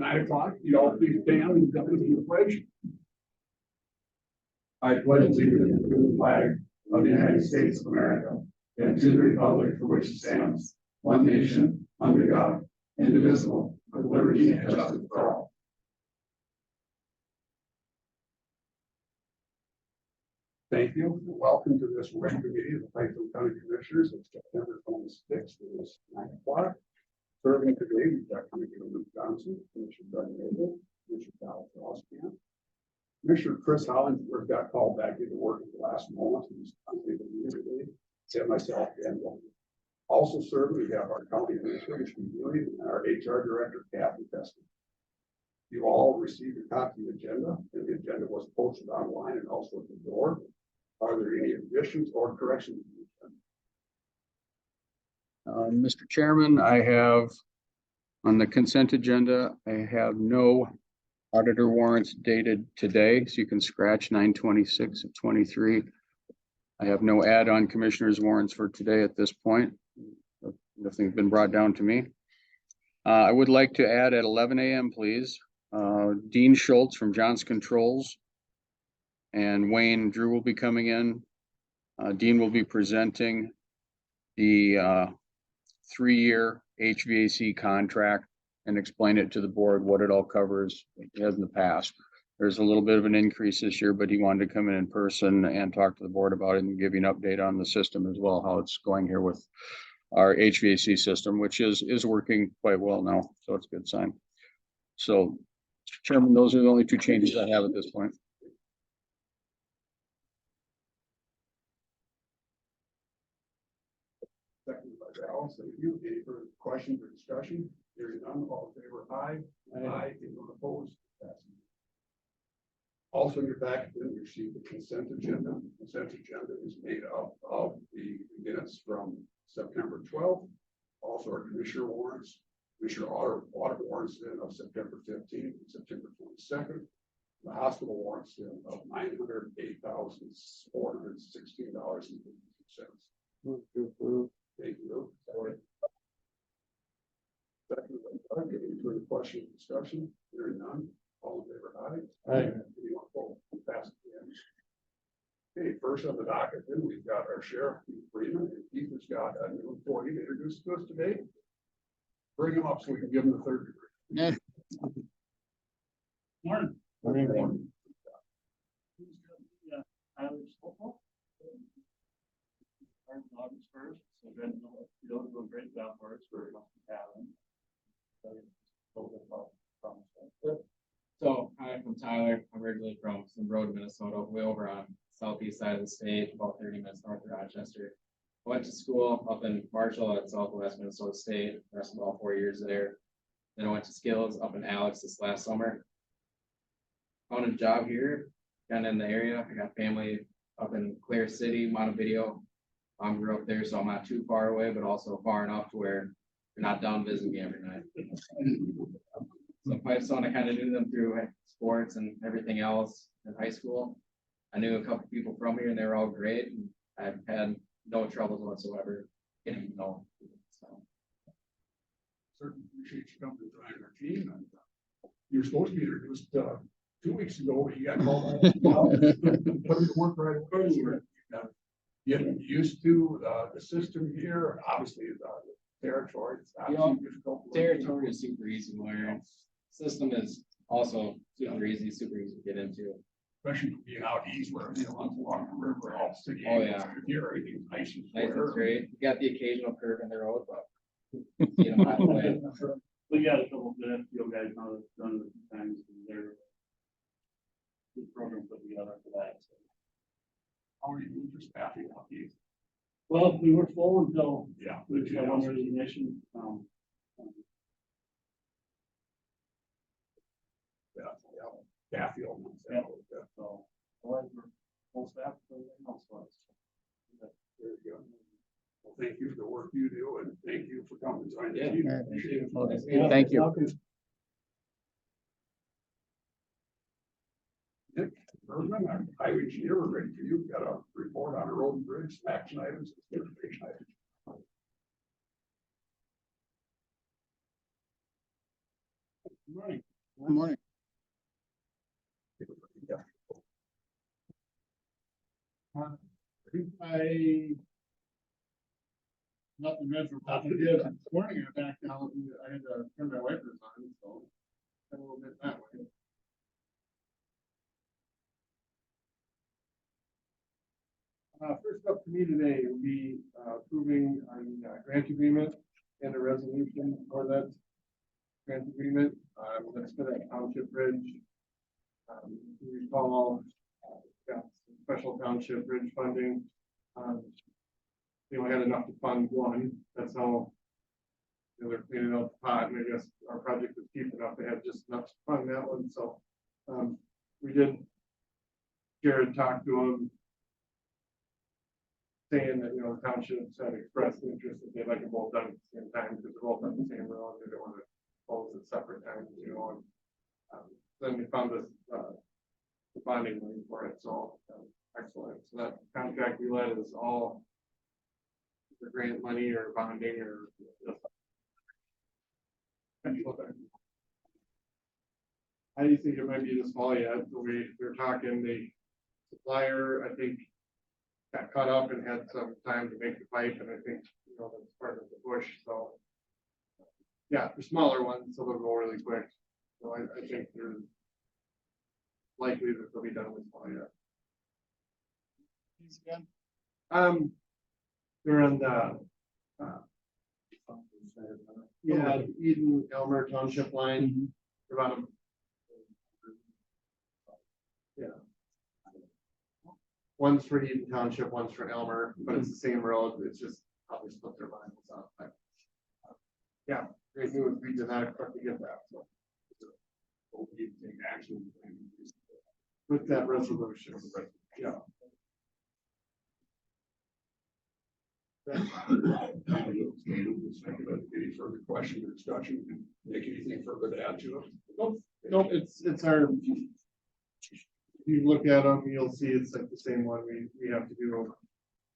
9 o'clock. You all please stand and come to the pledge. I pledge allegiance to the flag of the United States of America and to the republic for which it stands, one nation, under God, indivisible, with liberty and justice for all. Thank you. Welcome to this regular meeting of the Pipestone County Commissioners of September 26th. It is 9 o'clock. Serving today, we've got Commissioner Luke Johnson, Commissioner Doug Mabel, Commissioner Cal Frostkamp. Commissioner Chris Hollingsworth got called back into work at the last moment. He's unable to be here today. And myself, and also serving, we have our county administrator, Steve Williams, and our HR director, Kathy Peston. You all received a copy of the agenda, and the agenda was posted online and also at the door. Are there any additions or corrections? Mr. Chairman, I have on the consent agenda, I have no auditor warrants dated today, so you can scratch 9/26 of 23. I have no add-on commissioners warrants for today at this point. Nothing's been brought down to me. I would like to add at 11 a.m. please, Dean Schultz from John's Controls and Wayne Drew will be coming in. Dean will be presenting the 3-year HVAC contract and explain it to the board what it all covers as in the past. There's a little bit of an increase this year, but he wanted to come in person and talk to the board about it and give you an update on the system as well, how it's going here with our HVAC system, which is working quite well now. So it's a good sign. So, Mr. Chairman, those are the only 2 changes I have at this point. Second by Val. Thank you. Any further questions or discussion? Hearing none, all in favor, aye. Aye. Anyone opposed? Also in your packet, you received the consent agenda. The consent agenda is made up of the minutes from September 12th, also our commissioner warrants, commissioner audit warrants of September 15th and September 22nd, the hospital warrants of $908,416.52. Move to approve. Thank you. Second, any further question or discussion? Hearing none. All in favor, aye. Aye. Anyone opposed? Pass it again. Okay, first on the docket, then we've got our sheriff, Keith Freeman, and Keith has got a new employee to introduce to us today. Bring him up so we can give him the 3rd degree. Yeah. Morning. Morning. Tyler's football. August 1st, so then you'll do a great job for us for having. So I'm Tyler. I'm originally from some road, Minnesota, way over on southeast side of the state, about 30 minutes north of Rochester. I went to school up in Marshall at Southwest Minnesota State. The rest of all 4 years there. Then I went to Skills up in Alex this last summer. Found a job here, kind of in the area. I got family up in Clear City, Montevideo. I grew up there, so I'm not too far away, but also far enough to where you're not down visiting me every night. So Pipestone, I kind of knew them through sports and everything else in high school. I knew a couple people from here, and they were all great. And I've had no troubles whatsoever getting to know them. So. Certainly appreciate you coming to join our team. And, you're supposed to be introduced 2 weeks ago, but you got called. Put him to work right away. Getting used to the system here, obviously the territory. Territory is super easy to learn. System is also super easy to get into. Especially being out east where along the river, all city. Oh yeah. Here, everything's nice and Nice square. and straight. You got the occasional curve in the road, but you don't have to wait. We got a couple of field guys now that's done it a few times. They're good program put together for that. So. How are you doing for staffing out east? Well, we were full until we got one resignation. Kathy. So we're full staff for everything else. There you go. Well, thank you for the work you do, and thank you for coming to join the Yeah. team. Thank you. Nick Bergman, our highway engineer, we're ready for you. We've got a report on a road and bridge, action items, information items. Good morning. Good morning. I. Nothing measurable. I did this morning, I backed out, and I had to turn my wipers on, so. A little bit that way. First up for me today will be approving a grant agreement and a resolution for that grant agreement. That's for that township bridge. You recall, got some special township bridge funding. They only had enough to fund one. That's how they're cleaning out the pot. And I guess our project was cheap enough. They had just enough to fund that one. So we did. Jared talked to him, saying that, the townships had expressed interest that they'd like them both done at the same time, because they're both on the same road, they don't want to close at separate times, and then we found this, the bonding money for it, so, excellent. So that contract we let is all the grant money or bonding or. I do think it might be this fall yet, the way they're talking, the supplier, I think, got caught up and had some time to make the pipe, and I think, that's part of the push, so. Yeah, they're smaller ones, so they'll go really quick, so I think there's likely that they'll be done this fall yet. They're on the, Eden Elmer Township line, about a. Yeah. One's for Eden Township, one's for Elmer, but it's the same road, it's just how they split their lines up. Yeah, great news, we did not expect to get that, so. We'll need to take action. With that resolution, yeah. Any further question or discussion? Make anything further to add to it? Nope, it's our. If you look at them, you'll see it's like the same one we have to do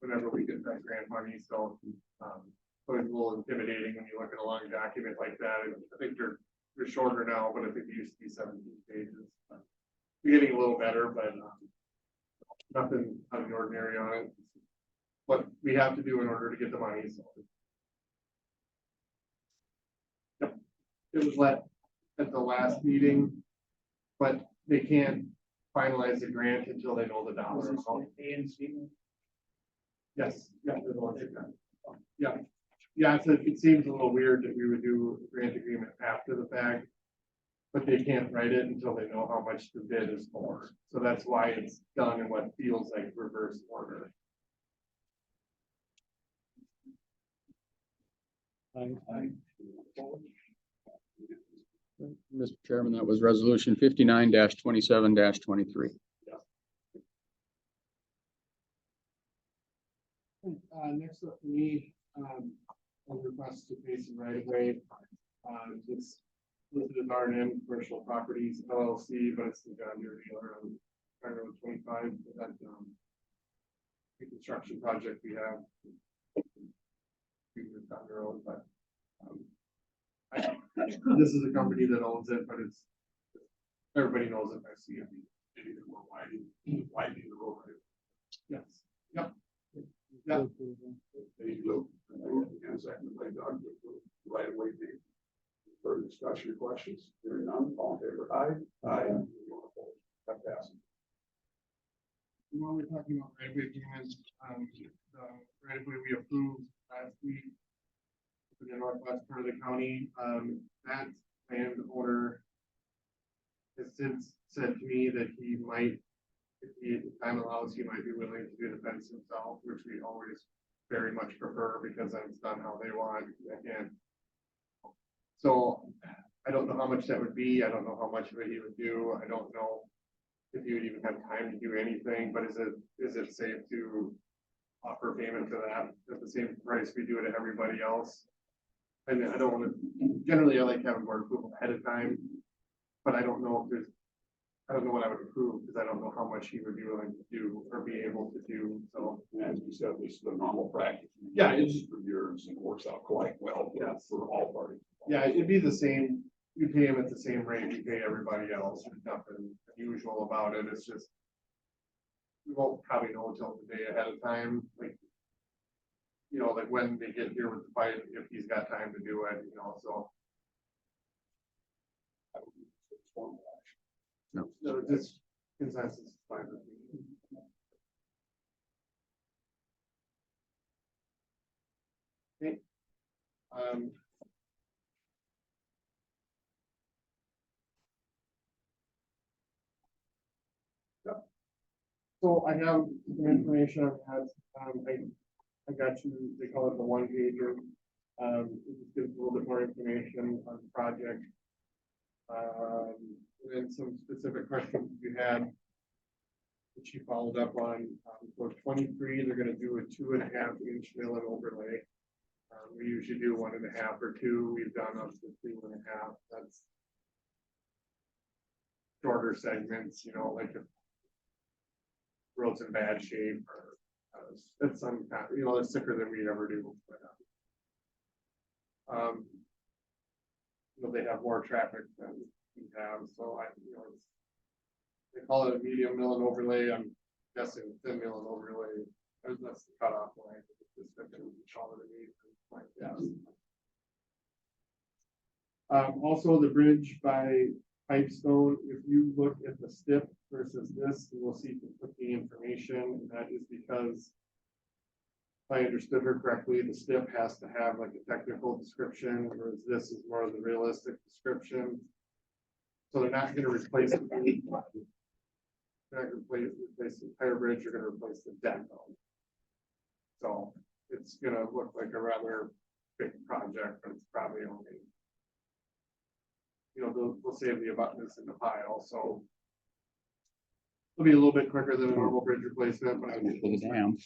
whenever we get that grant money, so. So it's a little intimidating when you look at a long document like that. I think they're shorter now, but I think they used to be 17 pages. We're getting a little better, but nothing out of the ordinary on it. What we have to do in order to get the money, so. Yep, it was let at the last meeting, but they can't finalize the grant until they know the dollar amount. Yes, yeah, they're the ones that got it. Yeah. Yeah, so it seems a little weird that we would do a grant agreement after the fact, but they can't write it until they know how much the bid is for. So that's why it's done in what feels like reverse order. Mr. Chairman, that was resolution 59-27-23. Next up for me, on request to pay some right of way. It's listed as R&M Commercial Properties LLC, but it's the John Deere dealer on County Road 25. That reconstruction project we have. Down the road, but this is a company that owns it, but it's everybody knows it. I see it. More widening the road. Yes. Yep. Yeah. There you go. And second by Doug, right away. Further discussion or questions? Hearing none, all in favor, aye. Aye. That passes. When we're talking about right of way agreements, the right of way we approved last week for the northwest part of the county, that landowner has since said to me that he might, if the time allows, he might be willing to do the fence himself, which we always very much prefer because then it's done how they want. Again, so I don't know how much that would be. I don't know how much of it he would do. I don't know if you would even have time to do anything, but is it safe to offer payment to that at the same price we do it to everybody else? And I don't want to, generally I like having more approval ahead of time, but I don't know if I don't know what I would approve because I don't know how much he would be willing to do or be able to do. So As you said, this is the normal practice. Yeah, it's for years and works out quite well. Yes. For all parties. yeah, it'd be the same you pay them at the same rate you pay everybody else. There's nothing unusual about it. It's just. We won't probably know until the day ahead of time, like. You know, like when they get here with the pipe, if he's got time to do it, you know, so. No, this consensus is fine with me. Okay. So I have some information I've had, I got you, they call it the one pager. It just gives a little bit more information on the project. And some specific questions you had. That she followed up on, for 23, they're gonna do a 2.5-inch mill and overlay. We usually do 1.5 or 2, we've done up to 2.5, that's. Shorter segments, you know, like if. Road's in bad shape or, it's some, you know, it's thicker than we'd ever do. But, you know, they have more traffic than we have, so you know, they call it a medium mill and overlay. I'm guessing thin mill and overlay. That's the cutoff line. Also the bridge by Pipestone, if you look at the STIP versus this, you will see conflicting information, and that is because. If I understood her correctly, the STIP has to have like a technical description, whereas this is more of the realistic description. So they're not gonna replace the bridge. They're not gonna replace the entire bridge, you're gonna replace the deck though. So it's gonna look like a rather big project, but it's probably only. You know, they'll save the abutments in the pile, so. It'll be a little bit quicker than a normal bridge replacement, but I think. For the dam.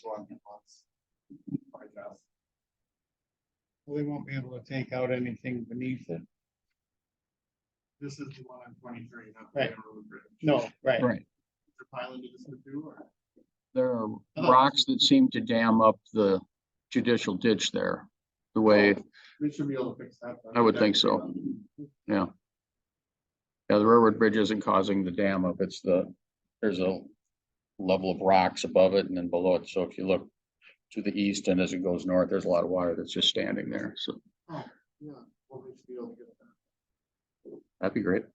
I guess. Well, they won't be able to take out anything beneath it. This is the one on 23, not the Right. railroad bridge. No, right. Right. Is there pile into this one too, or? There are rocks that seem to dam up the judicial ditch there. The way, We should be able to fix that. then. I would think so. Yeah. Yeah, the railroad bridge isn't causing the dam up. It's there's a level of rocks above it and then below it. So if you look to the east and as it goes north, there's a lot of water that's just standing there. So Oh, yeah, well, we should be able to get that. that'd be great.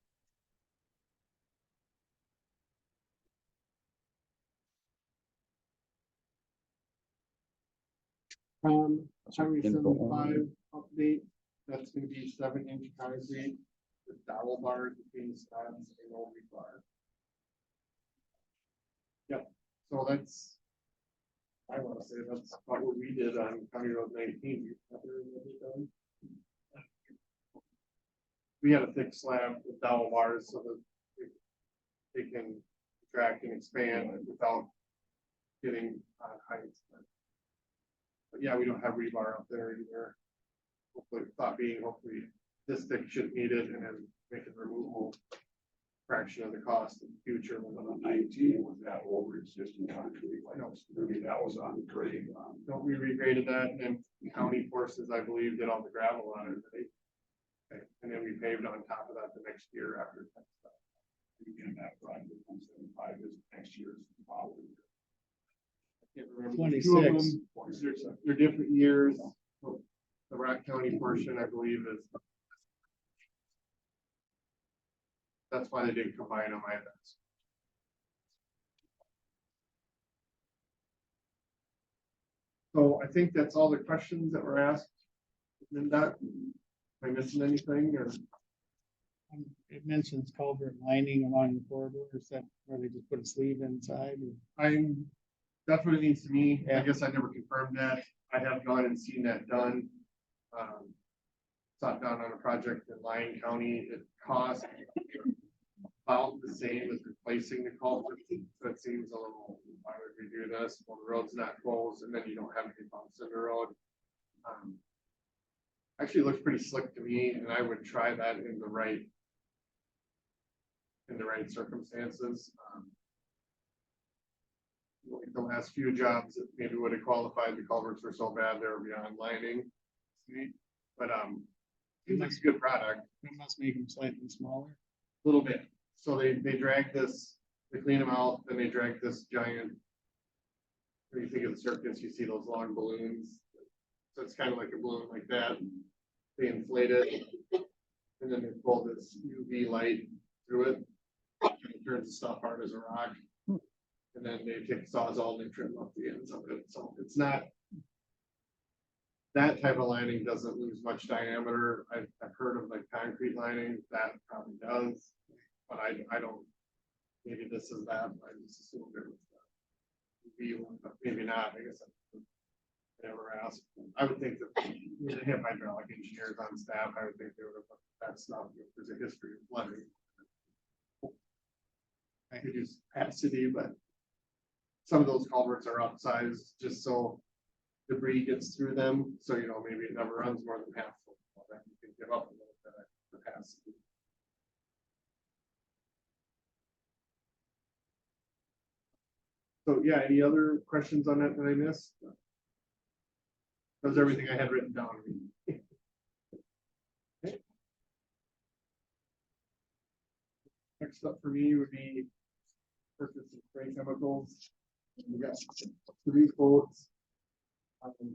Highway 75 update, that's gonna be 7-inch concrete with dowel bars between the slabs and no rebar. Yep, so that's. I wanna say that's about what we did on County Road 19. We had a thick slab with dowel bars so that they can contract and expand without getting on heights. But yeah, we don't have rebar up there either. Hopefully, thought being, hopefully this thick shouldn't need it and then make it removable. Fraction of the cost in the future. When on 19 was that over existing concrete, like, maybe that was on grade. No, we regraded that and then county forces, I believe, did all the gravel on it. Okay, and then we paved on top of that the next year after. In that project, 175 is next year's following. I can't remember. 26. They're different years. The Rock County portion, I believe, is. That's why they didn't combine them either. So I think that's all the questions that were asked. Linda, am I missing anything or? It mentions culvert lining along the corridor, is that where they just put a sleeve inside? That's what it means to me. I Yeah. guess I never confirmed that. I have gone and seen that done. Saw it done on a project in Lyon County. It cost about the same as replacing the culvert. So it seems a little, why would we do this? Well, the road's not closed and then you don't have any bumps in the road. Actually, it looks pretty slick to me and I would try that in the right circumstances. Like the last few jobs that maybe would have qualified, the culverts were so bad they were beyond lining. But Seems like a good product, It must make them slightly smaller. a little bit. So they drag this, they clean them out, then they drag this giant. When you think of the circus, you see those long balloons. So it's kind of like a balloon like that. They inflate it. And then they pull this UV light through it. And it turns the stuff hard as a rock. And then they take Sawzall and they trim up the ends of it. So it's not. That type of lining doesn't lose much diameter. I've heard of like concrete lining, that probably does. But I don't, maybe this is that, I just assumed it was the one, but maybe not, I guess. I never asked. I would think that they have hydraulic engineers on staff, I would think they would have looked at that stuff, if there's a history of flooding. I could use capacity, but some of those culverts are upsized just so debris gets through them, so you know, maybe it never runs more than half full. Then you can give up a little bit of capacity. So yeah, any other questions on that I missed? That was everything I had written down. Okay. Next up for me would be purchase of spray chemicals. We got 3 quotes.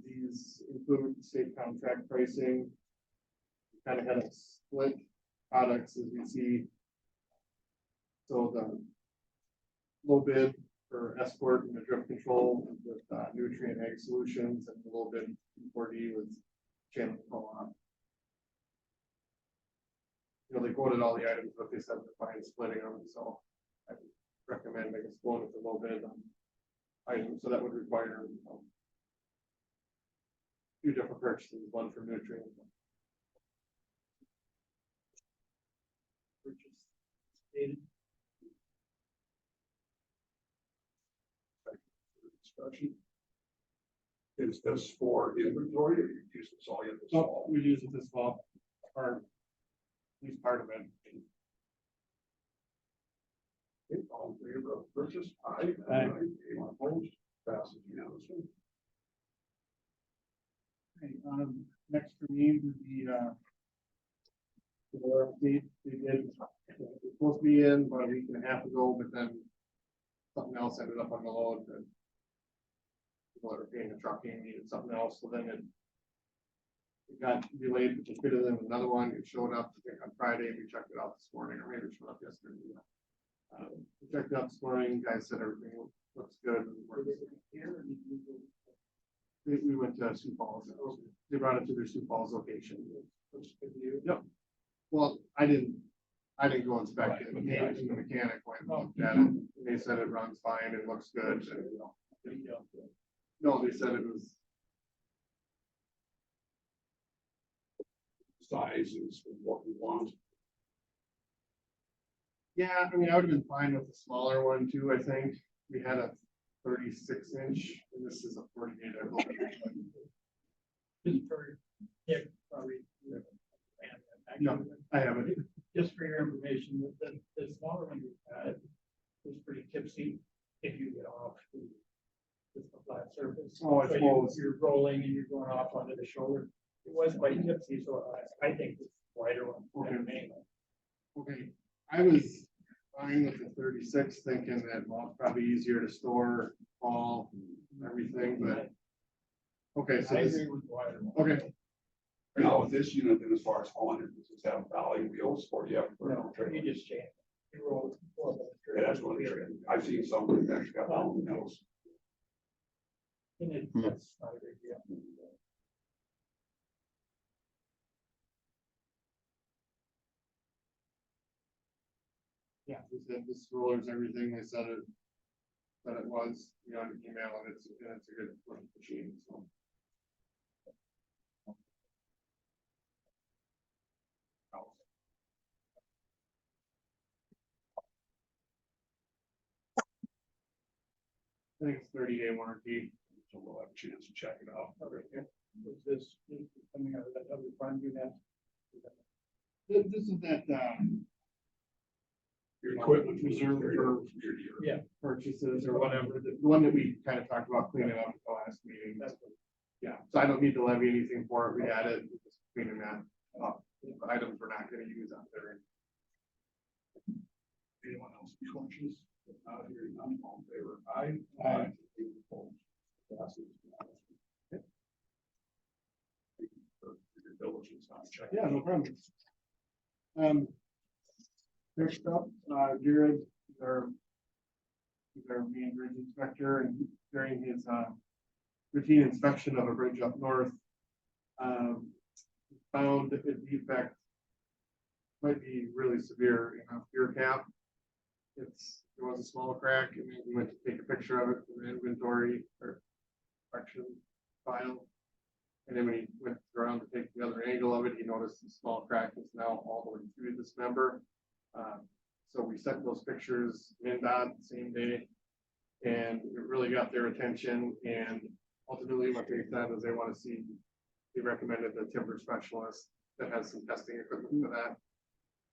These include state contract pricing. Kind of had a split products as we see. So the low bid for Escort and the drip control with Nutrient Ag Solutions, and a little bit 4D with Channel Co-op. You know, they quoted all the items, but they said they're fine splitting them, so I would recommend, I guess, going with the low bid on items, so that would require 2 different purchases, one for Nutrient. Purchase. Discussion. Is this for inventory or you use this all in this So fall? we use it this fall, or at least part of it. Okay, all in favor of purchase? Aye. Aye. Anyone opposed? Passes unanimously. Okay, next for me would be, they did, it was supposed to be in about a week and a half ago, but then something else ended up on the load that people that were paying the trucking needed something else, so then it got delayed, but they fitted in another one, it showed up, I think on Friday, we checked it out this morning, or maybe it showed up yesterday. We checked it out this morning, guys said everything looks good. We went to Sioux Falls, they brought it to their Sioux Falls location. Yep. Well, I didn't go inspect it, the mechanic went and looked at it, and they said it runs fine, it looks good. No, they said it was. Size is what we want. Yeah, I mean, I would have been fine with the smaller one too, I think. We had a 36-inch, and this is a 48, I believe. No, I haven't. Just for your information, the smaller one you had was pretty tipsy if you get off the flat surface. Oh, I So suppose. you're rolling and you're going off onto the shoulder. It was quite tipsy, so I think the wider one. Okay. Okay, I was fine with the 36, thinking that, well, it's probably easier to store, all, everything, but. Okay, so I this, agree with the wider one. okay, Now, with this unit, then as far as hauling, does this have dolly wheels or you have to put it on No, trailer? you just change. You roll. Yeah, that's what I'm I've seen some that actually got all the wheels. And that's not a big deal. yeah, they said this roller's everything, they said it. That it was, you know, an email, and it's a good machine, so. I think it's 30-day warranty, So we'll have a chance to check it out. Was this coming out of that other fund you have? This is that, Your equipment reserve for your Yeah. purchases or whatever, the one that we kind of talked about cleaning up at the last meeting. Yeah, so I don't need to levy anything for it, we had it, we're just cleaning that up. the items we're not gonna use out there. Anyone else with questions? If not, hearing none, all in favor, aye. Aye. Any opposed? Passes unanimously. Okay. Thank you for your diligence on checking. Yeah, no problem. Next up, Jared, he's our main bridge inspector, and during his, routine inspection of a bridge up north, found a defect might be really severe in a pier cap. There was a small crack, and then we went to take a picture of it from the inventory or correction file. And then when he went around to take the other angle of it, he noticed the small crack is now all the way through this member. So we sent those pictures in the same day, and it really got their attention. And ultimately, what they said is they want to see. They recommended the timber specialist that has some testing equipment for that.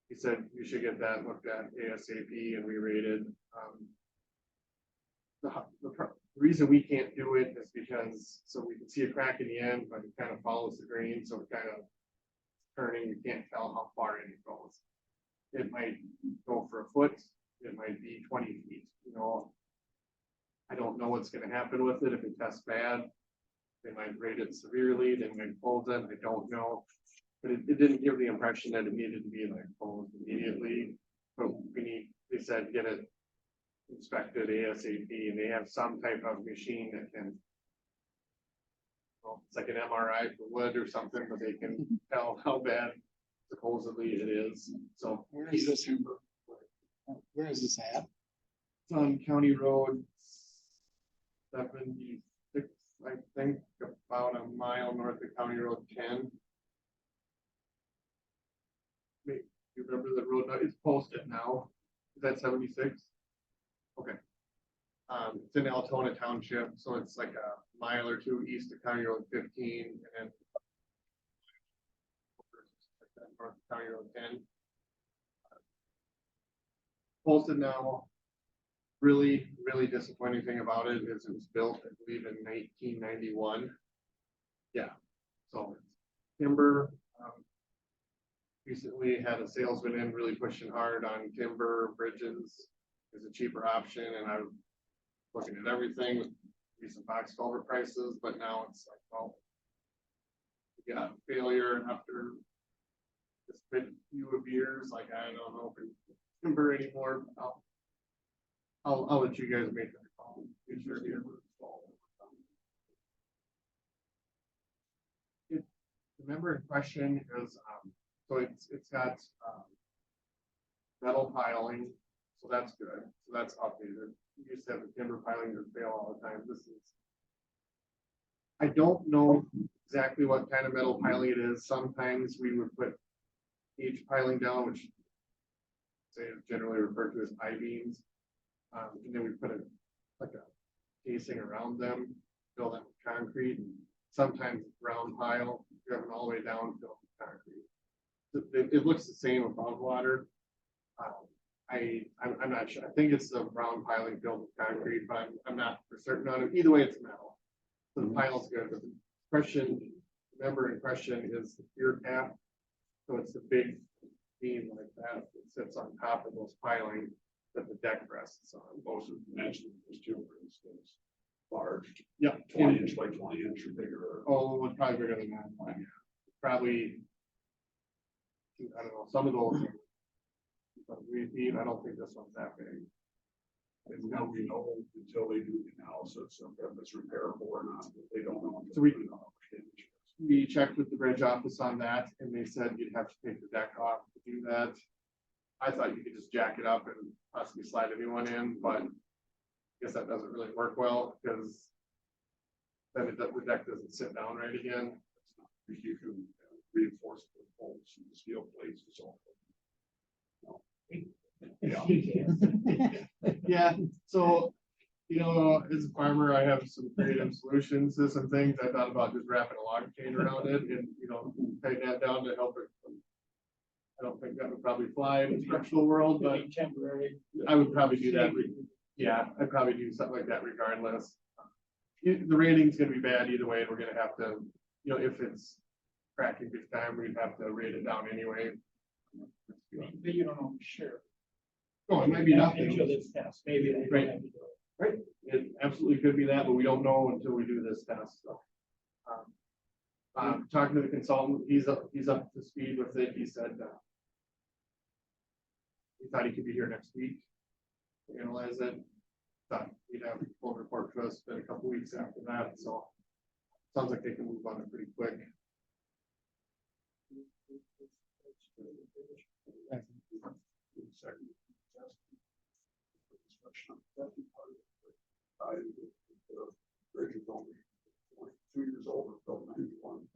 He said you should get that looked at ASAP and re-rated. The reason we can't do it is because, so we can see a crack in the end, but it kind of follows the grain, so it kind of turning, you can't tell how far in it goes. It might go for a foot, it might be 20 feet, you know. I don't know what's gonna happen with it if it tests bad. They might rate it severely, they might close it, I don't know. But it didn't give the impression that it needed to be like closed immediately. But they said get it inspected ASAP, and they have some type of machine that can, well, it's like an MRI for wood or something, but they can tell how bad supposedly it is. So Where is this? Where is this at? it's on County Road 76, I think, about a mile north of County Road 10. Wait, you remember the road? It's posted now. Is that 76? Okay. It's in Altona Township, so it's like a mile or two east of County Road 15, and then north of County Road 10. Posted now. Really, really disappointing thing about it is it was built, I believe, in 1991. Yeah, so it's timber. Recently had a salesman in really pushing hard on timber bridges as a cheaper option, and I was looking at everything with recent box culvert prices, but now it's like, well, we got failure after this few of years. Like, I don't know if it's timber anymore. I'll let you guys make that call. It's your deal. The member in question is, so it's got metal piling, so that's good. So that's updated. We used to have the timber piling that fail all the time. This is, I don't know exactly what kind of metal piling it is. Sometimes we would put each piling down, which say is generally referred to as I-beams. And then we put like a casing around them, fill them with concrete. Sometimes round pile, driven all the way down, filled with concrete. It looks the same above water. I'm not sure. I think it's the round piling filled with concrete, but I'm not for certain on it. Either way, it's metal. So the pile's good. But the question, member in question is the pier cap. So it's the big beam like that sits on top of those piling that the deck rests on. Most of the mentioned was too, for instance, large, Yeah, 20 inch by 20 inch or bigger. oh, it's probably bigger than that. Probably, I don't know, some of those are 3 feet. I don't think this one's that big. And now we know until they do the analysis of if it's repairable or not, but they don't know. So we checked with the bridge office on that, and they said you'd have to take the deck off to do that. I thought you could just jack it up and possibly slide a new one in, but I guess that doesn't really work well because then the deck doesn't sit down right again. You can reinforce the bolts and the steel plates and so on. Yeah, so, you know, as a farmer, I have some creative solutions to some things. I thought about just wrapping a log chain around it and, you know, tighten that down to help it. I don't think that would probably fly in the structural world, but Temporary. I would probably do that. Yeah, I'd probably do something like that regardless. The rating's gonna be bad either way, and we're gonna have to, you know, if it's cracking big time, we'd have to rate it down anyway. But you don't know for sure. Oh, it might be Until nothing. this test, maybe they Right. don't have to do it. Right, it absolutely could be that, but we don't know until we do this test, so. Talking to the consultant, he's up to speed with it, he said, he thought he could be here next week. to Analyze it, thought he'd have a full report to us, but a couple weeks after that, so. Sounds like they can move on it pretty quick. Second. The bridge is only 2 years old, or built 91.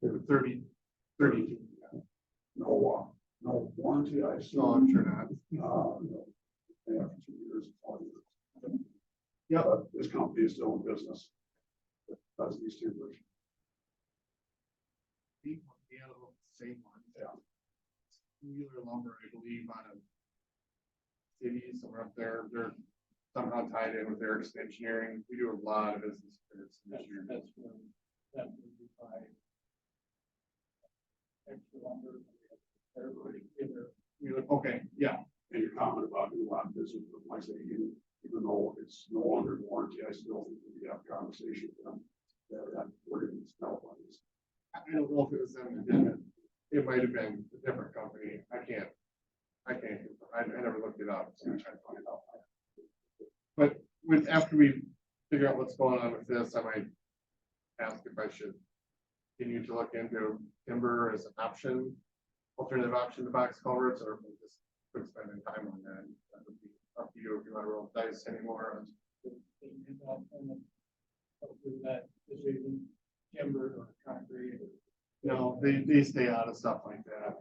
They were 32. No warranty, I No, assume. I'm sure not. No. After 2 years, it's 20 years. Yeah. But this company is still in business. That's these two bridges. Same one. Yeah. Wheeler lumber, I believe, out of cities somewhere up there, they're somehow tied in with their engineering. We do a lot of business with this year. That's when, that would be by. Extra lumber. Everybody, either Okay, yeah, And your comment about doing a lot of business with, like I say, even though it's no longer in warranty, I still think we have a conversation with them. That we're going to smell on this. I don't know if it was them that did it. It might have been a different company. I can't, I never looked it up, so I'm trying to find out. But after we figure out what's going on with this, I might ask if I should continue to look into timber as an option, alternative option to box culverts, or if we just quit spending time on that. That would be up to you if you want to roll the dice anymore. hopefully that is even timber or concrete. No, they stay out of stuff like that.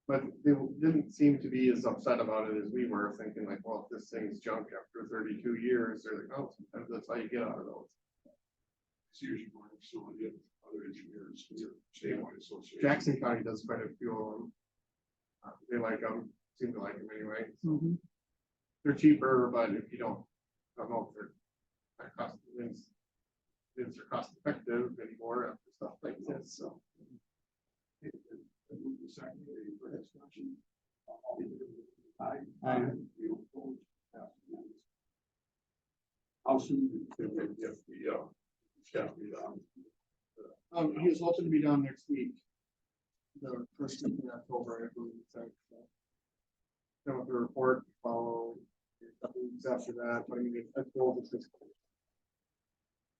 But they didn't seem to be as upset about it as we were, thinking like, well, if this thing's junk after 32 years, they're like, oh, sometimes that's how you get out of those. It's usually going to someone get other engineers, statewide association. Jackson County does quite a few of them. They like them, seem to like them anyway. So they're cheaper, but if you don't know if they're not cost, it's cost effective anymore after stuff like this, so. How soon do they get the shall be done? He was hoping to be down next week. The first week in October, I believe. So. Come up with a report, follow a couple weeks after that, but I mean, I told if it's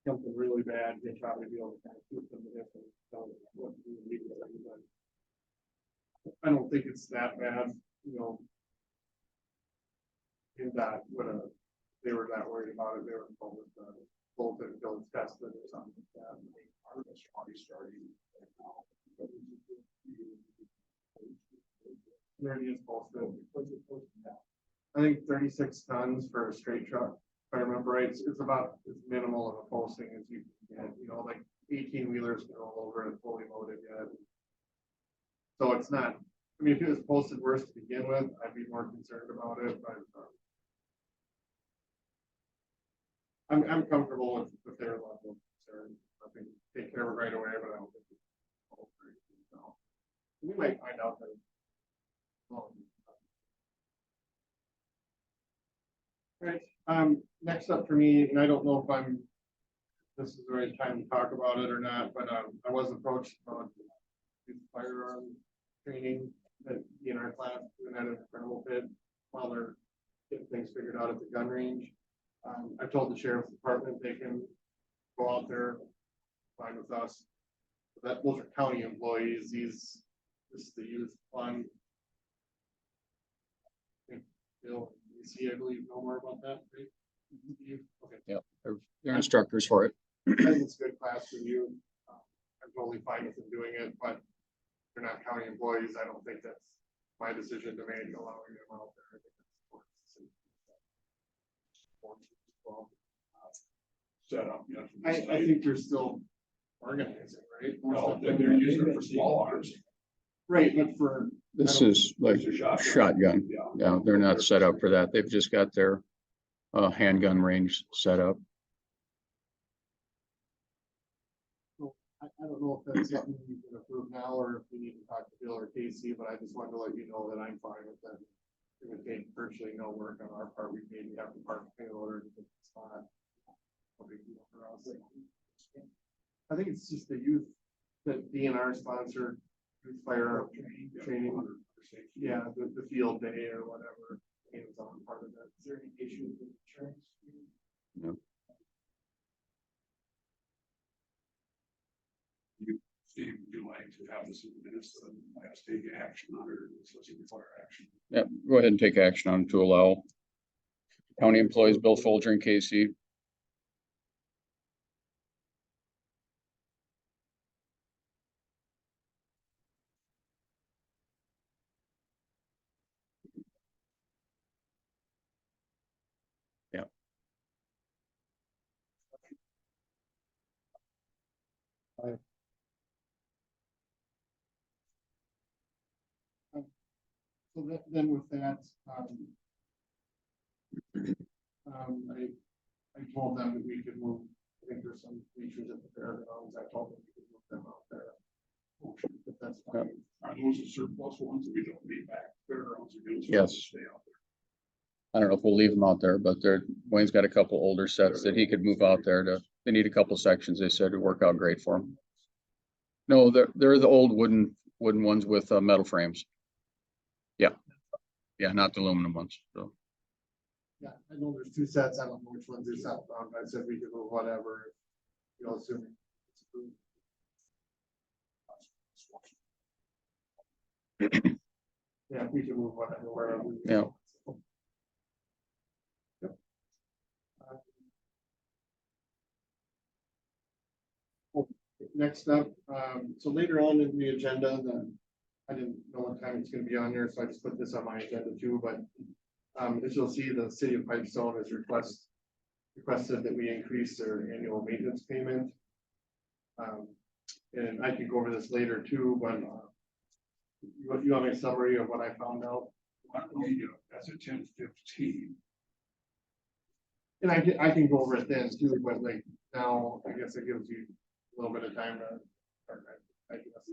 something really bad, they probably be able to kind of keep them in and tell them what to do immediately, but I don't think it's that bad, you know. In that, when they were that worried about it, they were told that bolt it until it's tested or something like that. Harvest already starting now. There it is posted. I think 36 tons for a straight truck. If I remember right, it's about as minimal of a posting as you can get, you know, like 18 wheelers can roll over and fully loaded yet. So it's not, I mean, if it was posted worse to begin with, I'd be more concerned about it, but I'm comfortable with their level of concern. I think take care of it right away, but I don't think it's no. We might find out that. Right, next up for me, and I don't know if this is the right time to talk about it or not, but I was approached about firearm training that in our class doing that in the gravel pit while they're getting things figured out at the gun range. I told the sheriff's department they can go out there, fine with us. Those are county employees. This is the youth fund. Bill, you see, I believe, know more about that, right? Okay. Yeah, they're instructors for it. I think it's a good class for you. I'm totally fine with them doing it, but they're not county employees. I don't think that's my decision to make, allowing them out there. Set up. I think they're still organizing, right? No, they're using it for small arms. Right, but for. This is like shotgun. Yeah, they're not set up for that. They've just got their handgun range set up. I don't know if that's something we can approve now, or if we need to talk to Bill or Casey, but I just wanted to let you know that I'm fine with that. It would take virtually no work on our part, we maybe have to park the payloader to get the spot. No big deal for us. I think it's just the youth, that DNR sponsored youth fire training. Yeah, the field day or whatever, hands on part of that. Is there any issues with insurance? Yep. Steve, would you like to have this in minutes, last take action on it, or this doesn't require action? Yep, go ahead and take action on to allow county employees Bill Folger and Casey. So that, then with that, I told them that we could move, I think there's some features at the fairgrounds, I told them we could move them out there. If that's fine. Are those the surplus ones that we don't need back? Fairgrounds are good. Yes. Stay out there. I don't know if we'll leave them out there, but Wayne's got a couple older sets that he could move out there they need a couple sections. They said it'd work out great for them. No, they're the old wooden ones with metal frames. Yeah. Yeah, not the aluminum ones. So. Yeah, I know there's two sets, I don't know which ones are set on, but I said we could move whatever, you know, assuming. It's approved. Yeah, we can move whatever, wherever. Yeah. Yep. Next up, so later on in the agenda, I didn't know what time it's gonna be on there, so I just put this on my agenda too, but as you'll see, the city of Pipestone has requested that we increase their annual maintenance payment. And I can go over this later too, but you want a summary of what I found out? Why don't we, that's a 10-15. And I can go over it then too, but like now, I guess it gives you a little bit of time to. I guess,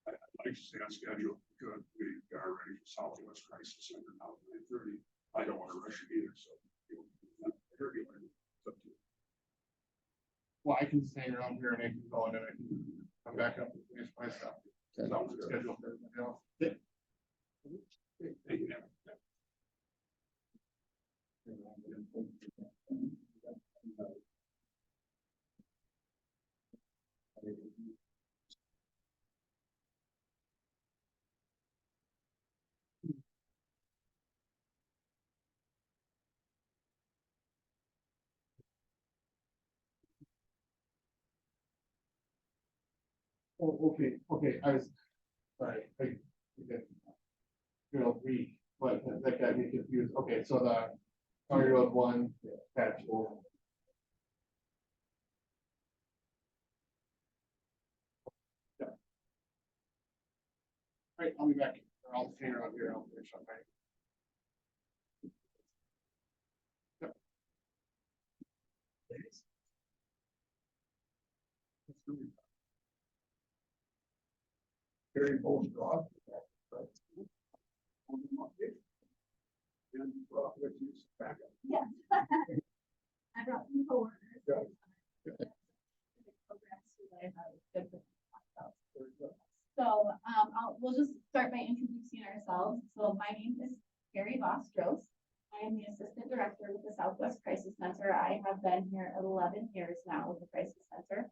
I'd like to stay on schedule, because we are ready for Southwest Crisis Center now at 9:30. I don't want to rush it either, so. Well, I can just hang around here and I can go and then I can come back up and finish my stuff. Okay. Sounds good. Schedule for everybody else. Thank you. Oh, okay, I was, sorry, okay. You know, but that got me confused. Okay, so the County Road 1 patch will. Yeah. All right, I'll be back. I'll hang around here. I'll finish up my. Very bold draw. And with you back up. Yes. I brought some coworkers. Good. So, we'll just start by introducing ourselves. So my name is Carrie Vostros. I am the Assistant Director with the Southwest Crisis Center. I have been here 11 years now with the Crisis Center.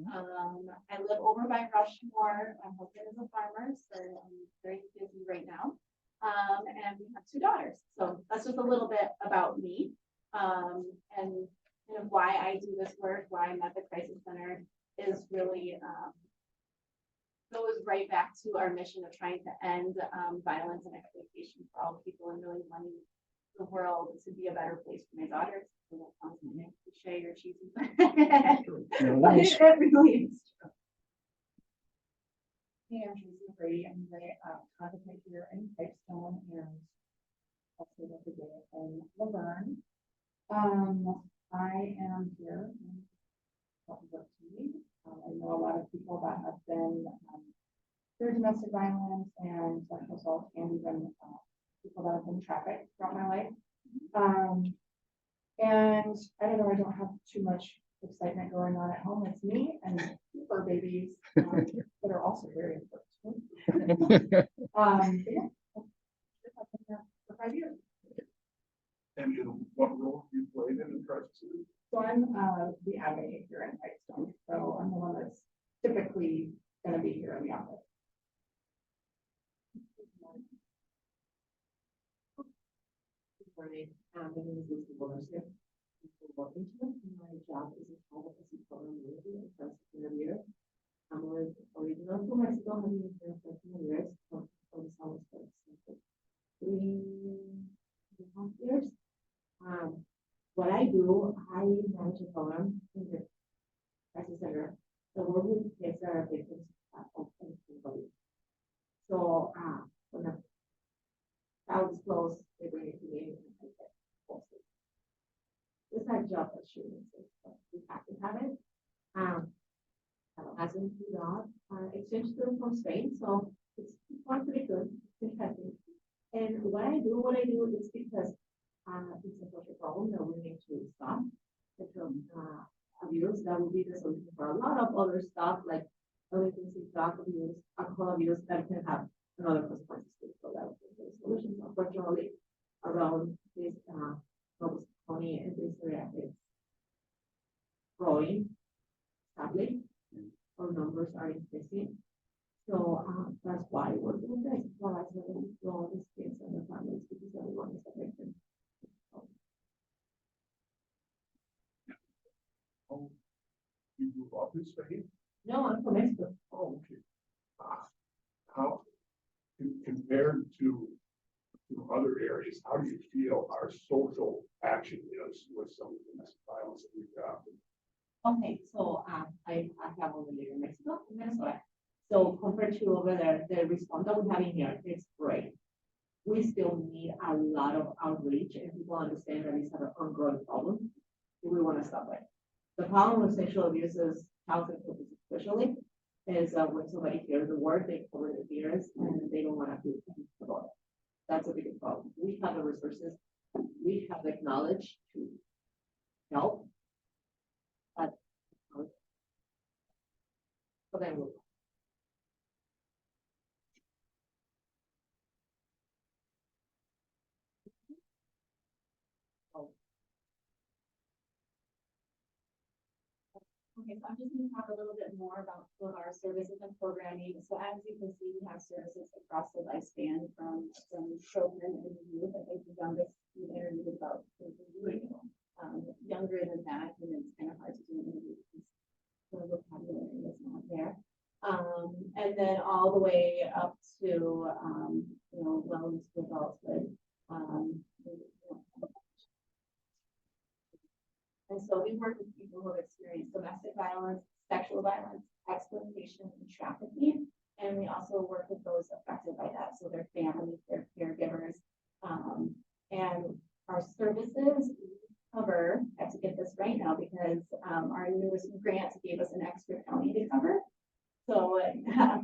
I live over by Rushmore. My husband is a farmer, so I'm very busy right now. And we have 2 daughters. So that's just a little bit about me. And kind of why I do this work, why I'm at the Crisis Center is really goes right back to our mission of trying to end violence and exploitation for all people and really wanting the world to be a better place for my daughters. So that sounds like a cliche or cheesy, but it really is true. Hey, I'm Tracy Brady. I'm the content here in Pipestone and also represented in Laverne. I am here I know a lot of people that have been, through domestic violence and sexual assault, and even, people that have been trafficked throughout my life. And I don't know, I don't have too much excitement going on at home. It's me and two fur babies, that are also very important. Yeah. For 5 years. And in what role you played in the crisis? So I'm, the advocate here in Pipestone, so I'm the one that's typically gonna be here in the office. Good morning, my name is Lucy Willerson. My job is a advocacy program manager in Princeton year. I'm original from Mexico, having been here for 10 years, from the South for 3.5 years. What I do, I manage a program in the crisis center. So work with kids that are victims of bullying. So, when the child is closed, they bring it to me and I get posted. It's our job assurances, but we have to have it. Hasn't do that. Exchange student from Spain, so it's quite pretty good. It's interesting. And what I do is because it's a social problem that we need to stop. Sexual abuse, that will be the solution for a lot of other stuff like illicit drug abuse, alcohol abuse that can have another consequences. So that would be the solution. Unfortunately, around this Nova County and this area is growing, sadly. Our numbers are increasing. So that's why we're doing this. Well, I said, all these kids and the families because everyone is affected. Oh, you grew up in Spain? No, I'm from Mexico. Oh, okay. How, compared to other areas, how do you feel our social action is with some of the domestic violence that we've got? Okay, so I have over there in Mexico, in Minnesota. So compared to over there, the response that we have in here is great. We still need a lot of outreach and people understand that it's an ongoing problem. We want to stop it. The problem with sexual abuse is child abuse especially is when somebody hears the word, they cover their ears and they don't want to do anything about it. That's a big problem. We have the resources, we have the knowledge to help. But then we'll. Okay, so I'm just gonna talk a little bit more about some of our services and programming. So as you can see, we have services across the lifespan from children and youth. I think the youngest we interviewed about younger than that, and it's kind of hard to do an interview because the vocabulary is not there. And then all the way up to well into adulthood. And so we work with people who have experienced domestic violence, sexual violence, exploitation, and trafficking. And we also work with those affected by that. So their families, their caregivers. And our services cover, I have to get this right now because our newest grant gave us an extra county to cover. So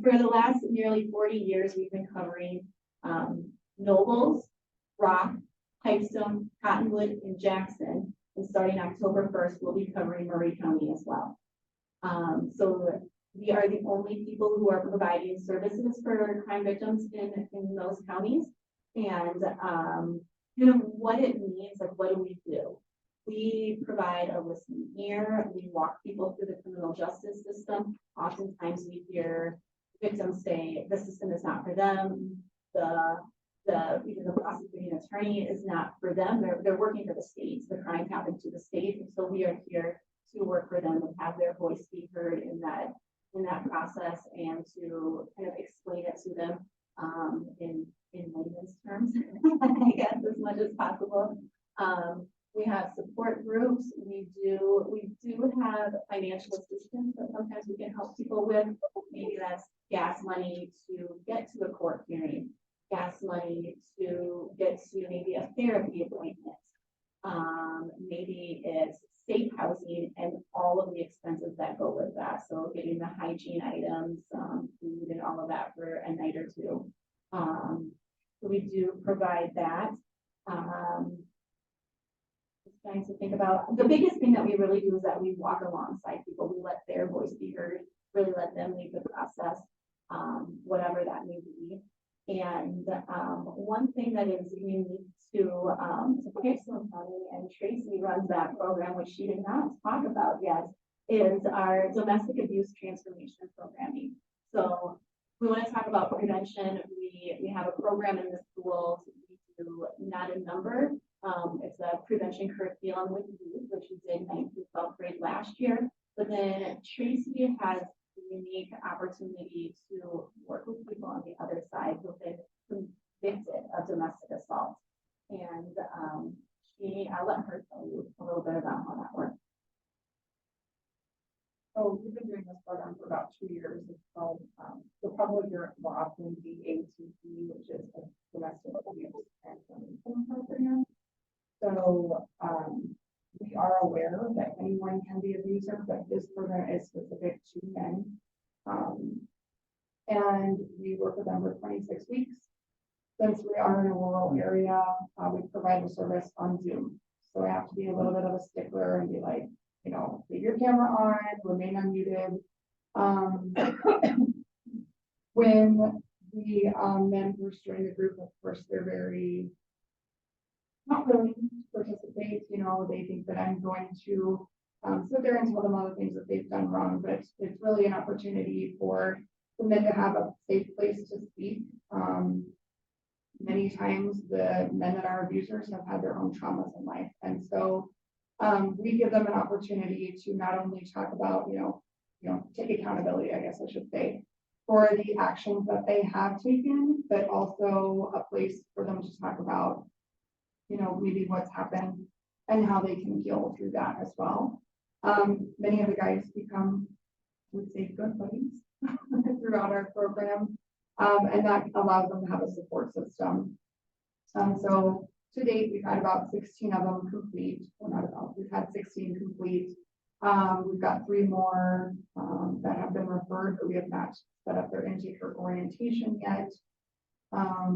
for the last nearly 40 years, we've been covering Nobles, Rock, Pipestone, Cottonwood, and Jackson. And starting October 1st, we'll be covering Murray County as well. So we are the only people who are providing services for crime victims in those counties. And what it means, like what do we do? We provide a listening ear. We walk people through the criminal justice system. Oftentimes we hear victims say the system is not for them. Even the prosecuting attorney is not for them. They're working for the state. The crime happened to the state. And so we are here to work for them and have their voice be heard in that process and to kind of explain it to them in layman's terms, I guess, as much as possible. We have support groups. We do have financial assistance that sometimes we can help people with. Maybe that's gas money to get to a court hearing, gas money to get to maybe a therapy appointment. Maybe it's safe housing and all of the expenses that go with that. So getting the hygiene items, food and all of that for a night or two. So we do provide that. Just trying to think about, the biggest thing that we really do is that we walk alongside people. We let their voice be heard, really let them lead the process, whatever that may be. And one thing that is unique to Pipestone County, and Tracy runs that program, which she did not talk about yet, is our domestic abuse transformation programming. So we want to talk about prevention. We have a program in the schools. We do not a number. It's a prevention curriculum with youth, which we did 9th through 12th grade last year. But then Tracy has a unique opportunity to work with people on the other side who've been convicted of domestic assault. And I'll let her tell you a little bit about how that works. So we've been doing this program for about 2 years. It's called the Public Europe Often DATP, which is a domestic abuse transformation program. So we are aware that anyone can be abuser, but this program is specific to men. And we work with them for 26 weeks. Since we are in a rural area, we provide the service on Zoom. So I have to be a little bit of a stickler and be like, you know, leave your camera on, remain unmuted. When the men first join the group, of course, they're very not willing to participate. You know, they think that I'm going to sit there and tell them all the things that they've done wrong, but it's really an opportunity for the men to have a safe place to speak. Many times the men that are abusers have had their own traumas in life. And so we give them an opportunity to not only talk about, you know, take accountability, I guess I should say, for the actions that they have taken, but also a place for them to talk about, you know, maybe what's happened and how they can heal through that as well. Many of the guys become, I would say, good buddies throughout our program. And that allows them to have a support system. So to date, we've had about 16 of them complete. Well, not about, we've had 16 complete. We've got 3 more that have been referred, but we have not set up their intake or orientation yet. Yeah.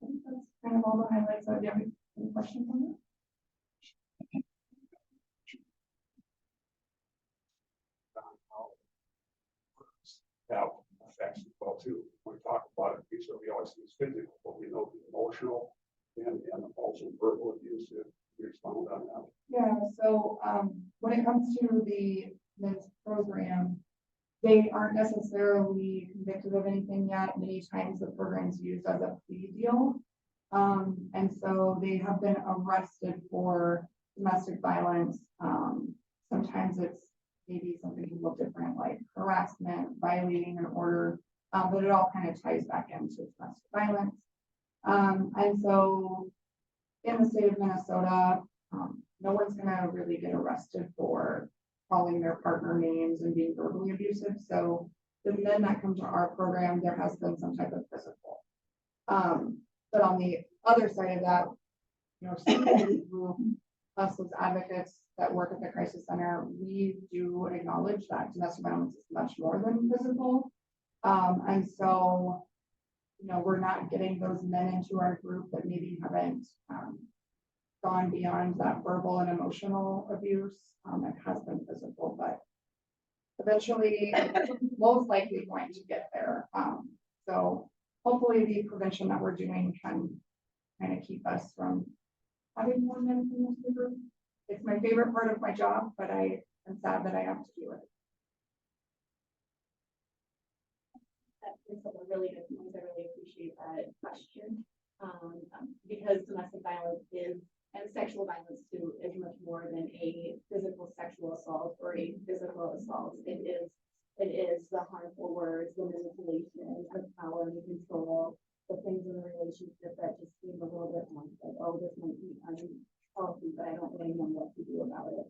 I think that's kind of all the highlights. Do you have any questions on that? Have effects as well too. When we talk about it, we always use physical, but we know the emotional and also verbal abuse. You expound on that. Yeah, so when it comes to the men's program, they aren't necessarily convicted of anything yet. Many times the program is used as a plea deal. And so they have been arrested for domestic violence. Sometimes it's maybe something a little different, like harassment, violating an order, but it all kind of ties back into domestic violence. And so in the state of Minnesota, no one's gonna really get arrested for calling their partner names and being verbally abusive. So the men that come to our program, there has been some type of physical. But on the other side of that, you know, us as advocates that work at the crisis center, we do acknowledge that domestic violence is much more than physical. And so, you know, we're not getting those men into our group that maybe haven't gone beyond that verbal and emotional abuse. It has been physical, but eventually, most likely going to get there. So hopefully the prevention that we're doing can kind of keep us from having more men in this group. It's my favorite part of my job, but I am sad that I have to do it. That brings up a really good point. I really appreciate that question. Because domestic violence is, and sexual violence too, is much more than a physical sexual assault or a physical assault. It is the harmful words, the manipulation, the power and the control, the things in the relationship that just seem a little bit more like, oh, this might be unhealthy, but I don't really know what to do about it.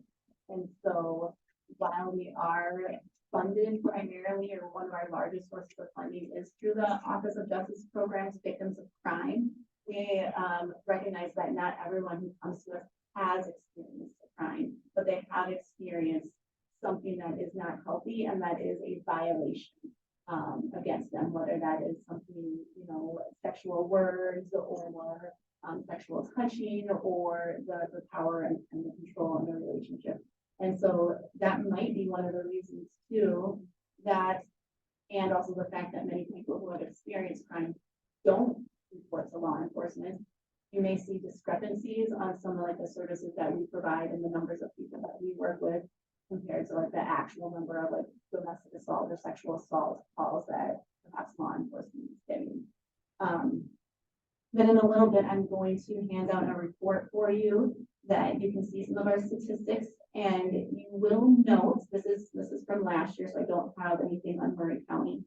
And so while we are funded primarily, or one of our largest sources of funding is through the Office of Justice Programs Victims of Crime, we recognize that not everyone who comes to us has experienced a crime, but they have experienced something that is not healthy and that is a violation against them, whether that is something, you know, sexual words or sexual touching or the power and the control in the relationship. And so that might be one of the reasons too, that, and also the fact that many people who have experienced crime don't report to law enforcement. You may see discrepancies on some of like the services that we provide and the numbers of people that we work with compared to like the actual number of like domestic assault or sexual assault calls that perhaps law enforcement is getting. Then in a little bit, I'm going to hand out a report for you that you can see some of our statistics, and you will note, this is from last year, so I don't have anything on Murray County.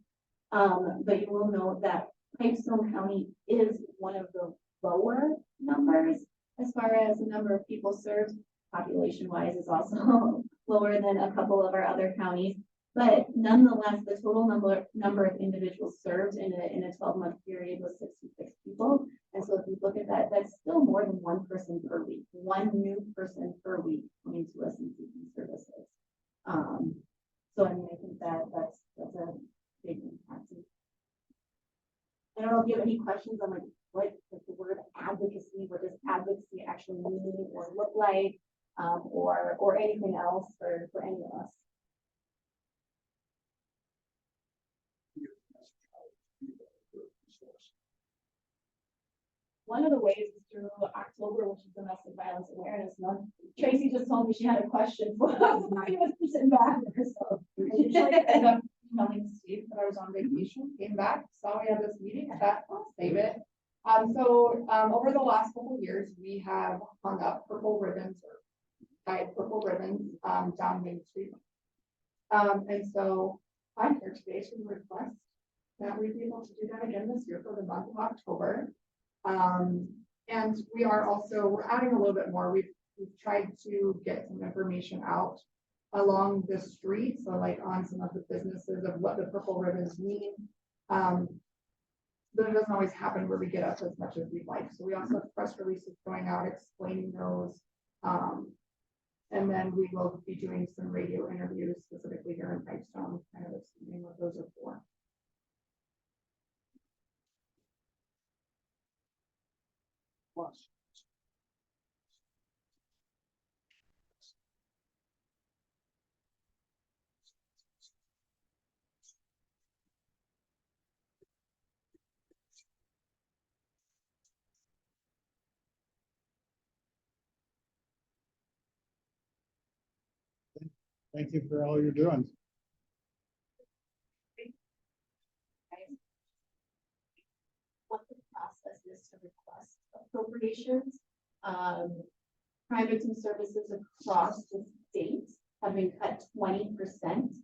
But you will note that Pipestone County is one of the lower numbers as far as the number of people served. Population wise is also lower than a couple of our other counties. But nonetheless, the total number of individuals served in a 12-month period was 66 people. And so if you look at that, that's still more than one person per week, one new person per week coming to us and seeking services. So I mean, I think that's a big impact. I don't know if you have any questions on like what the word advocacy, what does advocacy actually mean or look like, or anything else for any of us. One of the ways is through October, which is Domestic Violence Awareness Month. Tracy just told me she had a question for us. I was sitting back there, so. I usually end up emailing Steve that I was on vacation, came back, saw we had this meeting, I thought, I'll save it. Over the last couple of years, we have hung up purple ribbons or tied purple ribbons down Main Street. And so I'm here today to request that we be able to do that again this year for the month of October. And we are also, we're adding a little bit more. We've tried to get some information out along the street. So like on some of the businesses of what the purple ribbons mean. But it doesn't always happen where we get up as much as we'd like. So we also have press releases going out explaining those. And then we will be doing some radio interviews specifically here in Pipestone, kind of explaining what those are for. Plus. Thank you for all you're doing. What the process is to request appropriations. Crime victim services across the state have been cut 20%.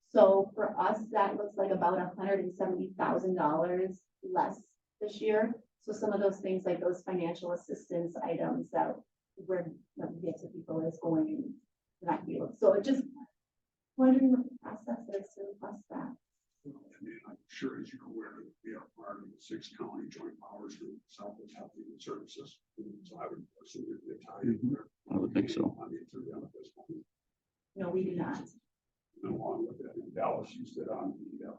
So for us, that looks like about $170,000 less this year. So some of those things like those financial assistance items that we're get to people is going to that field. So it just wondering what the process is to request that. I mean, I'm sure as you're aware, we are part of the 6-county joint powers for Southwest Health and Services. So I would assume it'd be a tie in there. I would think so. I mean, through them at this point. No, we do not. And along with that, in Dallas, you sit on the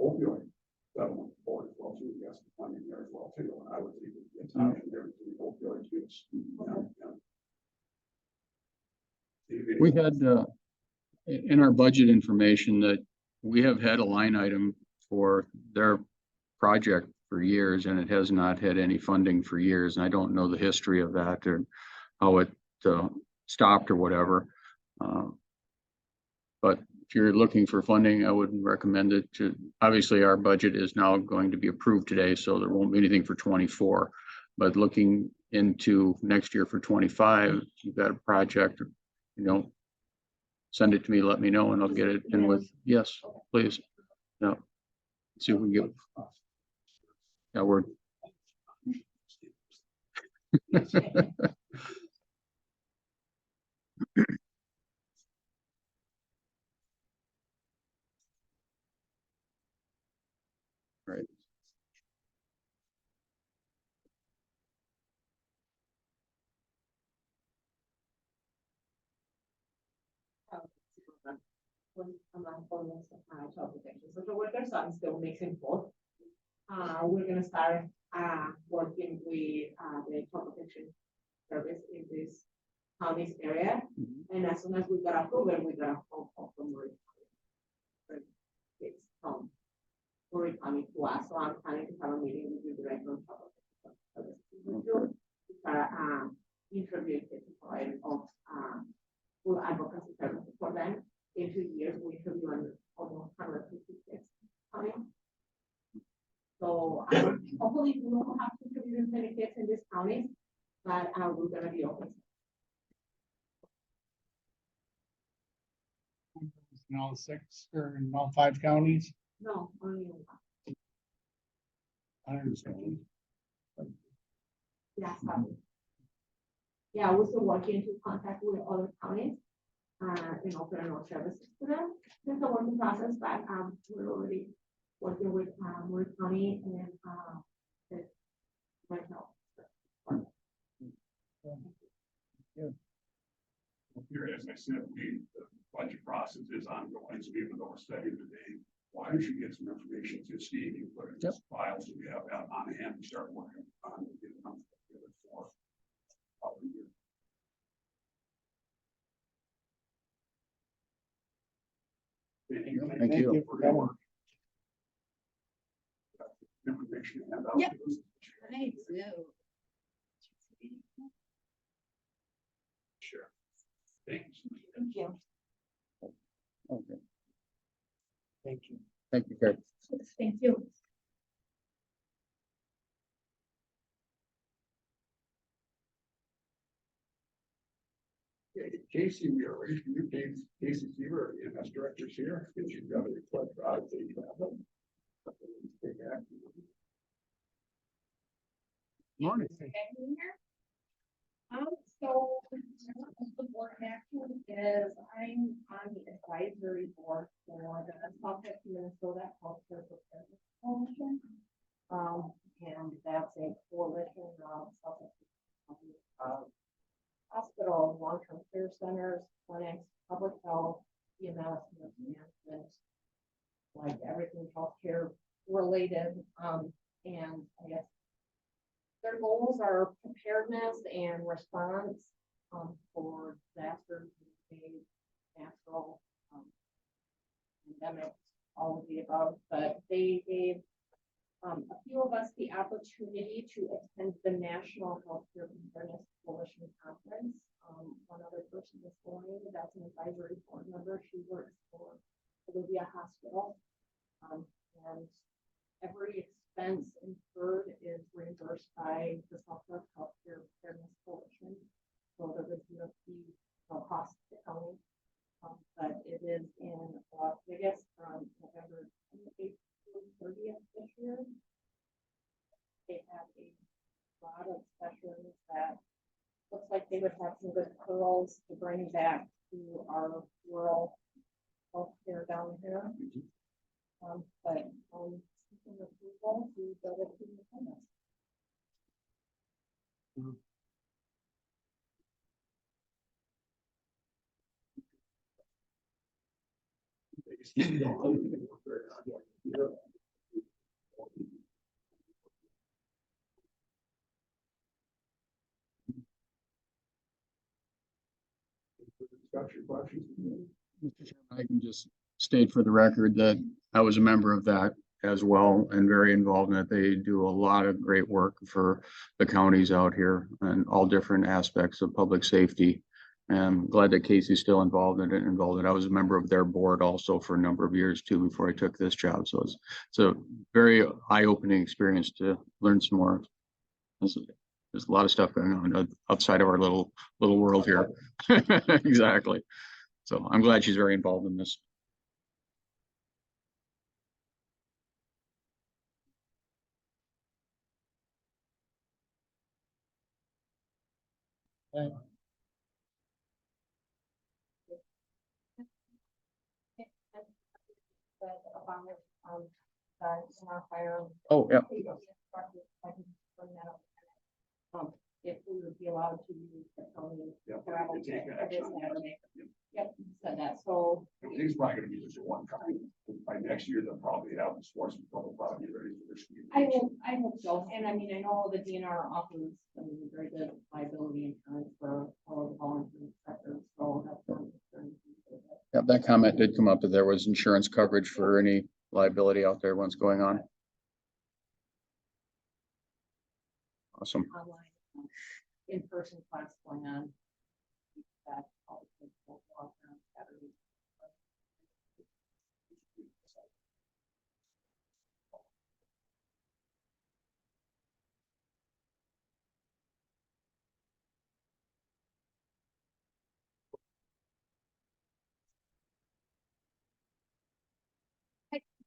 opioid settlement board as well too. Yes, the funding there as well too. And I would think it'd be a tie in there to the opioid use. We had, in our budget information that we have had a line item for their project for years and it has not had any funding for years. And I don't know the history of that or how it stopped or whatever. But if you're looking for funding, I would recommend it to, obviously our budget is now going to be approved today, so there won't be anything for 24. But looking into next year for 25, you've got a project, you know, send it to me, let me know, and I'll get it in with, yes, please. Yeah. See if we can get. Yeah, we're. Right. child protection. Social workers, so I'm still mixing both. We're gonna start, working with, the child protection service in this county's area. And as soon as we got approval, we got a phone call from Murray County. It's from Murray County to us, so I'm planning to have a meeting with the director of child protection services. To start, interviewing kids and providing of, full advocacy services for them. In 2 years, we interview on almost 150 kids coming. So, hopefully we won't have to interview as many kids in this county, but, we're gonna be open. In all 6 or in all 5 counties. No, only one. 150. Yeah, sorry. Yeah, we're still working to contact with other counties, and offer our services to them. It's a working process, but, we're already working with, Murray County and, right now. Here, as I said, the budget process is ongoing, so even though we're studying today, why don't you get some information to Steve, you put it in this file, so we have that on hand, and start working on it. Get it on together for probably a year. Thank you. Thank you. For your work. Information and out. Yep. Right, so. Sure. Thanks. Thank you. Okay, Thank you. thank you, Kurt. Thank you. Casey, we are ready for you, Casey Seaver, the EMS director's here, because you've got a request for out of state travel. Take action. Morning. So the board action is I'm on the advisory board for the Southwest Minnesota Healthcare Preparedness Coalition. And that's a coalition of hospitals, long-term care centers, clinics, public health, EMS, nurse management, like everything healthcare related. And I guess their goals are preparedness and response, for disasters, natural, pandemics, all of the above. But they gave, a few of us the opportunity to attend the National Healthcare Preparedness Coalition Conference. One other person is going, that's an advisory board member. She works for Olivia Hospital. And every expense incurred is reimbursed by the Southwest Healthcare Fairness Coalition. So there would be no cost to the county. But it is in Las Vegas from November 28th to 30th this year. They have a lot of sessions that looks like they would have some good pearls to bring back to our rural healthcare down here. But seeking approval to go to the clinic. Discussion questions? Mr. Chairman, I can just state for the record that I was a member of that as well and very involved in it. They do a lot of great work for the counties out here and all different aspects of public safety. And I'm glad that Casey's still involved in it. I was a member of their board also for a number of years too before I took this job. So it's a very eye-opening experience to learn some more. There's a lot of stuff going on outside of our little world here. Exactly. So I'm glad she's very involved in this. Oh, yeah. If we would be allowed to use the county. Yeah. travel to this Saturday. Yep, said that, so He's probably gonna be just a one time. By next year, they'll probably have the sports control probably ready for this. I hope so, and I mean, I know the DNR offers, I mean, very good liability insurance for all of the volunteer sectors, so that's. Yeah, that comment did come up that there was insurance coverage for any liability out there once going on. Awesome. Online, in-person class going on. That all the kids will walk around Saturday.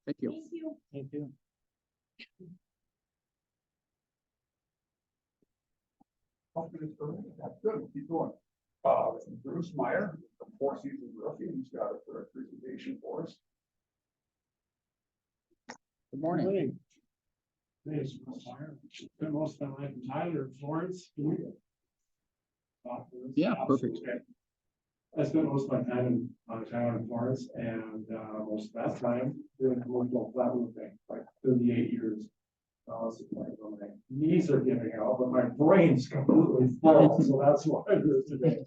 Thank you. Thank you. Thank you. That's good. We'll keep going. Bruce Meyer, the Four Seasons rookie, he's got a presentation for us. Good morning. Morning. Hey, it's Bruce Meyer. Spent most of my life in Tyler, and Florence. Yeah, perfect. I spent most of my time in Tyler and Florence, and most of that time doing commercial flat roofing, like 38 years. So my knees are giving out, but my brain's completely full, so that's why I'm here today.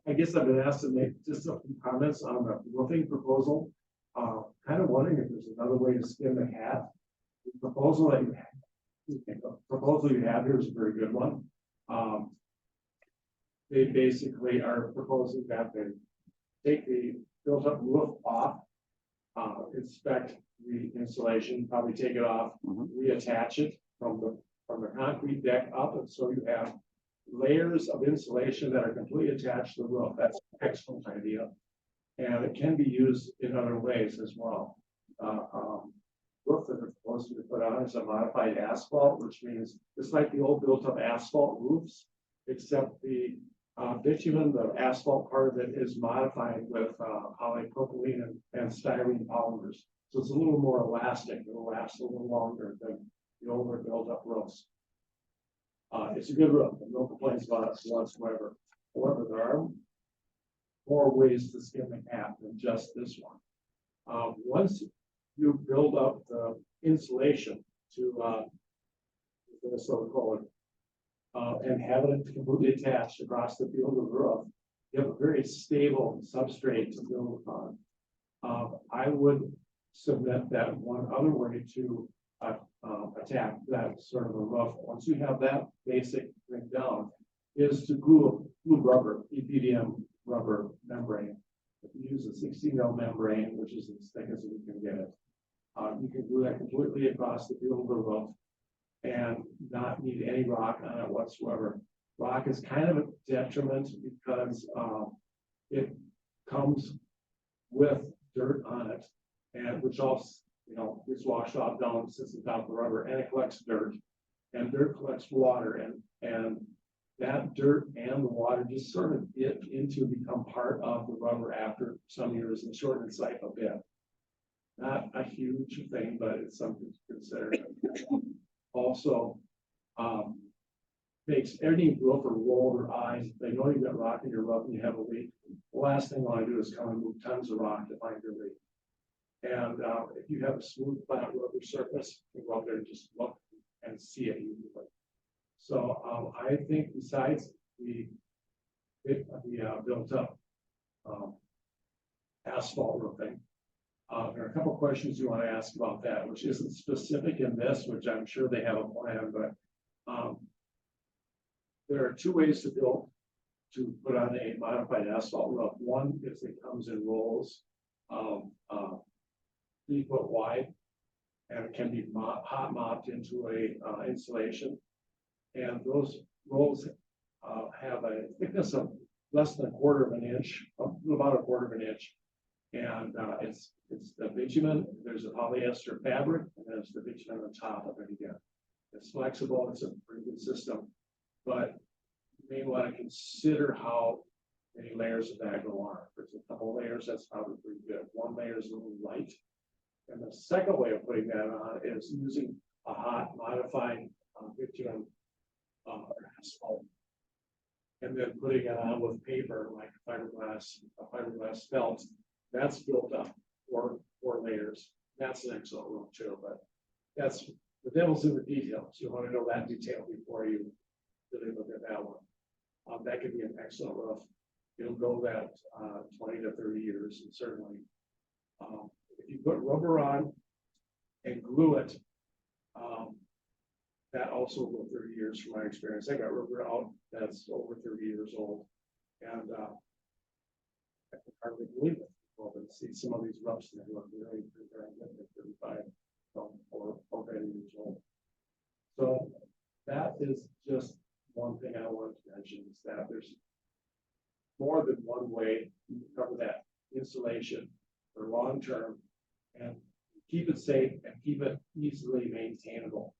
I guess I've been asked to make just a few comments on the roofing proposal. Kind of wondering if there's another way to skin the cat. The proposal that you have here is a very good one. They basically are proposing that they take the built up roof off, inspect the insulation, probably take it off, reattach it from the concrete deck up, and so you have layers of insulation that are completely attached to the roof. That's an excellent idea. And it can be used in other ways as well. Roof that they're supposed to put on is a modified asphalt, which means it's like the old built up asphalt roofs, except the bitumen, the asphalt part of it is modified with polypropylene and styrene polymers. So it's a little more elastic. It'll last a little longer than the older built up roofs. It's a good roof, no complaints about it whatsoever. However, there are more ways to skin the cat than just this one. Once you build up the insulation to and have it completely attached across the field of the roof, you have a very stable substrate to build upon. I would submit that one other way to attack that sort of a roof, once you have that basic thing down, is to glue rubber, EPDM rubber membrane. If you use a 60 mil membrane, which is as thick as you can get it, you can glue that completely across the field of the roof and not need any rock on it whatsoever. Rock is kind of a detriment because it comes with dirt on it, and which also, gets washed off down, sits on top of the rubber, and it collects dirt, and dirt collects water, and that dirt and the water just sort of become part of the rubber after some years and shorten its life a bit. Not a huge thing, but it's something to consider. Also, makes any roofer roll their eyes. If they know you've got rock in your roof and you have a leak, the last thing you want to do is come and move tons of rock to find your leak. And if you have a smooth flat rubber surface, you go out there and just look and see it usually. So I think besides the built up asphalt roofing, there are a couple of questions you want to ask about that, which isn't specific in this, which I'm sure they have a plan, but there are two ways to put on a modified asphalt roof. One is it comes in rolls of 3 foot wide, and it can be hot mopped into a insulation. And those rolls have a thickness of less than 1/4 of an inch, about 1/4 of an inch. And it's the bitumen, there's a polyester fabric, and there's the bitumen on top of it again. It's flexible, it's a pretty good system, but you may want to consider how many layers of that go on. If there's a couple layers, that's probably pretty good. One layer is a little light. And the second way of putting that on is using a hot modified bitumen asphalt and then putting it on with paper like a fiberglass felt, that's built up four layers. That's an excellent roof too, but that's, the devil's in the details. You want to know that detail before you really look at that one. That could be an excellent roof. It'll go that 20 to 30 years, and certainly if you put rubber on and glue it, that also will go 30 years from my experience. I got rubber out that's over 30 years old, and I can hardly believe it. Well, but see some of these roofs that look really very good at 35 or 40 years old. So that is just one thing I wanted to mention, is that there's more than one way to cover that insulation for long term and keep it safe and keep it easily maintainable.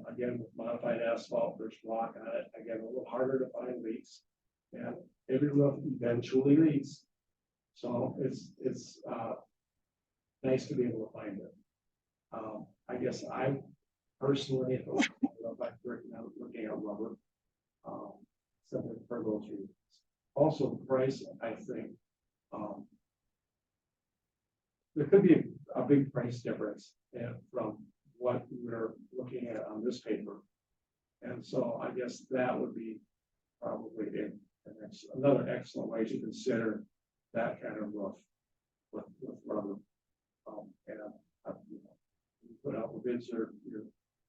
Again, with modified asphalt, there's rock on it. Again, a little harder to find leaks, and every roof eventually leaks. So it's nice to be able to find it. I guess I personally, if I'm looking at rubber, simply for those reasons. Also, the price, I think, there could be a big price difference from what we're looking at on this paper. And so I guess that would be probably another excellent way to consider that kind of roof with rubber. You put out the bids, you're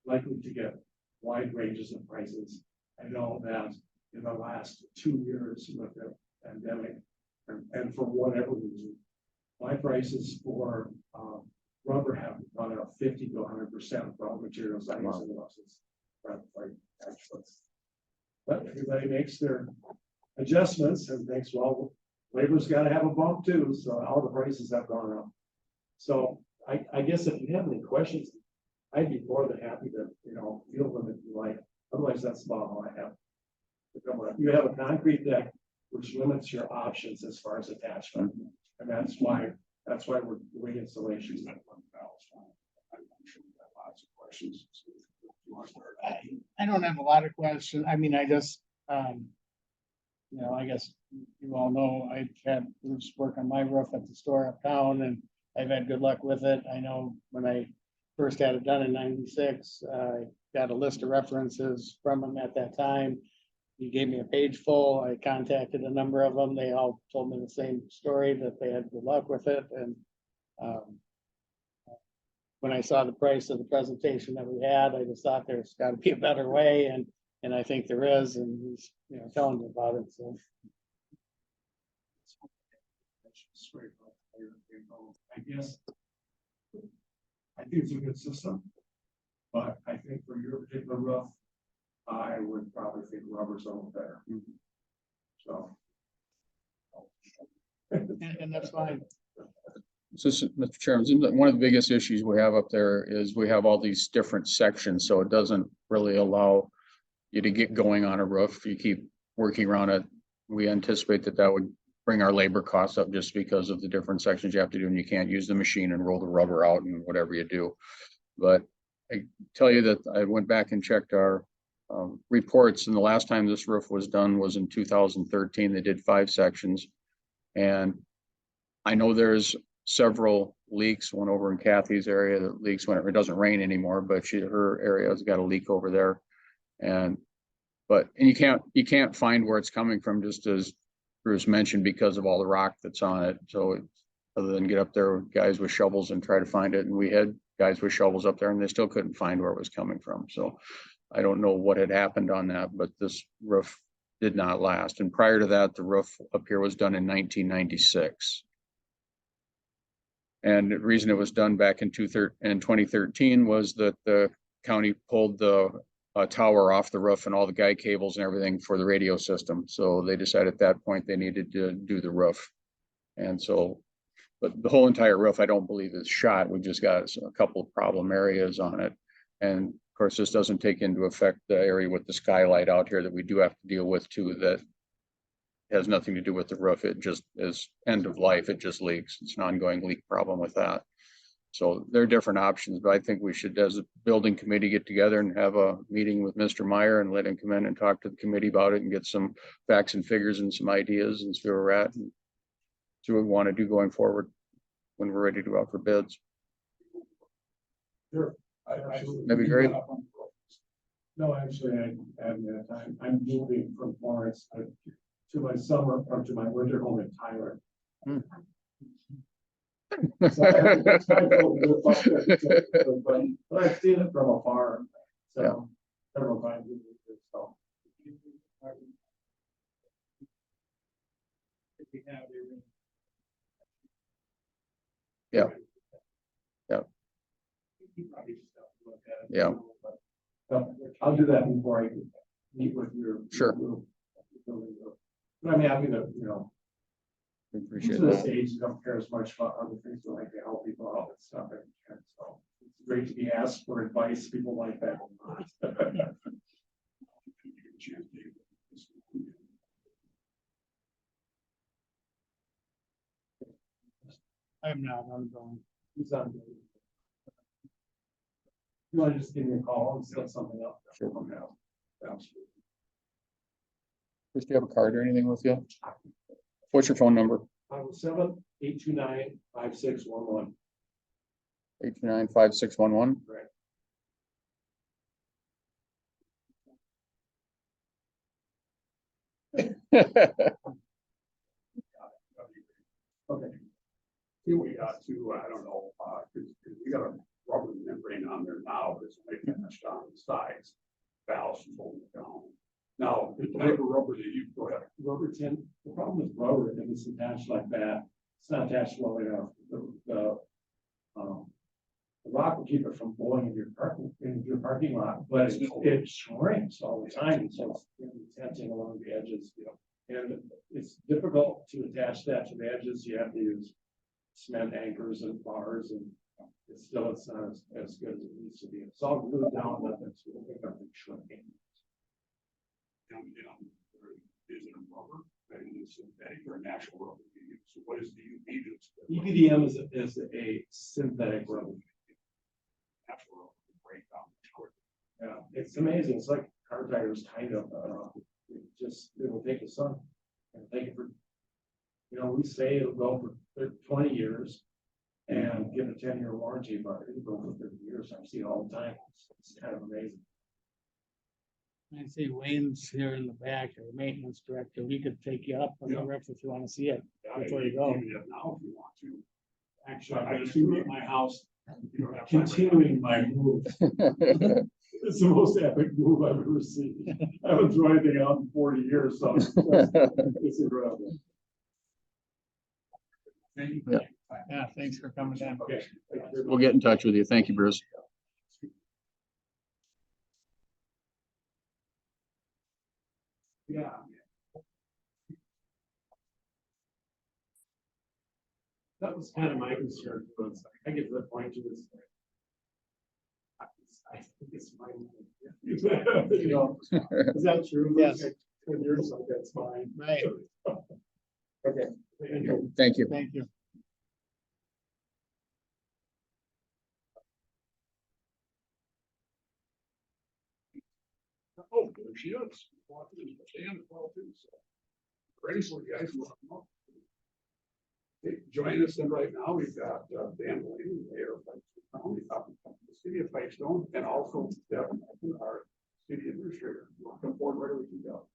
likely to get wide ranges of prices. I know that in the last 2 years with the pandemic, and for whatever reason, my prices for rubber have gone up 50 to 100% for all materials I use in the houses. But everybody makes their adjustments and thinks, well, labor's got to have a bump too, so all the prices have gone up. So I guess if you have any questions, I'd be more than happy to, field them if you like. Otherwise, that's about all I have. You have a concrete deck, which limits your options as far as attachment, and that's why we're doing installations. I'm sure we got lots of questions. I don't have a lot of questions. I mean, I just, I guess you all know I've had roofs work on my roof at the store uptown, and I've had good luck with it. I know when I first had it done in '96, I got a list of references from them at that time. He gave me a page full. I contacted a number of them. They all told me the same story, that they had good luck with it. And when I saw the price of the presentation that we had, I just thought there's got to be a better way, and I think there is. And he's telling me about it. So I guess I think it's a good system, but I think for your particular roof, I would probably think rubber's a little better. So. and that's fine. So, Mr. Chairman, one of the biggest issues we have up there is we have all these different sections, so it doesn't really allow you to get going on a roof. You keep working around it. We anticipate that would bring our labor costs up just because of the different sections you have to do, and you can't use the machine and roll the rubber out and whatever you do. But I tell you that I went back and checked our reports, and the last time this roof was done was in 2013. They did 5 sections, and I know there's several leaks. One over in Kathy's area that leaks when it doesn't rain anymore, but her area has got a leak over there, and you can't find where it's coming from, just as Bruce mentioned, because of all the rock that's on it. So other than get up there with guys with shovels and try to find it, and we had guys with shovels up there and they still couldn't find where it was coming from. So I don't know what had happened on that, but this roof did not last. And prior to that, the roof up here was done in 1996. And the reason it was done back in 2013 was that the county pulled the tower off the roof and all the guide cables and everything for the radio system. So they decided at that point they needed to do the roof. And so, but the whole entire roof, I don't believe is shot. We just got a couple of problem areas on it. And of course, this doesn't take into effect the area with the skylight out here that we do have to deal with too, that has nothing to do with the roof. It just is end of life. It just leaks. It's an ongoing leak problem with that. So there are different options, but I think we should, as a building committee, get together and have a meeting with Mr. Meyer and let him come in and talk to the committee about it and get some facts and figures and some ideas and see where we're at. And see what we want to do going forward when we're ready to go out for bids. Sure. That'd be great. No, actually, I haven't had time. I'm moving from Florence to my summer or to my winter home in Tyler. Hmm. So I haven't got time to look up there, but I've seen it from afar. So several times. So. Yeah. Yeah. You probably just have to look at it. Yeah. I'll do that before I meet with your. Sure. But I'm happy to, you know, We to appreciate this that. age, you don't care as much about other things, but like to help people out and stuff. And so it's great to be asked for advice, people like that. I'm not, I'm going. He's on. You want to just give me a call and set something up? Sure. Absolutely. Chris, do you have a card or anything with you? What's your phone number? 7-829-5611. 829-5611. Right. Okay. Here we got to, I don't know, we got a rubber membrane on there now, that's only finished on the sides. Valves holding it down. Now, the type of rubber that you go ahead. Rubber tin, the problem with rubber, if it's attached like that, it's not attached well enough. The rock will keep it from blowing in your parking lot, but it shrinks all the time, so it's tenting along the edges, you know. And it's difficult to attach that to the edges, you have to use cement anchors and bars, and it's not as good as it needs to be. It's all glued down, but it's shrinking. Is it a rubber, and is it synthetic or a natural rubber? So what is the UV? EPDM is a synthetic rubber. Natural rubber break down short. Yeah, it's amazing. It's like car tires kind of, it will take the sun and take it for, you know, we say it'll go for 20 years and give a 10-year warranty, but it'll go for 30 years. I see it all the time. It's kind of amazing. I see Wayne's here in the back, our maintenance director. We could take you up on the roof if you want to see it before you go. Now, if you want to. Actually, I'm going to be at my house, continuing my move. It's the most epic move I've ever seen. I haven't thrown anything out in 40 years, so it's incredible. Thank you. Yeah. Yeah, thanks for coming down. Okay. We'll get in touch with you. Thank you, Bruce. Yeah. That was kind of my concern, was I get to the point to this. I think it's my. You know, is that true? Yes. 10 years, like that's fine. Right. Okay. Thank you. Thank you. Thank you. Oh, there she is. Stand as well too, so. Ready for you guys. Okay, join us in right now. We've got Dan Lane, Mayor of Pipestone, the City of Pipestone, and also Devin, our city administrator. Welcome forward, where we can go.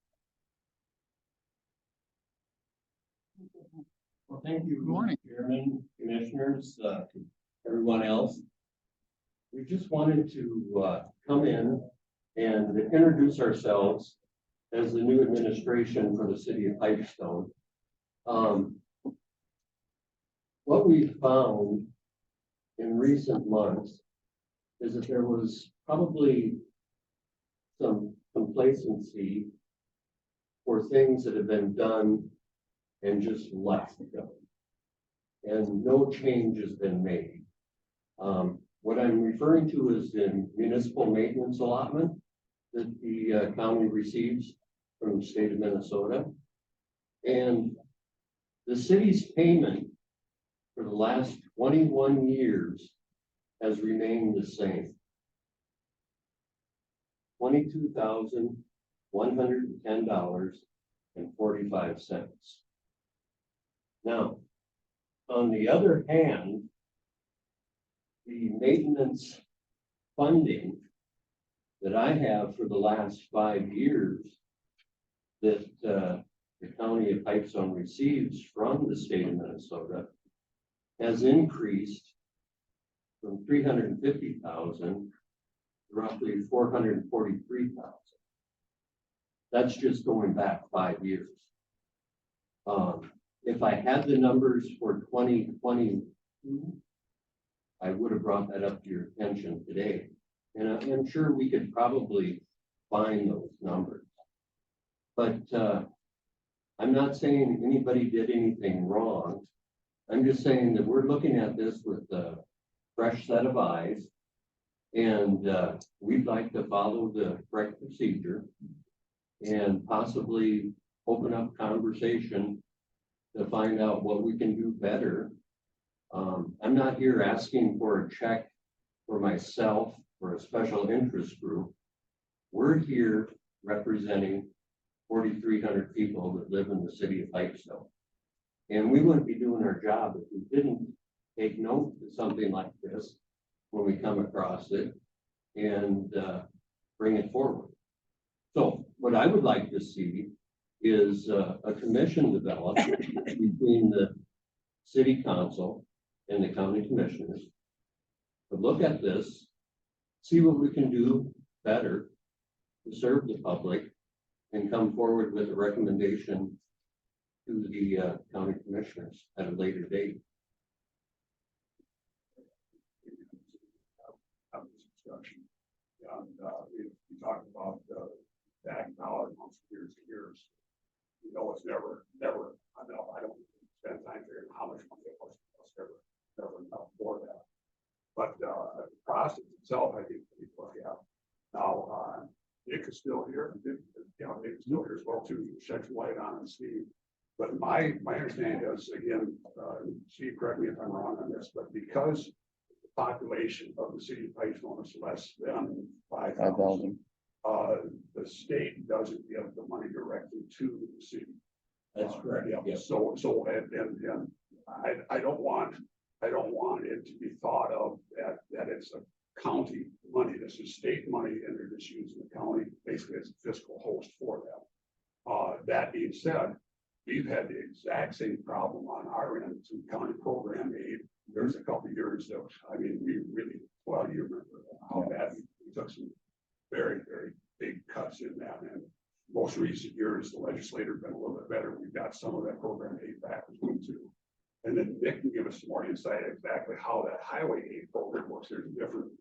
Well, thank you. Good morning. Chairman, commissioners, everyone else. We just wanted to come in and introduce ourselves as the new administration for the city of Pipestone. What we found in recent months is that there was probably some complacency for things that have been done and just left. And no change has been made. What I'm referring to is the municipal maintenance allotment that the county receives from the state of Minnesota. And the city's payment for the last 21 years has remained the same. $22,110.45. Now, on the other hand, the maintenance funding that I have for the last 5 years that the county of Pipestone receives from the state of Minnesota has increased from 350,000 to roughly 443,000. That's just going back 5 years. If I had the numbers for 2022, I would have brought that up to your attention today. And I'm sure we could probably find those numbers. But I'm not saying anybody did anything wrong. I'm just saying that we're looking at this with a fresh set of eyes. And we'd like to follow the correct procedure and possibly open up conversation to find out what we can do better. I'm not here asking for a check for myself or a special interest group. We're here representing 4,300 people that live in the city of Pipestone. And we wouldn't be doing our job if we didn't take note of something like this when we come across it and bring it forward. So what I would like to see is a commission developed between the city council and the county commissioners to look at this, see what we can do better to serve the public, and come forward with a recommendation to the county commissioners at a later date. Have this discussion. And we talked about back dollars months, years and years. You know, it's never enough. I don't spend time figuring how much money it was. It's never enough for that. But the process itself, I think we look at. Now, Nick is still here. Nick is still here as well too. Sheds light on and Steve. But my understanding is, again, Steve, correct me if I'm wrong on this, but because the population of the city of Pipestone is less than 5,000, the state doesn't give the money directly to the city. That's correct. Yeah. Yeah. So and I don't want it to be thought of that it's a county money. This is state money, and they're just using the county basically as a fiscal host for them. That being said, we've had the exact same problem on our end to county program aid. There's a couple of years that, I mean, we really, well, you remember how bad we took some very, very big cuts in that. And most recent years, the legislature has been a little bit better. We've got some of that program aid back as well too. And then Nick can give us some more insight exactly how that highway aid program works. There's different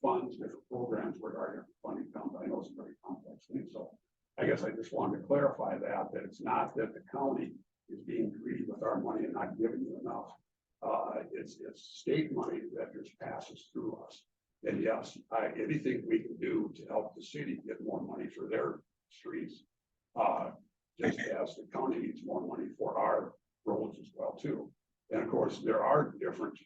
funds, different programs where our different funding comes. I know it's a very complex thing. So I guess I just wanted to clarify that it's not that the county is being greedy with our money and not giving you enough. It's state money that just passes through us. And yes, anything we can do to help the city get more money for their streets, just as the county needs more money for our roads as well too. And of course, there are different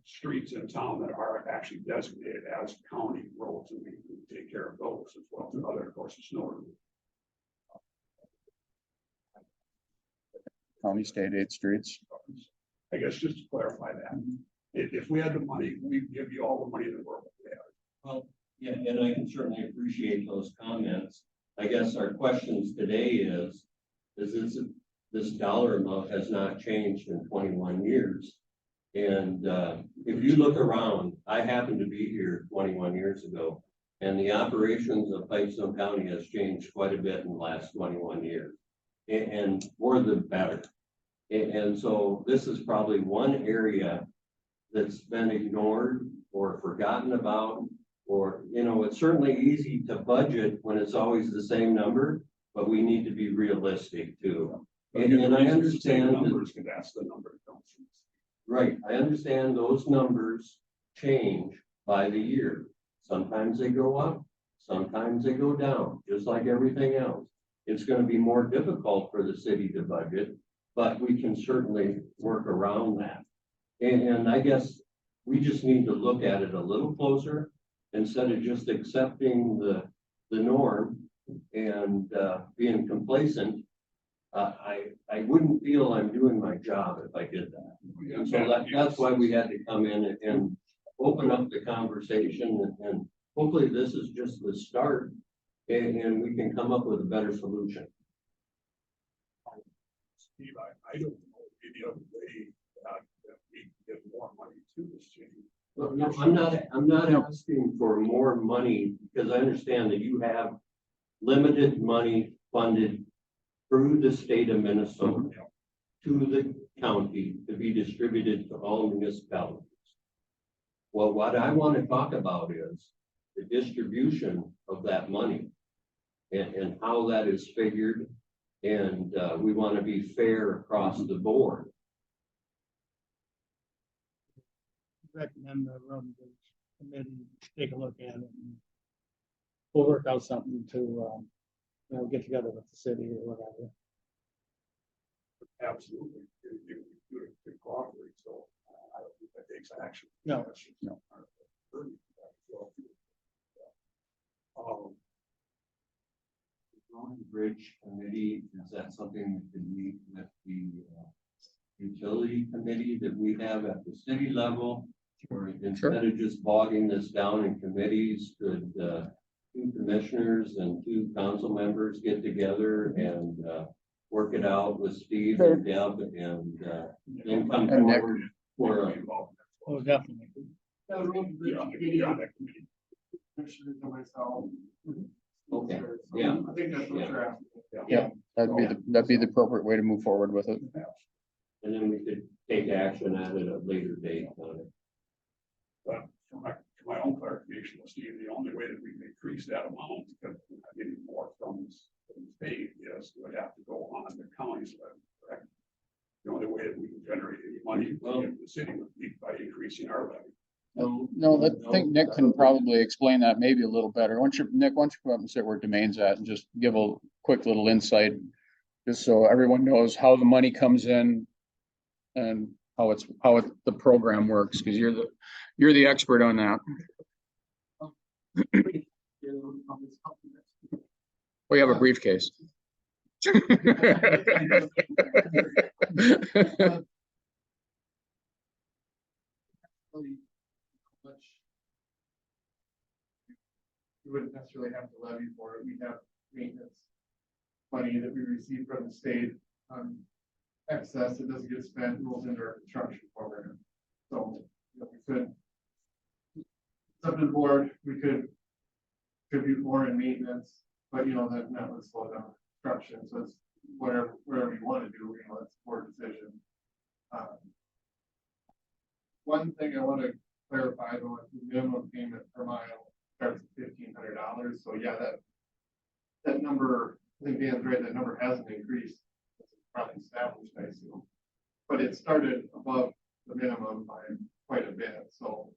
streets in town that are actually designated as county roads, and we take care of those as well. To other, of course, the snow removal. County state aid streets. I guess just to clarify that, if we had the money, we'd give you all the money in the world. Well, yeah, and I can certainly appreciate those comments. I guess our questions today is this dollar amount has not changed in 21 years. And if you look around, I happened to be here 21 years ago, and the operations of Pipestone County has changed quite a bit in the last 21 years, and for the better. And so this is probably one area that's been ignored or forgotten about, or, you know, it's certainly easy to budget when it's always the same number, but we need to be realistic too. And I understand numbers, because that's the number that comes from. Right, I understand those numbers change by the year. Sometimes they go up, sometimes they go down, just like everything else. It's going to be more difficult for the city to budget, but we can certainly work around that. And I guess we just need to look at it a little closer instead of just accepting the norm and, being complacent. I wouldn't feel I'm doing my job if I did that. And so that's why we had to come in and open up the conversation and hopefully this is just the start and we can come up with a better solution. Steve, I don't know, maybe a way that we can get more money to the city. No, I'm not asking for more money because I understand that you have limited money funded through the state of Minnesota to the county to be distributed to all municipalities. Well, what I want to talk about is the distribution of that money and how that is figured. And we want to be fair across the board. Recommend the road and bridge committee take a look at it. And we'll work out something to, get together with the city or whatever. Absolutely. You do it to cooperate, so I don't think that takes action. No. No. Road and Bridge Committee, is that something that can meet with the utility committee that we have at the city level? Or instead of just bogging this down in committees, could two commissioners and two council members get together and work it out with Steve and Deb and then come And Nick. forward for Oh, definitely. That road and bridge committee, commissioners and myself. Okay, yeah. I think that's what you're asking. Yeah, that'd be the appropriate way to move forward with it. And then we could take action at it at a later date on it. But for my own clarification, Steve, the only way that we can increase that amount, because we're not getting more from the state, is we would have to go on the county's levy, correct? The only way that we can generate any money from the city would be by increasing our levy. No, I think Nick can probably explain that maybe a little better. Nick, why don't you come up and say where Domain's at and just give a quick little insight. Just so everyone knows how the money comes in and how the program works, because you're the expert on that. We have a briefcase. We wouldn't necessarily have to levy for it. We have maintenance money that we receive from the state. Excess that doesn't get spent rolls into our construction program. So, we could, it's up to the board, we could contribute more in maintenance, but that would slow down construction. So it's whatever you want to do, it's a board decision. One thing I want to clarify though, the minimum payment per mile starts at $1,500. So yeah, that number, I think Dan's right, that number hasn't increased. It's probably established, I assume. But it started above the minimum by quite a bit. So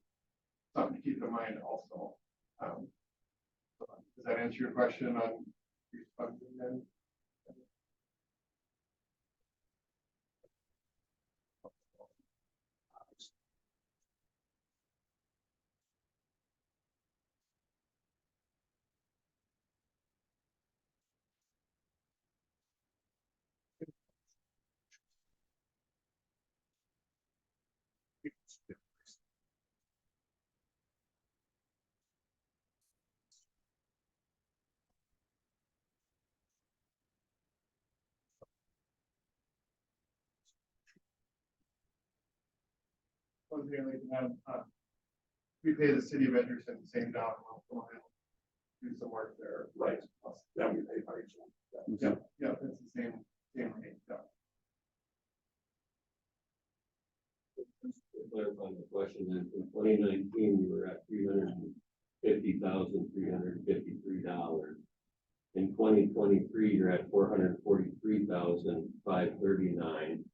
something to keep in mind also. Does that answer your question on funding then? We pay the city of Edgerton the same dollar amount, do some work there. Right. That we pay Pipestone. Yeah, it's the same rate. Yeah. To clarify the question, in 2019, we were at $350,353. In 2023, you're at $443,539.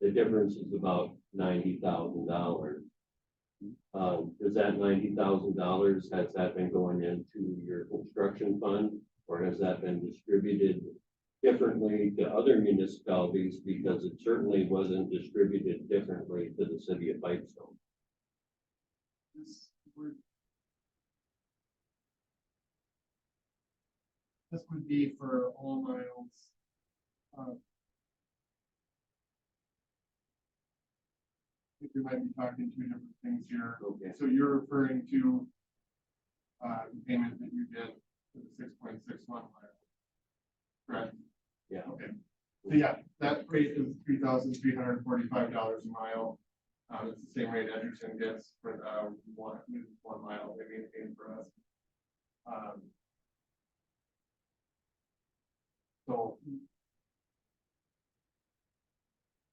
The difference is about $90,000. Does that $90,000, has that been going into your construction fund, or has that been distributed differently to other municipalities? Because it certainly wasn't distributed differently to the city of Pipestone. This would. This would be for all miles. I think we might be talking two different things here. Okay. So you're referring to the payment that you did for the 6.61 mile. Correct? Yeah. Okay. So yeah, that rate is $3,345 a mile. It's the same rate Edgerton gets for the one mile they maintain for us. So.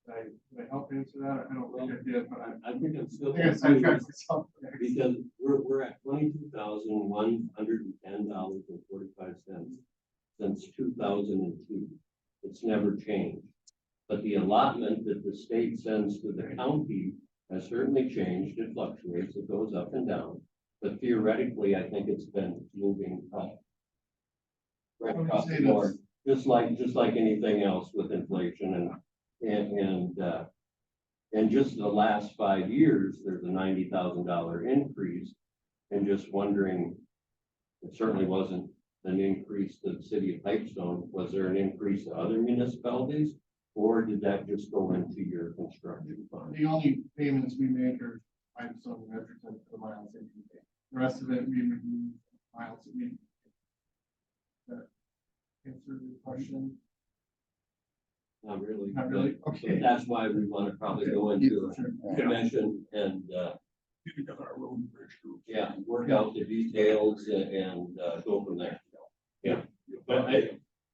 Did I help answer that? I don't think I did, but I think I'm still. I guess I tried myself. Because we're at $22,110.45 since 2002. It's never changed. But the allotment that the state sends to the county has certainly changed. It fluctuates, it goes up and down. But theoretically, I think it's been moving up. Right across the board, just like anything else with inflation and just the last 5 years, there's a $90,000 increase. And just wondering, it certainly wasn't an increase to the city of Pipestone. Was there an increase to other municipalities? Or did that just go into your construction fund? The only payments we make are Pipestone and Edgerton for the miles that we pay. The rest of it, we remove miles that we. That answer your question? Not really. Not really? But Okay. that's why we want to probably go into a commission and, yeah, work out the details and go from there. Yeah, but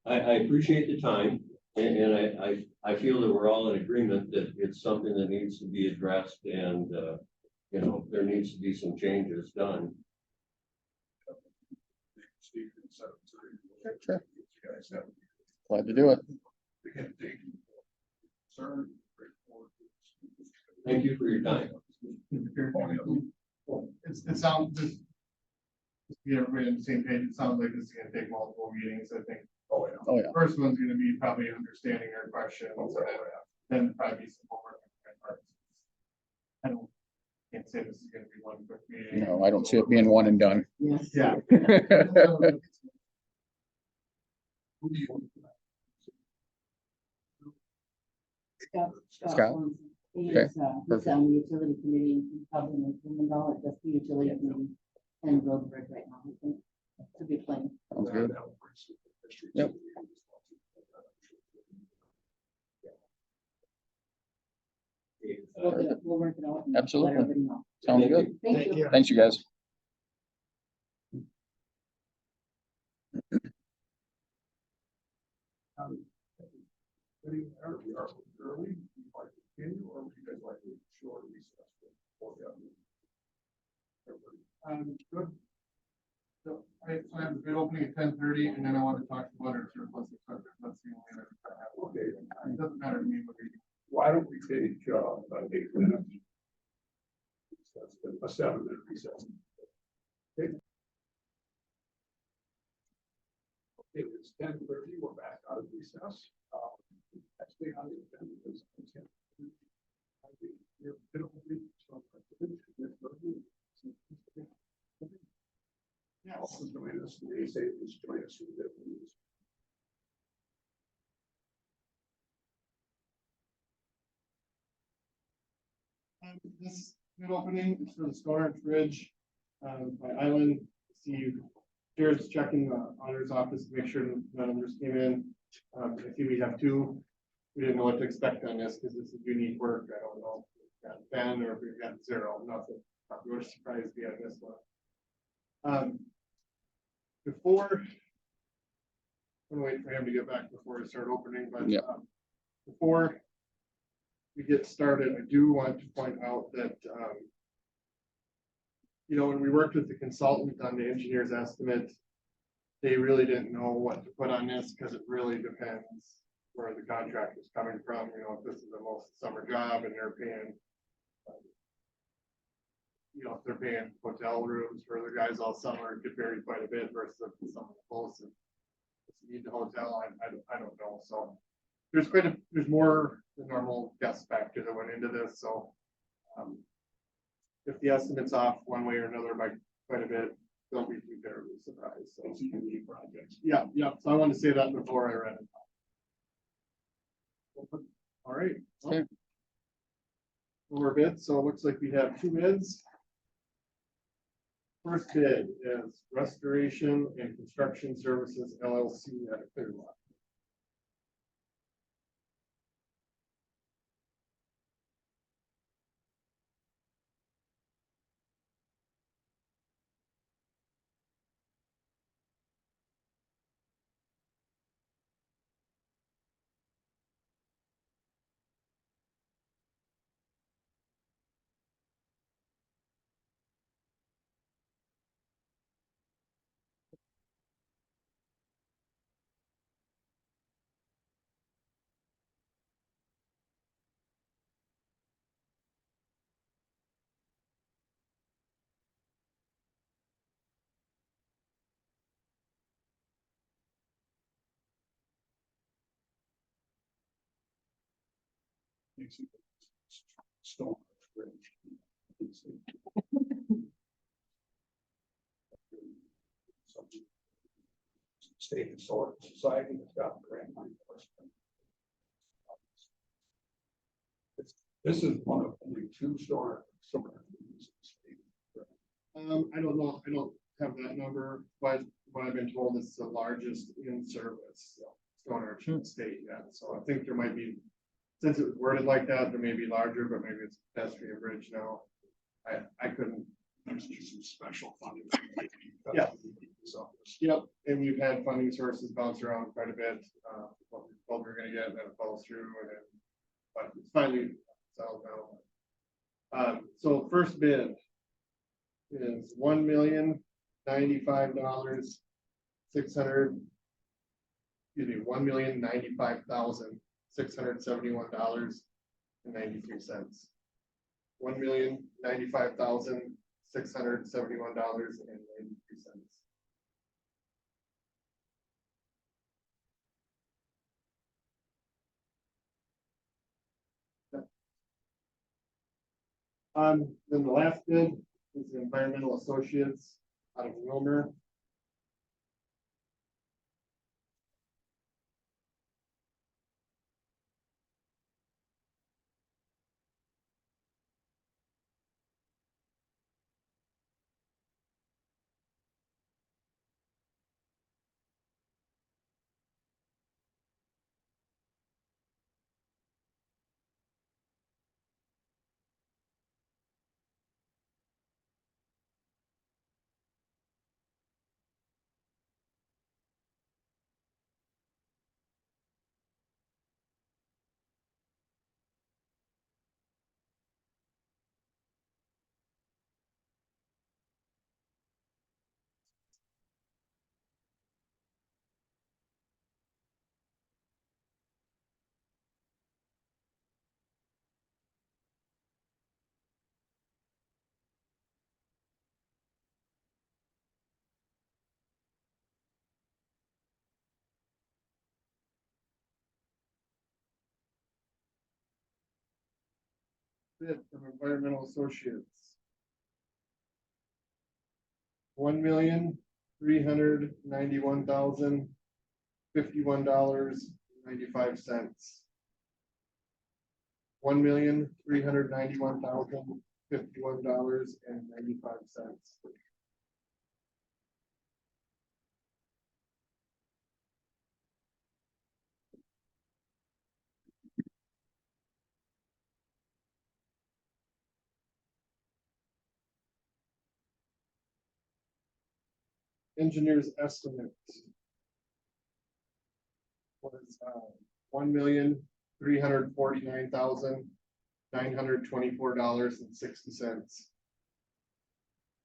I appreciate the time and I feel that we're all in agreement that it's something that needs to be addressed and, you know, there needs to be some changes done. Sure. Glad to do it. Thank you for your time. It sounds just. Be everybody on the same page. It sounds like this is gonna take multiple meetings, I think. Oh, yeah. First one's gonna be probably understanding our questions, then probably some homework. I don't, can't say this is gonna be one quick meeting. No, I don't see it being one and done. Yeah. Scott? Okay, He's perfect. on the utility committee and probably make $1 million just the utility committee and road bridge right now. I think to be playing. Sounds good. Yep. We'll work it out. and Absolutely. let everybody know. Sounds good. Thank you. Thanks, you guys. We are early, we like to continue, or would you guys like a short recess? Good. So I have a bid opening at 10:30 and then I want to talk about our surplus equipment. That's the only other. Okay. It doesn't matter to me what we do. Why don't we take, 8 minutes? That's a 7-minute recess. Okay. Okay, it's 10:30, we're back out of recess. Actually, on the agenda is consent. Yeah, also join us, they say, just join us. This bid opening is for the storage bridge by Island. See, here's checking the auditor's office to make sure that the numbers came in. I see we have 2. We didn't know what to expect on this because this is unique work. I don't know if we've got 10 or if we've got 0. Nothing. We were surprised to get this one. Before. I'm gonna wait for him to get back before I start opening, but Yep. Before we get started, I do want to point out that, you know, when we worked with the consultant on the engineer's estimate, they really didn't know what to put on this because it really depends where the contract is coming from. You know, if this is a most summer job and they're paying, you know, if they're paying hotel rooms for the guys all summer, it could vary quite a bit versus if someone close and need the hotel. I don't know. So there's more than normal guest factor that went into this. So if the estimate's off one way or another by quite a bit, don't be too terribly surprised. So, It's a unique project. yeah, yeah. So I wanted to say that before I read it. All right. well, Okay. Lower bid, so it looks like we have two bids. First bid is Restoration and Construction Services LLC at Clearwater. Stone Bridge. State Historic Society has got grant money for us. This is one of only two store. I don't know, I don't have that number, but what I've been told is the largest in service. Stone Arch in the state, yeah, so I think there might be, since it was worded like that, there may be larger, but maybe it's a pedestrian bridge now. I couldn't. There's just some special funding. Yeah. So, Yep, and we've had funding sources bounce around quite a bit, what we thought we were gonna get, and then it falls through, and then, but it's finally settled down. So first bid is $1,095,600. Excuse me, $1,095,671.93. $1,095,671.93. Then the last bid is the Environmental Associates out of Wilmer. Bid from Environmental Associates. $1,391,051.95. $1,391,051.95. Engineer's estimate was $1,349,924.60.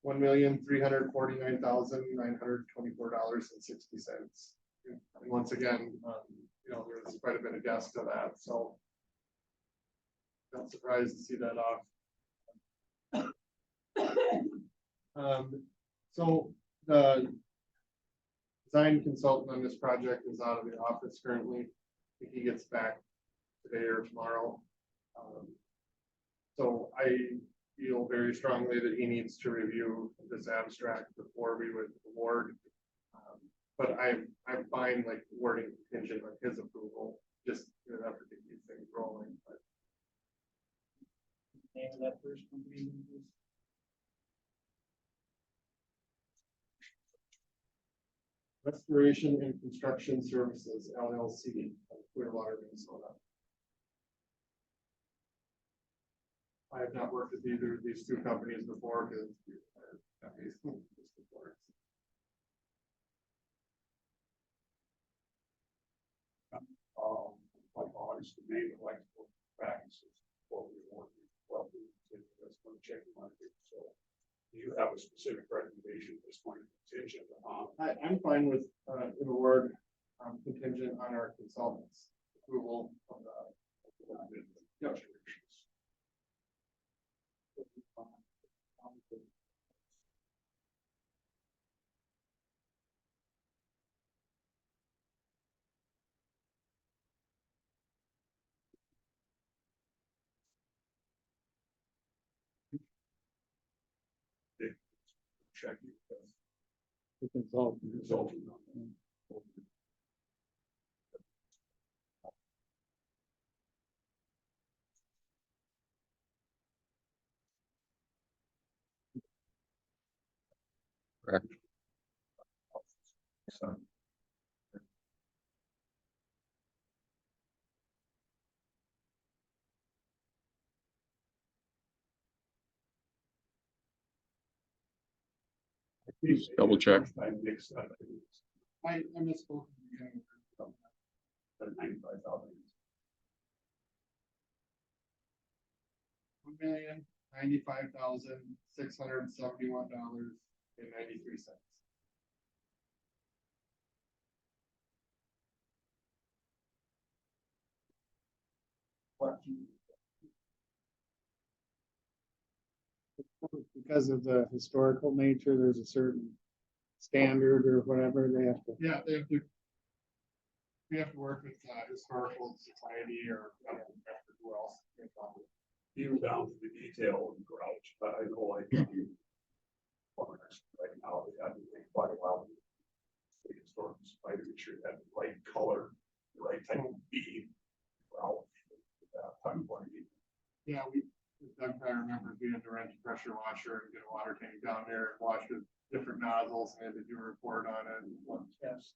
$1,349,924.60. And once again, there's quite a bit of gas to that, so. Not surprised to see that off. So the design consultant on this project is out of the office currently. I think he gets back today or tomorrow. So I feel very strongly that he needs to review this abstract before we would award. But I'm fine like wording contingent on his approval, just in an effort to keep things rolling, but. Name of that first company. Restoration and Construction Services LLC, of Clearwater, Minnesota. I have not worked with either of these two companies before because. Like August, the main electrical practices. What we want, well, that's going to check my, so. Do you have a specific recommendation at this point contingent on? I'm fine with, an award, contingent on our consultants approval of the. Yep. Check. The consultant. Consultant. Correct. So. Please double check. I mixed up. I misspoke. 95,000. $1,095,671.93. Because of the historical nature, there's a certain standard or whatever they have to. Yeah, they have to. We have to work with, historical society or, I don't remember who else. Even down to the detail of the garage, but I know like. Right now, they had to take quite a while. The historical society to make sure it had the right color, the right type of bead. Well, time point. Yeah, I'm trying to remember, we had to rent a pressure washer and get a water tank down there and wash with different nozzles and had to do a report on it. Yes.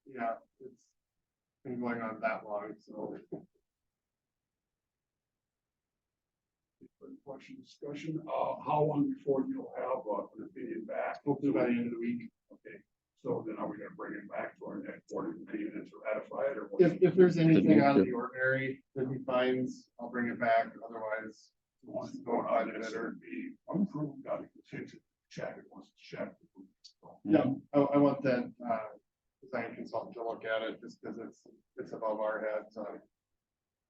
Yeah, it's been going on that long, so. Question, discussion, how long before you'll have an opinion back? Hopefully by the end of the week. Okay, so then are we gonna bring it back to our next board meeting and to ratify it or? what? If there's anything out of the ordinary that he finds, I'll bring it back, otherwise. Wants to go on it or be approved, got to continue to check it, wants to check. Yeah, I want that, design consultant to look at it, just because it's above our heads on.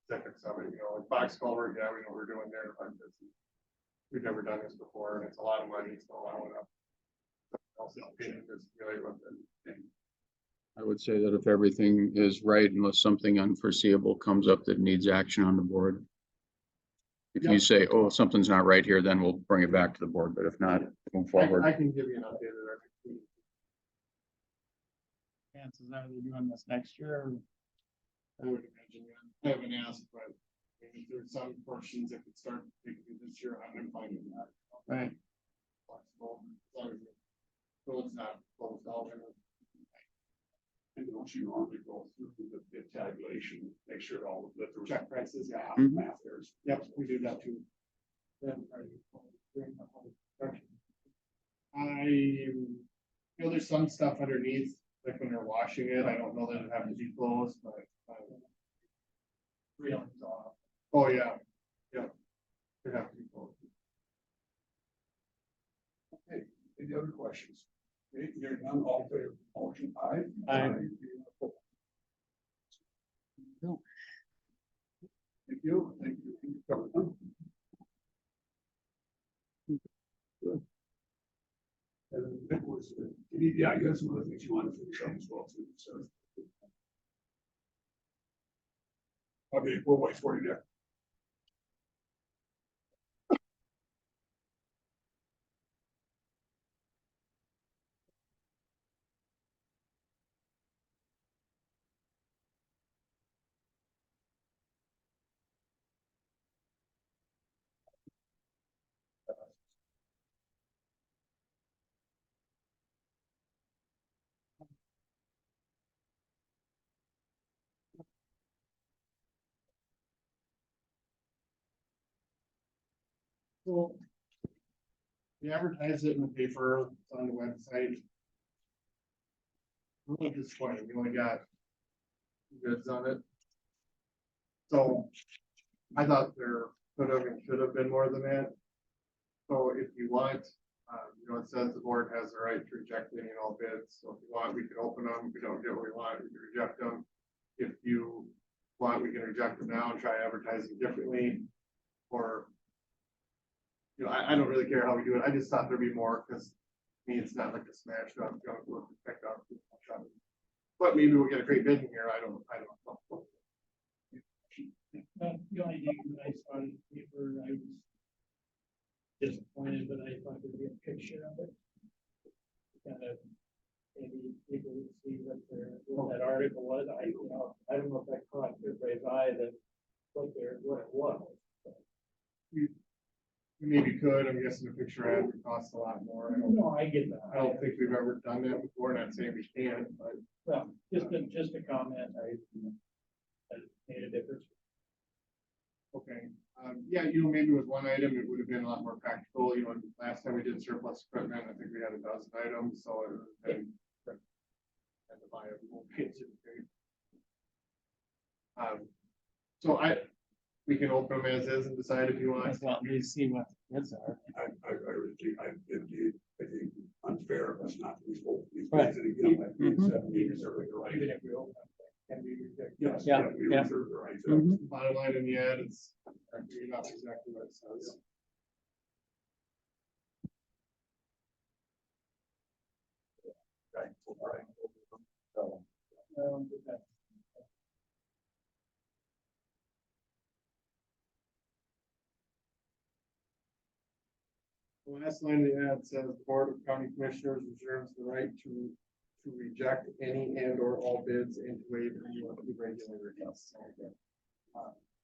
Specifics of it, you know, like box culvert, yeah, we know what we're doing there, but we've never done this before, and it's a lot of money, so I want to. Also, just familiar with it. I would say that if everything is right, unless something unforeseeable comes up that needs action on the board. If you say, oh, something's not right here, then we'll bring it back to the board, but if not, move forward. I can give you an update at our next meeting. Chances are they're doing this next year. Or I would imagine, yeah. I haven't asked, but if there's some portions that could start maybe this year, I'm fine with that. Right. Flexible, as long as so it's not closed out. And don't you normally go through the tabulation, make sure all of the. Check prices, yeah. Math there's. Yep, we do that too. I feel there's some stuff underneath, like when they're washing it, I don't know that it'd have to be closed, but. Railings off. Oh, yeah, yeah. It'd have to be closed. Okay, any other questions? Okay, hearing none, all in favor, of the motion, aye. Aye. No. Thank you, thank you. Good. And it was, yeah, I got some other things you want to finish up as well too, so. Okay, we'll wait for you there. So. We advertised it in the paper, it's on the website. Really disappointed, we only got goods on it. So I thought there could have and should have been more than that. So if you want, it says the board has the right to reject any and all bids. So if you want, we can open them. If we don't get what we want, we can reject them. If you want, we can reject them now and try advertising differently. Or, I don't really care how we do it. I just thought there'd be more because it's not like a smash up, we'll pick up. But maybe we'll get a great bid in here. I don't know. The only thing I saw in the paper, I was disappointed, but I thought there'd be a picture of it. Kind of, maybe people would see what that article was. I don't know if that caught everybody's eye that what it was. You maybe could, I'm guessing the picture ad would cost a lot more. No, I get that. I don't think we've ever done that before, not saying we can't, but. Well, just a comment, I made a difference. Okay, yeah, maybe with one item, it would have been a lot more practical, last time we did surplus equipment, I think we had a dozen items, so it would have been. Had to buy a whole kitchen. So we can open them as is and decide if you want. As well, you see what the bids are. I really think, I think unfair of us not to be open these Right. bids, and again, like we Mhm. said, we reserve the right. Even if we open them, can we reject? Yes, Yeah, we yeah. reserve the right to. Mhm. Bottom line in the ad, it's not exactly what it says. Right, right. So, The last line of the ad says, the Board of County Commissioners reserves the right to reject any and or all bids and to waive any irregularities.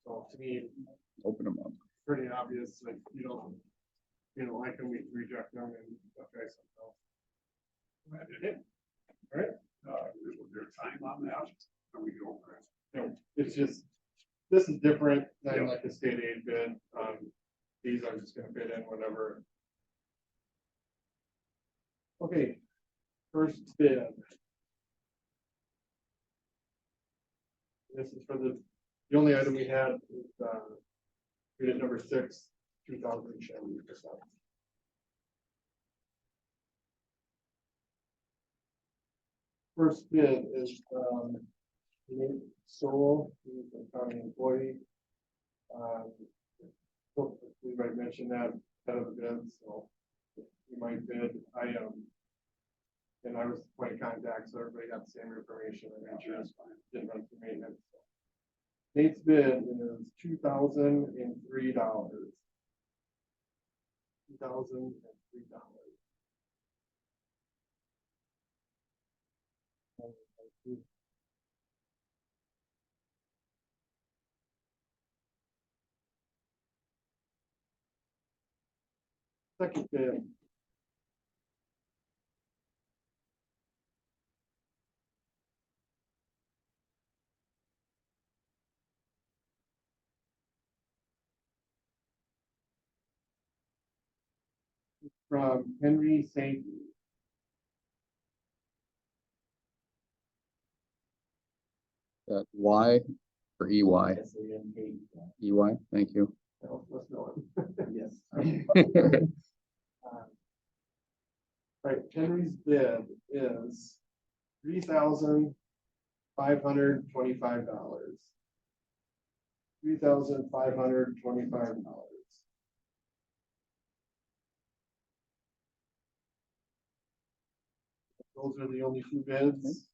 So to me, Open them up. pretty obvious, like, you don't like them, we can reject them and okay, so. that did it. All right, was there time on that? Are we go over it? It's just, this is different than Yeah. like a state aid bid. These are just gonna bid in whatever. Okay, first bid. This is for the only item we had is, bid number 6, 2000 Chevy. First bid is, Nate Sewell, who's a county employee. So we might mention that out of the bid, so you might bid, and I was the point of contact, so everybody got the same information, and made sure it's fine, didn't run through maintenance. Nate's bid is $2,003. $2,003. Second bid. From Henry St. That Y or EY? EY, thank you. Let's know it. Yes. Right, Henry's bid is $3,525. $3,525. Those are the only two bids.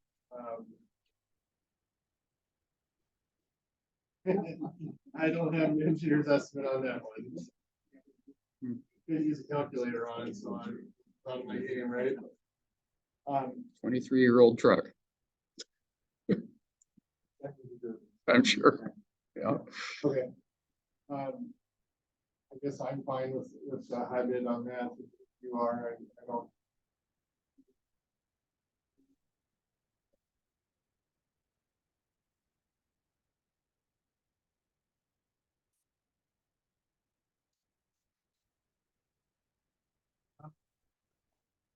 I don't have an engineer's estimate on that one. Could use a calculator on it, so I'm out of my game, right? 23-year-old truck, I'm sure. Yeah. Okay. I guess I'm fine with the high bid on that. If you are, I don't.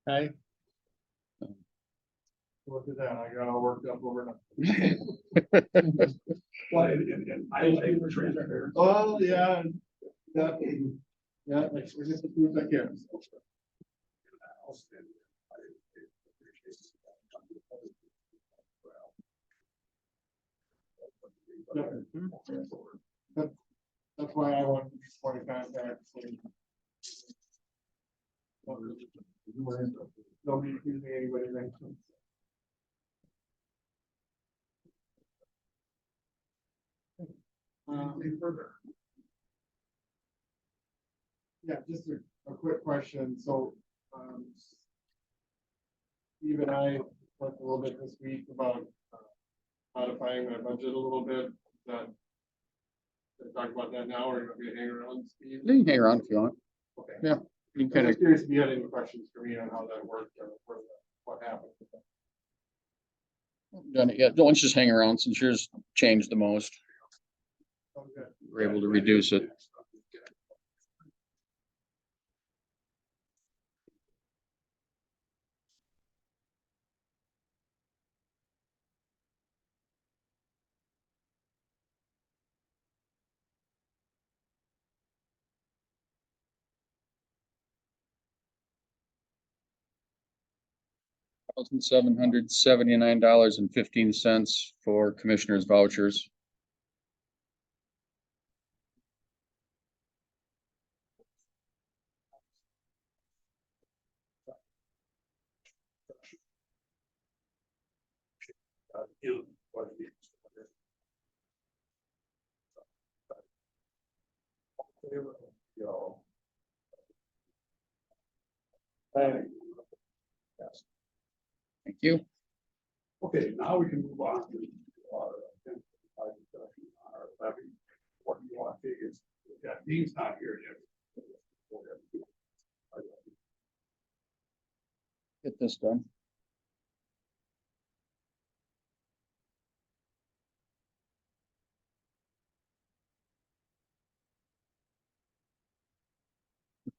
Okay, Look at that, I got all worked up over nothing. Well, and I like the treasure. Oh, yeah. Yeah, yeah, like, we're just the proof I can. That's why I want to be point of contact. Nobody accusing anybody of anything. Anything further? Yeah, just a quick question, so, Steve and I talked a little bit this week about modifying my budget a little bit, that. Can I talk about that now, or you want me to hang around, Steve? You can hang around if you want. Okay. Yeah. You I'm kind of, just curious if you had any questions for me on how that worked, or what happened. done it yet. Don't just hang around since yours changed the most. Okay. We're able to reduce it. $1,779.15 for commissioners vouchers. Thank you. Okay, now we can move on to our levy. What do you want to take is, yeah, Dean's not here yet. Get this done.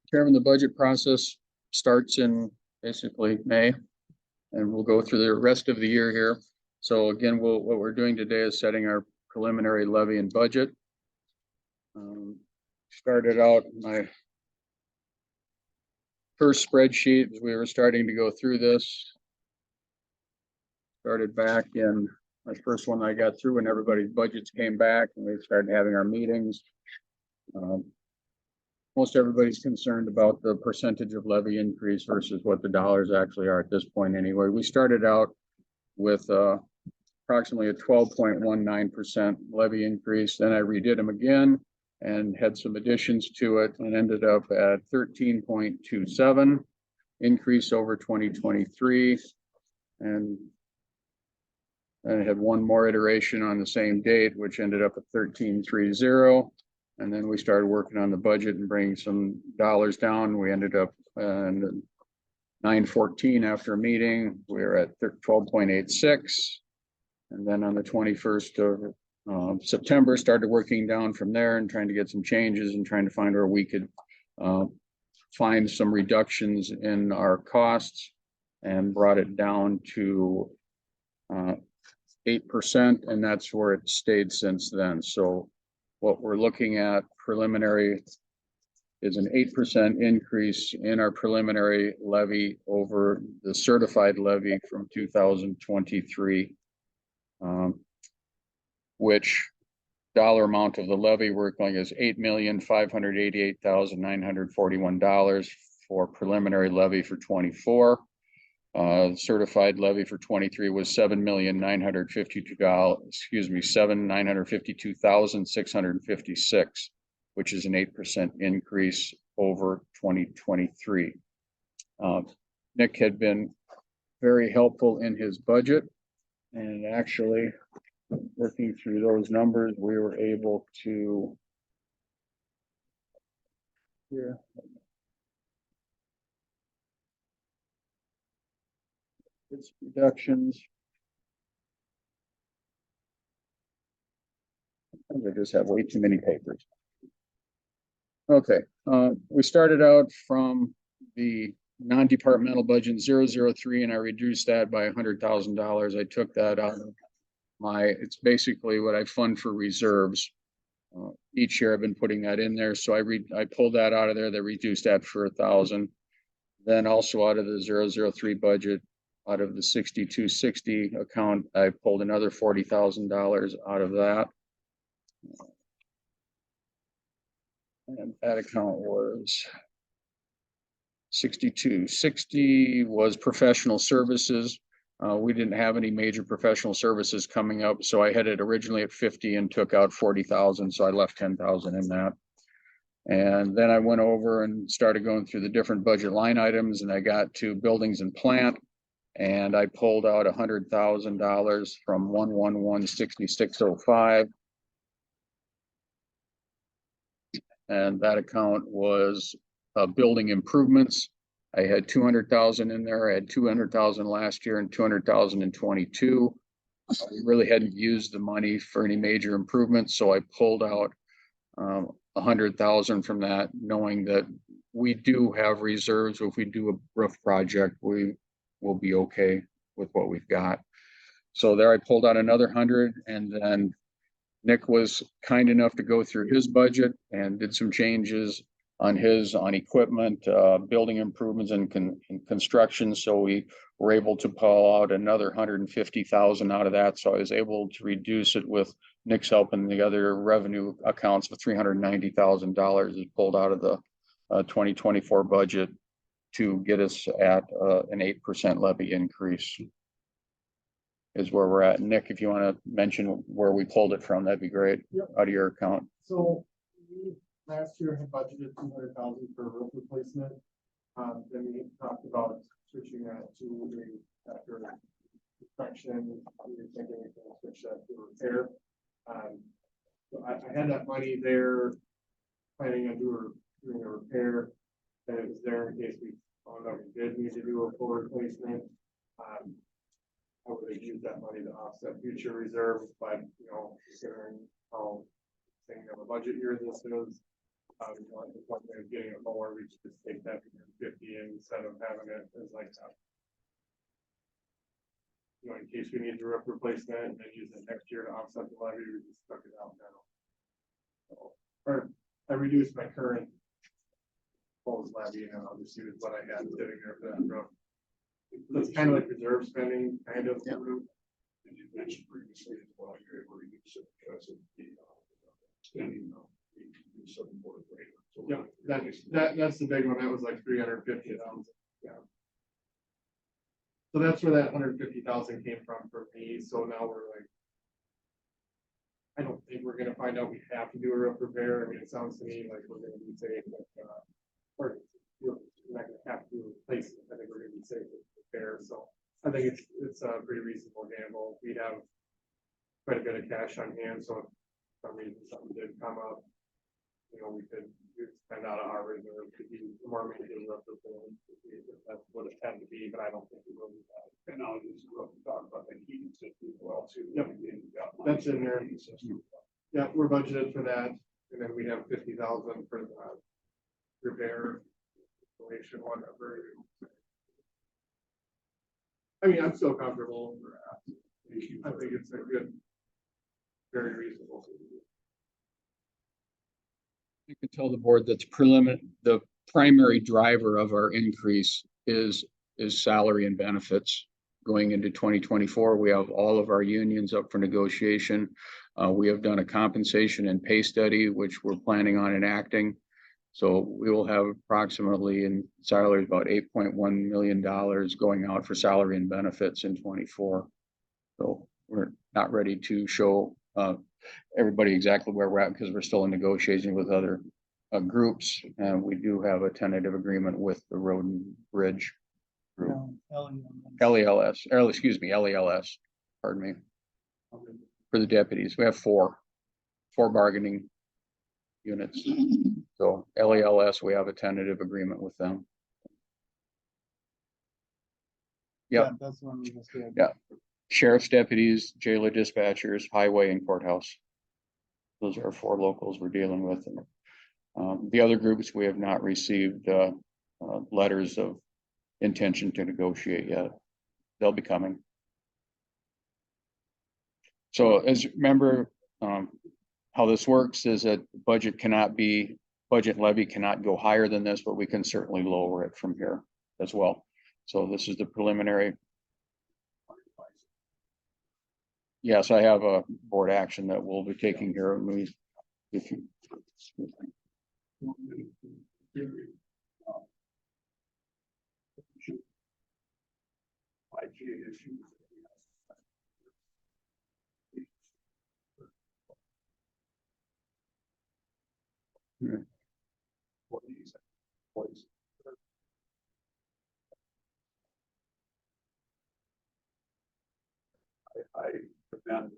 Chairman, the budget process starts in basically May, and we'll go through the rest of the year here. So again, what we're doing today is setting our preliminary levy and budget. Started out my first spreadsheet as we were starting to go through this. Started back in my first one I got through when everybody's budgets came back and we started having our meetings. Most everybody's concerned about the percentage of levy increase versus what the dollars actually are at this point anyway. We started out with approximately a 12.19% levy increase. Then I redid them again and had some additions to it and ended up at 13.27 increase over 2023. And I had one more iteration on the same date, which ended up at 13.30. And then we started working on the budget and bringing some dollars down. We ended up at 9.14 after a meeting. We were at 12.86. And then on the 21st of September, started working down from there and trying to get some changes and trying to find where we could find some reductions in our costs, and brought it down to 8%, and that's where it stayed since then. So what we're looking at preliminary is an 8% increase in our preliminary levy over the certified levy from 2023, which dollar amount of the levy we're going is $8,588,941 for preliminary levy for 24. Certified levy for 23 was $7,952,656, which is an 8% increase over 2023. Nick had been very helpful in his budget, and actually working through those numbers, we were able to its reductions. I just have way too many papers. Okay, we started out from the non-departmental budget 003, and I reduced that by $100,000. I took that out of it's basically what I fund for reserves. Each year I've been putting that in there, so I pulled that out of there. They reduced that for 1,000. Then also out of the 003 budget, out of the 6260 account, I pulled another $40,000 out of that. And that account was 6260 was professional services. We didn't have any major professional services coming up, so I had it originally at 50 and took out 40,000, so I left 10,000 in that. And then I went over and started going through the different budget line items, and I got to buildings and plant, and I pulled out $100,000 from 1116605. And that account was building improvements. I had 200,000 in there. I had 200,000 last year and 200,000 in 22. I really hadn't used the money for any major improvements, so I pulled out 100,000 from that, knowing that we do have reserves. If we do a roof project, we will be okay with what we've got. So there I pulled out another 100, and then Nick was kind enough to go through his budget and did some changes on equipment, building improvements and construction. So we were able to pull out another 150,000 out of that. So I was able to reduce it with Nick's help, and the other revenue accounts of $390,000 is pulled out of the 2024 budget to get us at an 8% levy increase. Is where we're at. Nick, if you want to mention where we pulled it from, that'd be great. Yep. Out of your account. So we last year had budgeted 200,000 for roof replacement. Then we talked about switching that to after inspection. We were thinking we can switch that to repair. So I had that money there, planning on doing a repair, and it was there in case we found out we did need to do a full replacement. I would have used that money to offset future reserves, but, considering how thing of a budget year this is, the point of getting it lower, we should just take that 50 instead of having it as like that. In case we need to roof replacement and then use it next year to offset the levy, we just stuck it out now. So, or I reduced my current proposed levy, and I'll just use what I had sitting there for that roof. So it's kind of like reserve spending, kind of. And you mentioned previously as well, you're able to use it because of the spending of the southern border rate. So Yeah, that's the big one. That was like 350,000. Yeah. So that's where that 150,000 came from for me. So now we're like, I don't think we're gonna find out we have to do a roof repair. I mean, it sounds to me like we're gonna be safe, or we're not gonna have to replace it. I think we're gonna be safe with repair. So I think it's a pretty reasonable gamble. We have quite a bit of cash on hand, so if for some reason something did come up, we could spend out of our reserve to be more maintenance of the building. That's what it had to be, but I don't think it will be that. And now it's rough to talk about the heating system as well too. Yep. That's in there. Yeah, we're budgeted for that, and then we have 50,000 for the repair, installation, whatever. I mean, I'm still comfortable. I think it's a good, very reasonable. You can tell the board that's the primary driver of our increase is salary and benefits. Going into 2024, we have all of our unions up for negotiation. We have done a compensation and pay study, which we're planning on enacting. So we will have approximately in salaries about $8.1 million going out for salary and benefits in 24. So we're not ready to show everybody exactly where we're at because we're still in negotiation with other groups. And we do have a tentative agreement with the Road and Bridge group. LELS, pardon me. For the deputies, we have four bargaining units. So LELS, we have a tentative agreement with them. Yeah, That's one we just did. Yeah. Sheriff's deputies, jailer dispatchers, highway and courthouse. Those are our four locals we're dealing with. And, the other groups, we have not received letters of intention to negotiate yet. They'll be coming. So as remember, how this works is that budget levy cannot go higher than this, but we can certainly lower it from here as well. So this is the preliminary. Yes, I have a board action that we'll be taking here. If you. I depend.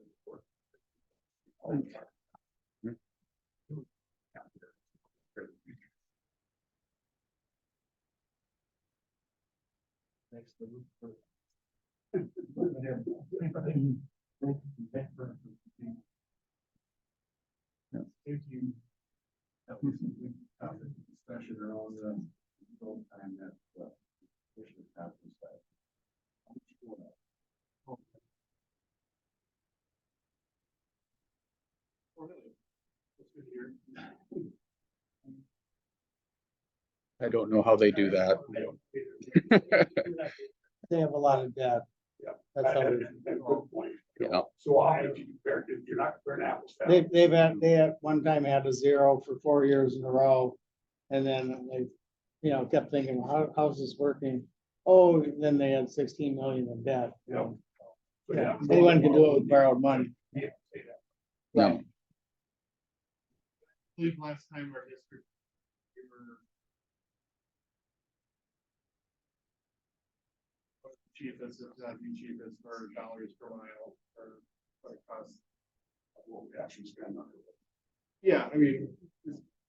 Especially around the time that commissioners have to say. I don't know how they do that. They have a lot of debt. Yeah. That's how And good point. Yeah. So if you compare, you're not comparing apples. to apples. They at one time had a zero for 4 years in a row. And then they, kept thinking, how's this working? Oh, then they had 16 million in debt. Yeah. So, yeah. Anyone can do it with borrowed money. Yeah, say that. No, I believe last time our district, we were cheapest, if not the cheapest for dollars per mile for what it costs. What we actually spend on it. Yeah, I mean,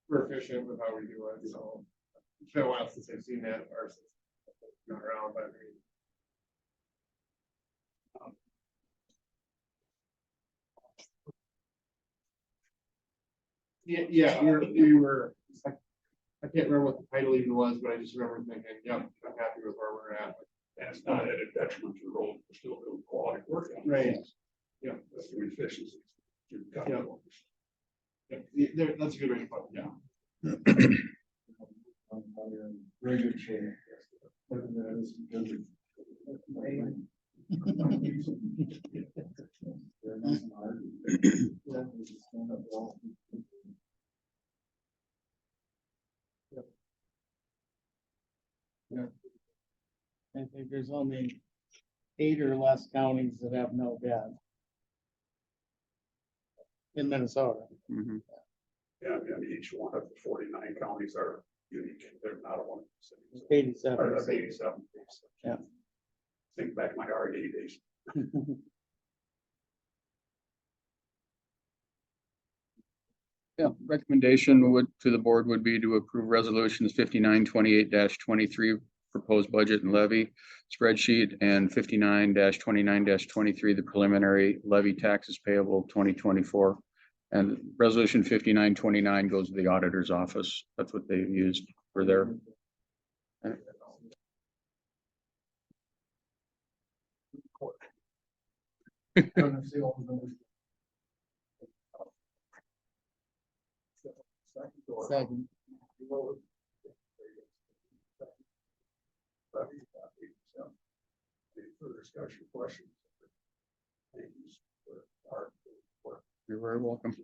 we're efficient with how we do it, so it's been a while since I've seen that, or since it's been around, but I mean. Yeah, we were, I can't remember what the title even was, but I just remember thinking, yep, I'm happy with where we're at. And it's not at a detriment to the road, we're still doing quality work. on it. Right. Yeah. That's the efficiency. Yeah. That's a good way to put it, yeah. Very good shape. I think there's only 8 or less counties that have no debt. In Minnesota. mhm. Yeah, and each one of the 49 counties are unique, they're not a one. Or 87. that's 87. Yeah. Think back to my RD days. Yeah, recommendation to the board would be to approve resolutions 5928-23 proposed budget and levy spreadsheet and 59-29-23, the preliminary levy taxes payable 2024. And resolution 5929 goes to the auditor's office. That's what they've used for their. Second. Any further discussion, questions? Thank you for our work. You're very welcome.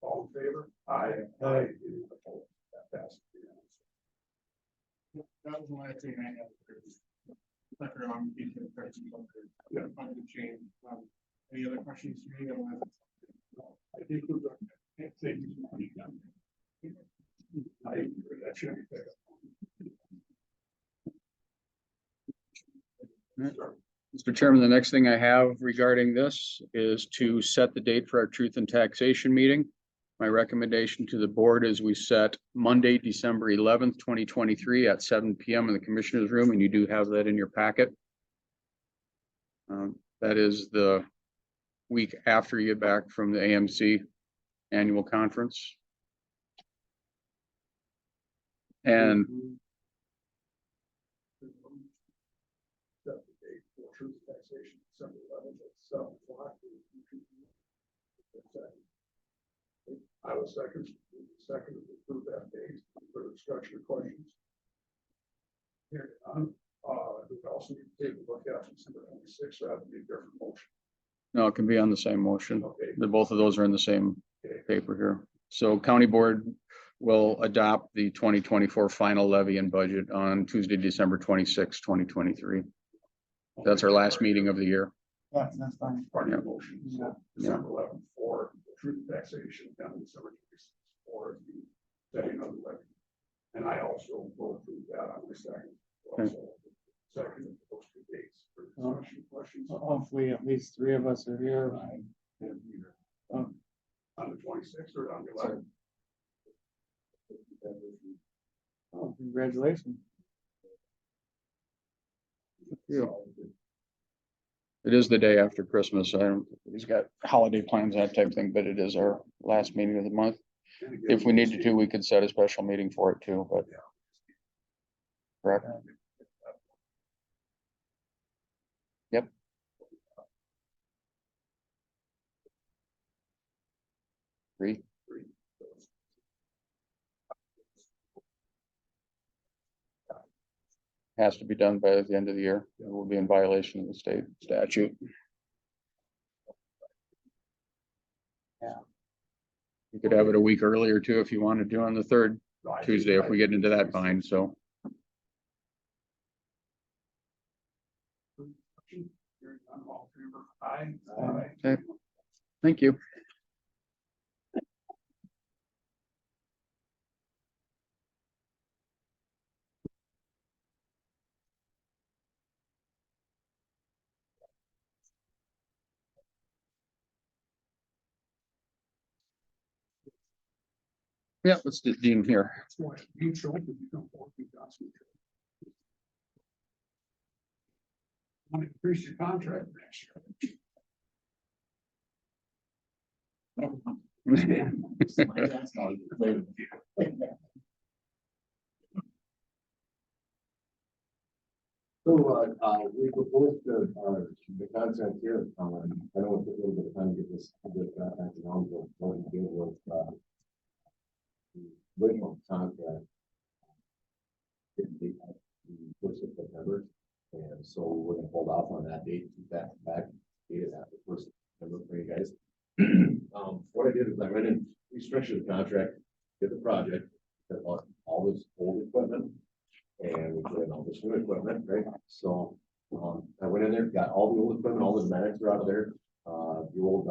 All in favor? Aye. Aye. Any opposed? That passes unanimously. That was the last thing I had. Sucker on decent questions on the funded change. Any other questions for me? I think we're done. Thank you. I agree. That should be fair. Mr. Chairman, the next thing I have regarding this is to set the date for our truth and taxation meeting. My recommendation to the board is we set Monday, December 11th, 2023 at 7 PM in the commissioner's room, and you do have that in your packet. That is the week after you get back from the AMC annual conference. And truth taxation, December 11th at 7 o'clock. I will second to approve that date for discussion or questions. Here, we also need to take a look at December 26th, that would be a different motion. No, it can be on the same motion. Okay. Both of those are in the same Okay. paper here. So county board will adopt the 2024 final levy and budget on Tuesday, December 26, 2023. That's our last meeting of the year. Yeah, that's fine. Part of the motion, Yeah. so December 11th for the truth taxation, and December 26th for the setting of the levy. And I also will approve that on the second. Also, second of those two dates for discussion questions. Hopefully at least three of us are here. On the 26th or on the 11th. Oh, congratulations. It is the day after Christmas. I don't, he's got holiday plans, that type of thing, but it is our last meeting of the month. If we needed to, we could set a special meeting for it too, but. Correct. Yep. Three. Has to be done by the end of the year. It will be in violation of the state statute. Yeah. You could have it a week earlier too, if you wanted to on the third Tuesday, if we get into that bind, so. All in favor? Aye. Okay. Thank you. Yeah, let's do Dean here. You show up if you don't want to, Johnson. Want to increase your contract next year. So, we proposed the content here, I know it took a little bit of time to get this, back around, but what we did was, the original contract. The first of September, and so we're gonna hold off on that date, keep that back, dated after first of September for you guys. What I did is I went and restructured the contract, did the project, that bought all this old equipment. And we put in all this new equipment, right? So, I went in there, got all the old equipment, all the pneumatics are out of there, the old,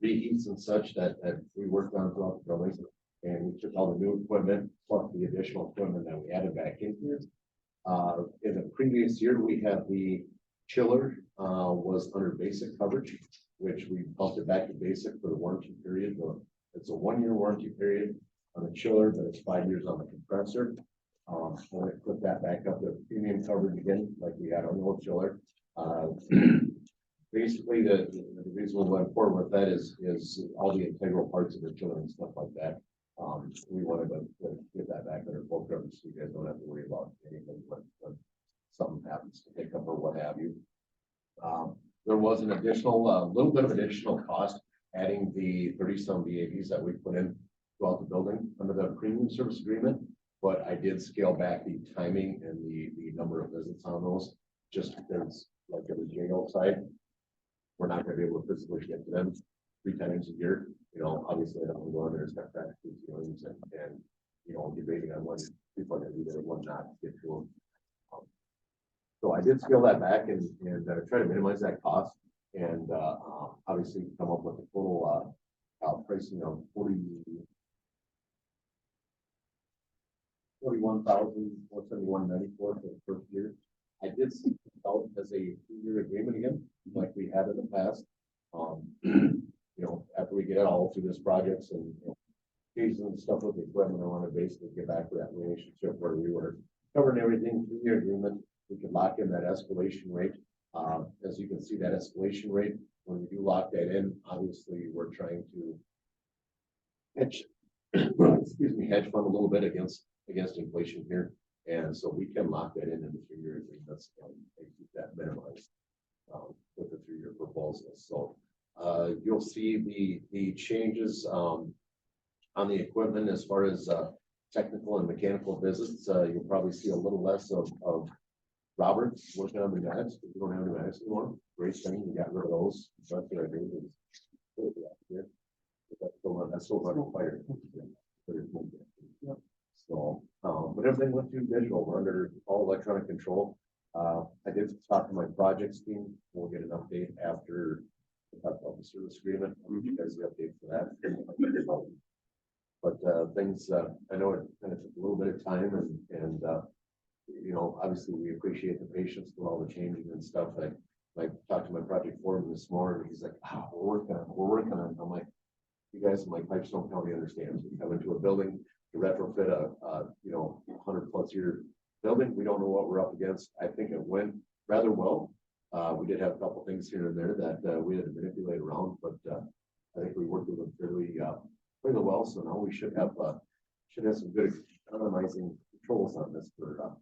reheats and such that we worked on throughout the buildings. And we took all the new equipment, plus the additional equipment that we added back in here. In the previous year, we had the chiller, was under basic coverage, which we bumped it back to basic for the warranty period. It's a 1-year warranty period on the chiller, but it's 5 years on the compressor. When I put that back up to premium coverage again, like we had on the old chiller. Basically, the reason we went forward with that is all the integral parts of the chiller and stuff like that. We wanted to get that back under full coverage, so you guys don't have to worry about anything when something happens to pick up or what have you. There was an additional, little bit of additional cost adding the 30-some VAVs that we put in throughout the building under the premium service agreement. But I did scale back the timing and the number of visits on those, just because, like every J-O side, we're not gonna be able to physically get to them 3 times a year. You know, obviously, I don't go in there and start practicing feelings and, you know, debating on when people are gonna be there and when not to get to them. So I did scale that back and try to minimize that cost and, obviously come up with a total, pricing of $41,171.94 for the first year. I did see it out as a 2-year agreement again, like we had in the past. You know, after we get all through this projects and cases and stuff with the equipment, I want to basically get back to that relationship where we were covering everything through the agreement. We could lock in that escalation rate. As you can see, that escalation rate, when we do lock that in, obviously we're trying to hedge, excuse me, hedge fund a little bit against inflation here. And so we can lock that in the 3-year agreements and keep that minimized with the 3-year proposal. So you'll see the changes on the equipment as far as technical and mechanical visits. You'll probably see a little less of Robert working on the pneumatics. We don't have pneumatics anymore. Great thing, we got rid of those. That's what I did. That's still running fire. So, but everything went through digital. We're under all electronic control. I did talk to my projects team. We'll get an update after we talk about the service agreement. You guys the update for that. But things, I know it kind of took a little bit of time and you know, obviously we appreciate the patience with all the changing and stuff. I talked to my project foreman this morning. He's like, we're working on it. I'm like, you guys in like Pipestone County understands. We come into a building to retrofit a you know, 100+ year building. We don't know what we're up against. I think it went rather well. We did have a couple things here and there that we had to manipulate around, but I think we worked with them fairly well. So now we should have some good economizing controls on this for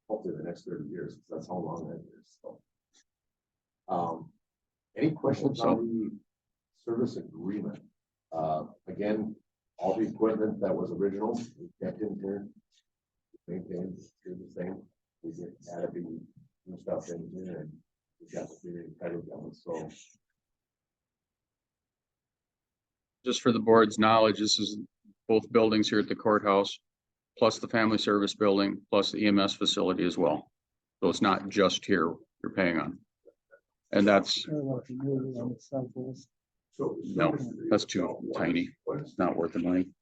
hopefully the next 30 years. Because that's how long that is. So, any questions on the service agreement? Again, all the equipment that was original, we kept in here, maintained, do the same. We did add the new stuff in here, and we got the theory title going. So, Just for the board's knowledge, this is both buildings here at the courthouse, plus the family service building, plus the EMS facility as well. So it's not just here you're paying on. And that's, So. no, that's too tiny. It's not worth the money.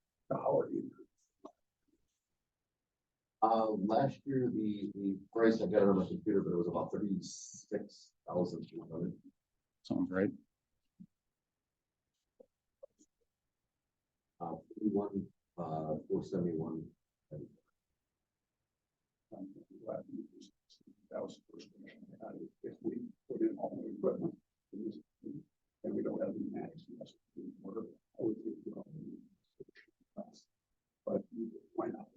last year, the price I got on my computer, but it was about 36,200. Sounds right. 471. That was the first question I had. If we put in all the equipment and we don't have the max, I would think we don't need it. But why not?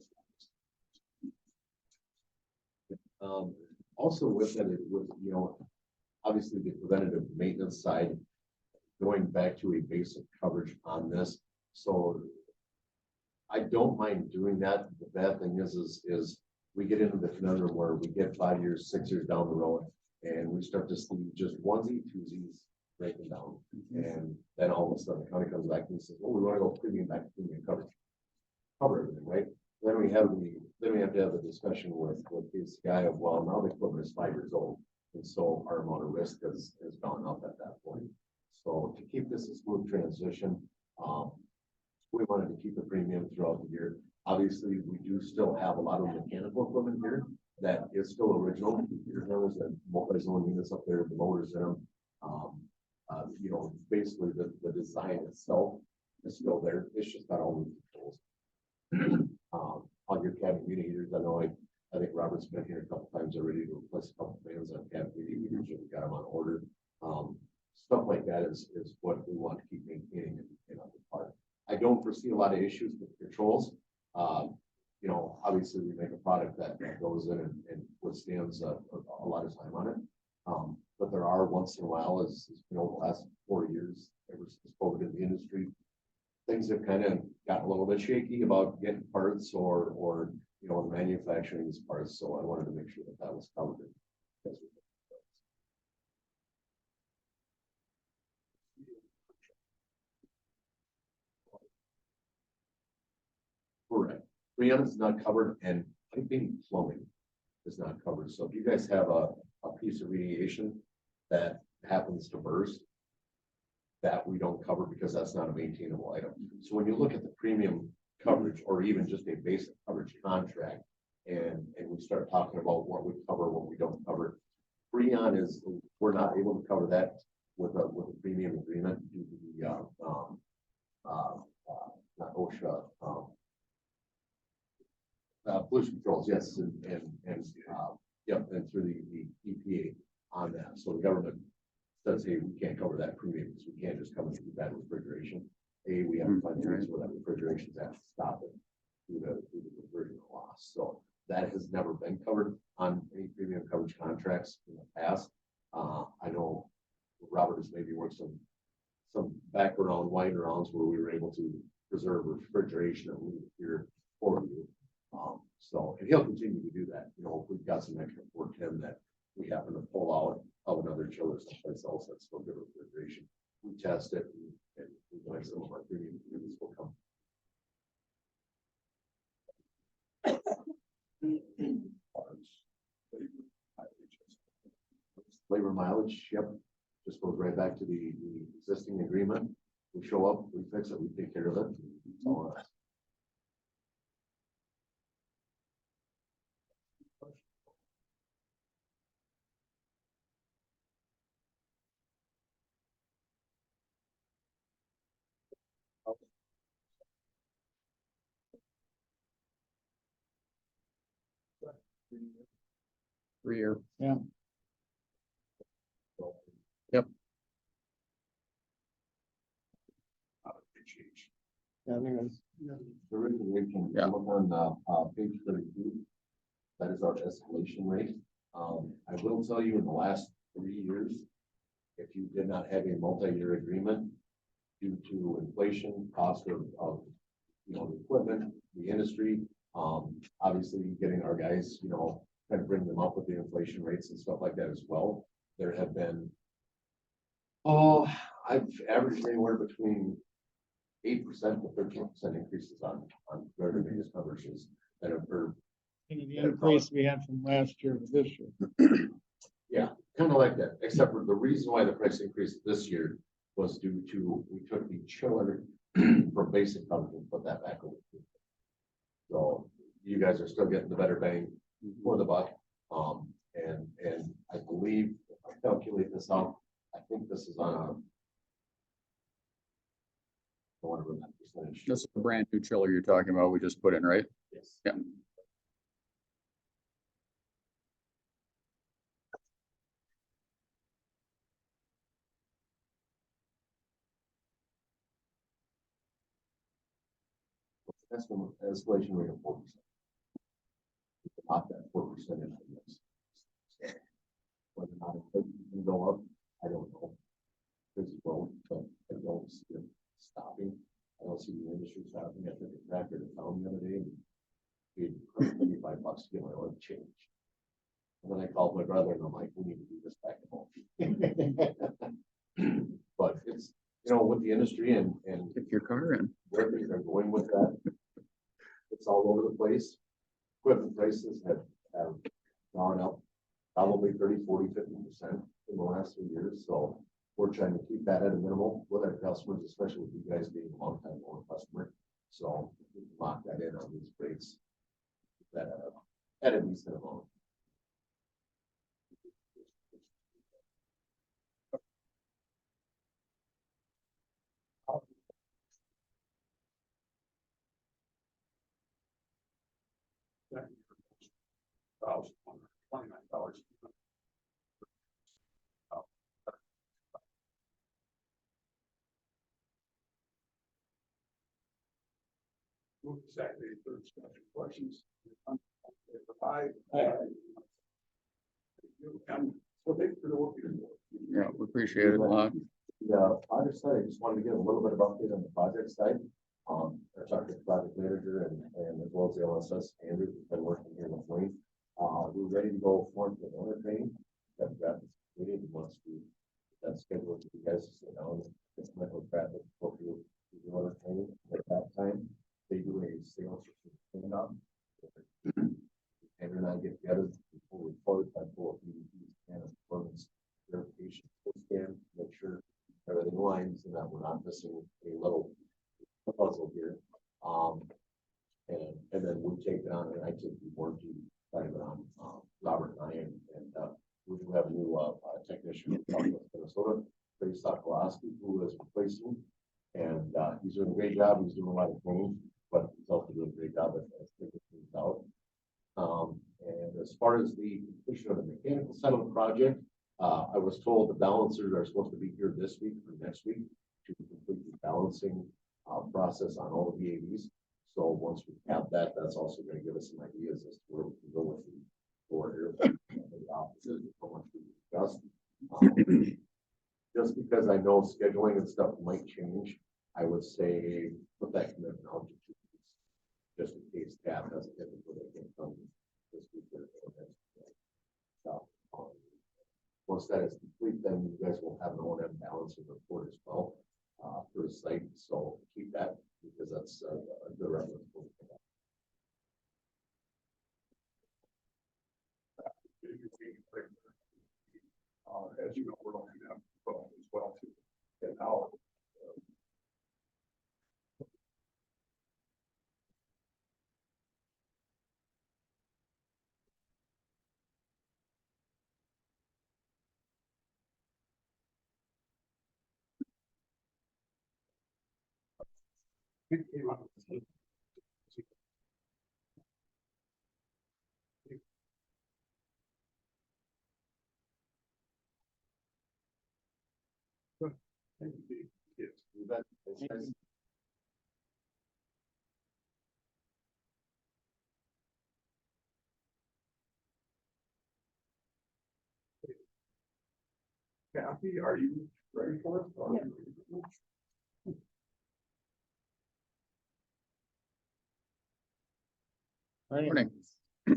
Also with that, with, you know, obviously the preventative maintenance side, going back to a basic coverage on this. So I don't mind doing that. The bad thing is we get into the conundrum where we get 5 years, 6 years down the road and we start to see just onesie, twosies breaking down. And then all of a sudden the county comes back and says, well, we want to go premium back to premium coverage. Cover everything, right? Then we have to have the discussion with this guy of, well, now the equipment is 5 years old. And so our amount of risk has gone up at that point. So to keep this a smooth transition, we wanted to keep the premium throughout the year. Obviously, we do still have a lot of mechanical equipment here that is still original. There's a multi-zone units up there, the motors in them. You know, basically the design itself is still there. It's just got all the controls. On your cabin unit heaters, I think Robert's been here a couple times already to replace a couple fans on cabin unit heaters. We got them on order. Stuff like that is what we want to keep maintaining in other part. I don't foresee a lot of issues with controls. You know, obviously we make a product that goes in and withstands a lot of time on it. But there are once in a while, as you know, the last 4 years, ever since COVID in the industry, things have kind of gotten a little bit shaky about getting parts or you know, manufacturing these parts. So I wanted to make sure that was covered. Correct. Freon is not covered, and piping plumbing is not covered. So if you guys have a piece of radiation that happens to burst, that we don't cover because that's not a maintainable item. So when you look at the premium coverage or even just a basic coverage contract, and we start talking about what we cover, what we don't cover, Freon is, we're not able to cover that with a premium agreement due to the not OSHA. Pollution controls, yes, and through the EPA on that. So the government says, hey, we can't cover that premium because we can't just cover the bad refrigeration. We have to find areas where that refrigeration is at to stop it due to conversion loss. So that has never been covered on any premium coverage contracts in the past. I know Robert has maybe worked some background wind rounds where we were able to preserve refrigeration and leave it here for you. So, and he'll continue to do that. You know, if we've got some extra for him that we happen to pull out of another chiller someplace else that's still good refrigeration, we test it and we like some of our premium units will come. Labor mileage, yep, just goes right back to the existing agreement. We show up, we fix it, we take care of it. It's all on us. 3-year. Yeah. Yep. Yeah, I think that's, The regulation, Yeah. look on page 32, that is our escalation rate. I will tell you in the last 3 years, if you did not have a multi-year agreement due to inflation, cost of you know, the equipment, the industry, obviously getting our guys, you know, kind of bring them up with the inflation rates and stuff like that as well. There have been, I've averaged anywhere between 8% to 13% increases on regular maintenance coverages that have occurred. the increase we had from last year to this year. Yeah, kind of like that, except for the reason why the price increase this year was due to, we took the chiller from basic coverage and put that back over. So you guys are still getting the better bang for the buck. And I believe, if I calculate this out, I think this is on a, I want to remember percentage. This is a brand new chiller you're talking about. We just put in, right? Yes. Yeah. That's the escalation rate of 4%. Not that 4% index. Whether or not it can go up, I don't know. It's low, but I don't see it stopping. I don't see the industry stopping. I took a tractor to town the other day and paid $25 to get my oil changed. And then I called my brother and I'm like, we need to do this back at home. But it's, you know, with the industry and Take your car in. where things are going with that, it's all over the place. Equipment prices have gone up probably 30, 40, 50% in the last 3 years. So we're trying to keep that at a minimal with our customers, especially with you guys being a long time owner customer. So we can lock that in on these rates that at a decent amount. $1,29. Move to Saturday, third special questions. Aye. And so thank you for the work you're doing. Yeah, we appreciate it a lot. The project side, I just wanted to get a little bit of update on the project side. I talked to the project manager and as well as the LSS, Andrew, who's been working here with Wayne. We're ready to go forward with owner training. That graphics meeting wants to, that's scheduled for you guys to sit down. It's mental traffic, hope you do owner training at that time. They do a sales clean up. And then I get together before we close, I pull up PVPs and performance verification scan, make sure everything aligns and that we're not missing a little puzzle here. And then we take it on, and I take the warranty side of it on, Robert and I, and we do have a new technician from Southwest Minnesota, Trey Sokolowski, who is replacing, and he's doing a great job. He's doing a lot of training, but he's also doing a great job at figuring things out. And as far as the completion of the mechanical side of the project, I was told the balancers are supposed to be here this week or next week to complete the balancing process on all the VAVs. So once we have that, that's also gonna give us some ideas as to where we can go with the board here. The offices, how much we discussed. Just because I know scheduling and stuff might change, I would say put that commitment out to 2 weeks. Just in case staff doesn't get it, where they can come this week or next week. So, once that is complete, then you guys will have an O&M balancing report as well, for the site, so keep that, because that's a good reference point for that. As you know, we're looking at as well to get out. It came up with- Thank you. Yes. You bet. Thanks, guys. Kathy, are you ready for it? Or- Morning. So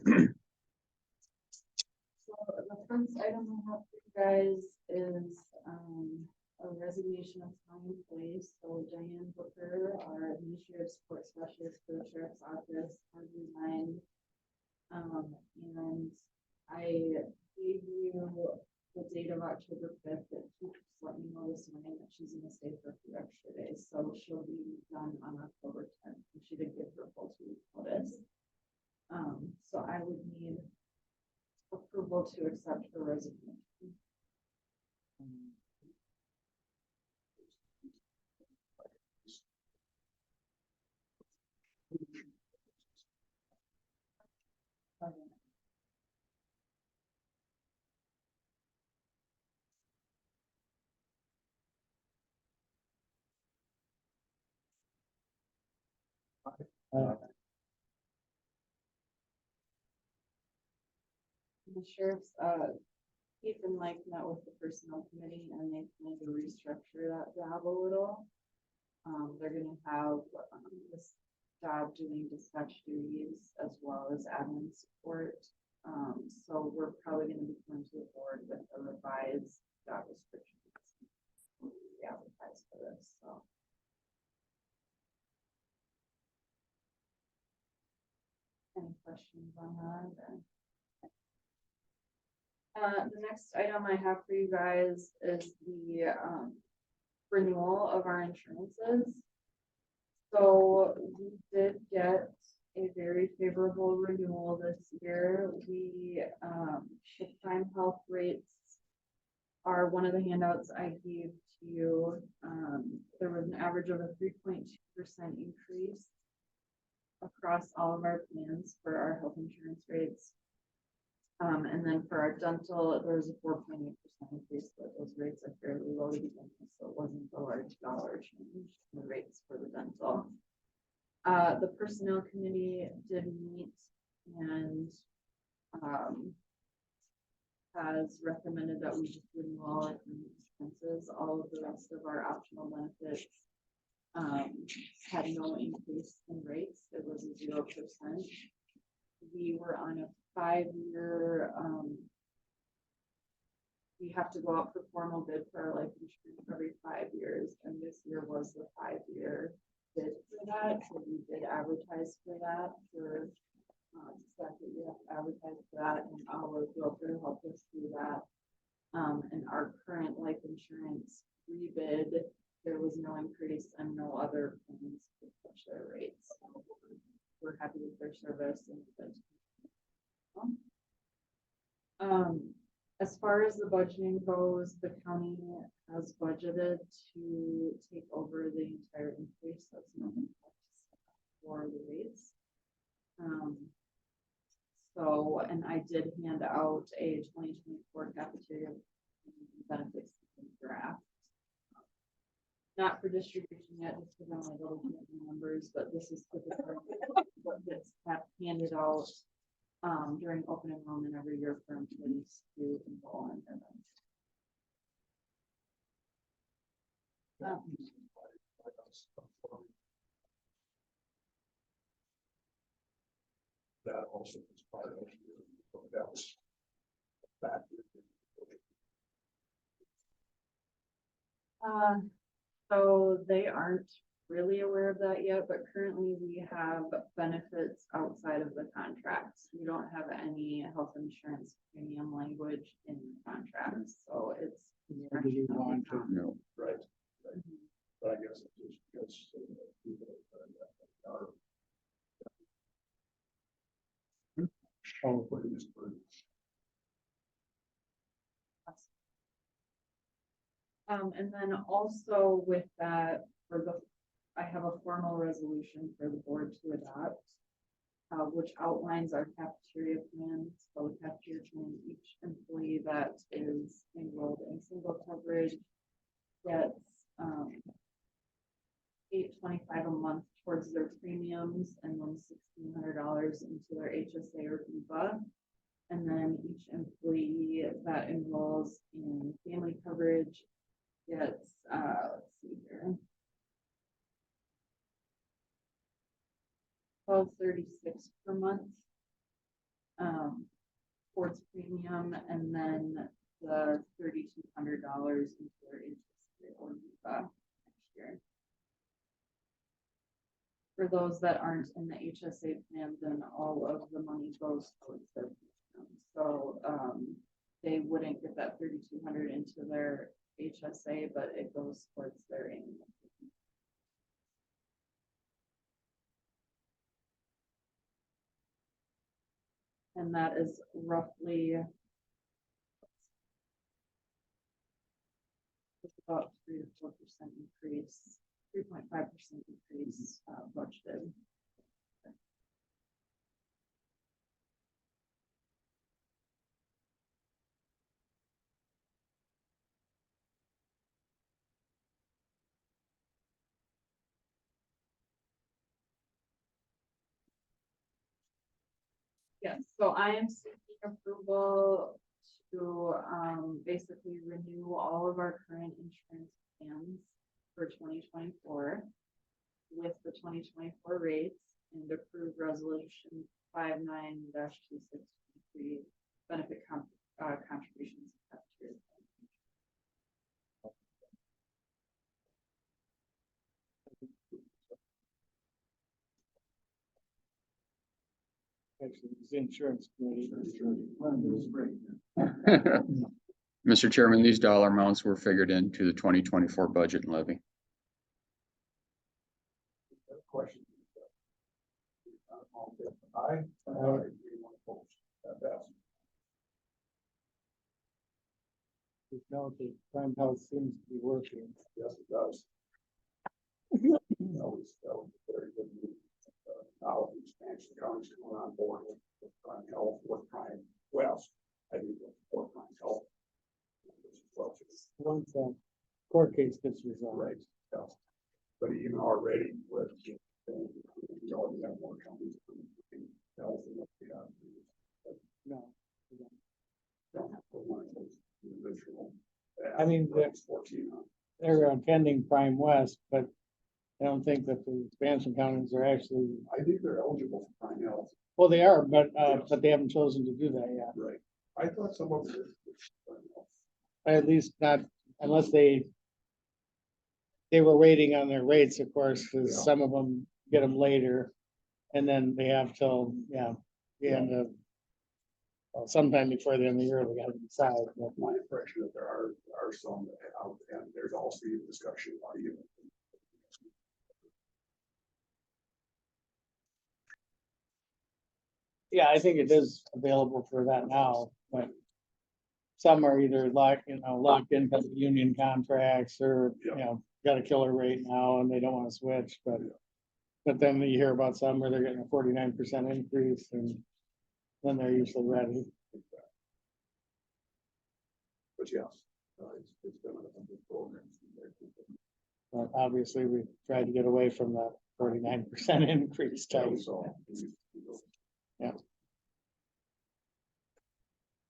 the first item I have for you guys is, a resignation of town employees. So Diane Booker, our administrative support specialist for the sheriff's office, has resigned. And I gave you the date of October 5th, but she just let me know this morning that she's gonna stay for a few extra days, so she'll be done on October 10th. And she did give her a full 2 week notice. So I would need approval to accept her resignation. The sheriff's, Keith and Mike met with the personnel committee and they plan to restructure that job a little. They're gonna have, this job doing dispatch duties as well as admin support. So we're probably gonna be coming to the board with a revised job description. We advertise for this, so. Any questions on that? Or? The next item I have for you guys is the, renewal of our insurances. So we did get a very favorable renewal this year. We, shift time health rates are one of the handouts I gave to you. There was an average of a 3.2% increase across all of our plans for our health insurance rates. And then for our dental, there was a 4.8% increase, but those rates are fairly low to begin with, so it wasn't a large dollar change in the rates for the dental. The personnel committee did meet and has recommended that we just renew all our expenses. All of the rest of our optional benefits had no increase in rates. It was a 0%. We were on a 5-year, we have to go out for formal bid for our life insurance every 5 years, and this year was the 5-year bid for that, so we did advertise for that for, second, we have to advertise for that, and our broker helped us do that. And our current life insurance rebid, there was no increase and no other plans to push their rates. So we're happy with their service and as far as the budgeting goes, the county has budgeted to take over the entire increase. That's nothing for the rates. So, and I did hand out a 2024 cafeteria benefits draft. not for distribution yet, just because I'm like double checking the numbers, but this is typically what gets handed out during open enrollment every year for employees to enroll in them. That also is part of it. That was back. So they aren't really aware of that yet, but currently we have benefits outside of the contracts. We don't have any health insurance premium language in the contracts, so it's. Or do we want to? No. Right. But I guess it's just because. People are. Putting this burden. And then also with that, I have a formal resolution for the board to adopt, which outlines our cafeteria plans. So the cafeteria plan, each employee that is enrolled in single coverage gets $825 a month towards their premiums, and then $1,600 into their HSA or VIVA. And then each employee that enrolls in family coverage gets, let's see here. $1236 per month. Towards premium, and then the $3,200 into their HSA or VIVA next year. For those that aren't in the HSA plan, then all of the money goes towards their premium. So they wouldn't get that $3,200 into their HSA, but it goes towards their annual. And that is roughly about 3 to 4% increase, 3.5% increase budgeted. Yes, so I am seeking approval to basically renew all of our current insurance plans for 2024 with the 2024 rates and approve resolution 59-2623 benefit contributions. Actually, it's the insurance committee. Mr. Chairman, these dollar amounts were figured into the 2024 budget and levy. Question. Aye. Anyone opposed? That passes. No, the prime health seems to be working. Yes, it does. That was very good news. Now expansion counties going on board with prime health, with prime west. I think with prime health. Once that court case gets resolved. Right. Yeah. But even already with, we already have more counties. Health and what we have. No. Don't have to one of those individual. I mean, That's 14 on. They're attending Prime West, but I don't think that the expansion counties are actually, I think they're eligible for prime health. well, they are, but they haven't chosen to do that yet. Right. I thought some of it. At least not, unless they were waiting on their rates, of course, because Yeah. some of them get them later. And then they have till, the end of, well, sometime before the end of the year, we gotta decide. But My impression that there are some that have, and there's also a discussion about even. yeah, I think it is available for that now, but some are either locked in because of union contracts or, got a killer rate now and they don't want to switch, but then you hear about some where they're getting a 49% increase and then they're usually ready. But yes, it's been a good program. But obviously, we tried to get away from the 49% increase type. So. Yeah.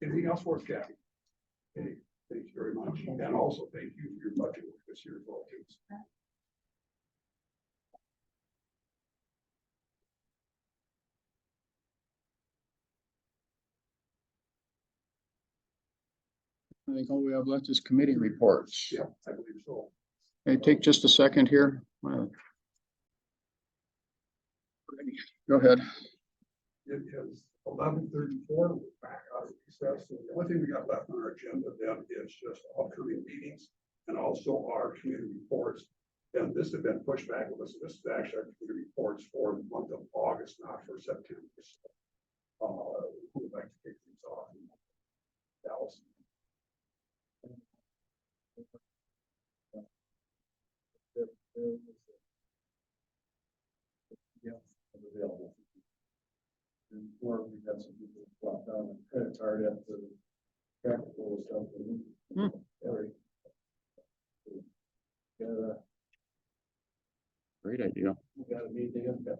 Anything else for us, Kathy? Okay, thank you very much. And also thank you for your budget work this year as well, too. I think all we have left is committee reports. Yeah, I believe so. Hey, take just a second here. Go ahead. It is 11:34, we're back out of recess. So the only thing we got left on our agenda then is just upcoming meetings and also our community reports. And this has been pushed back with us. This is actually our community reports for the month of August, not for September. So, who would like to kick these off? Dallas. Available. And before we got some people flopped down a credit card after the traffic was something. Very. Great idea. We got a meeting and got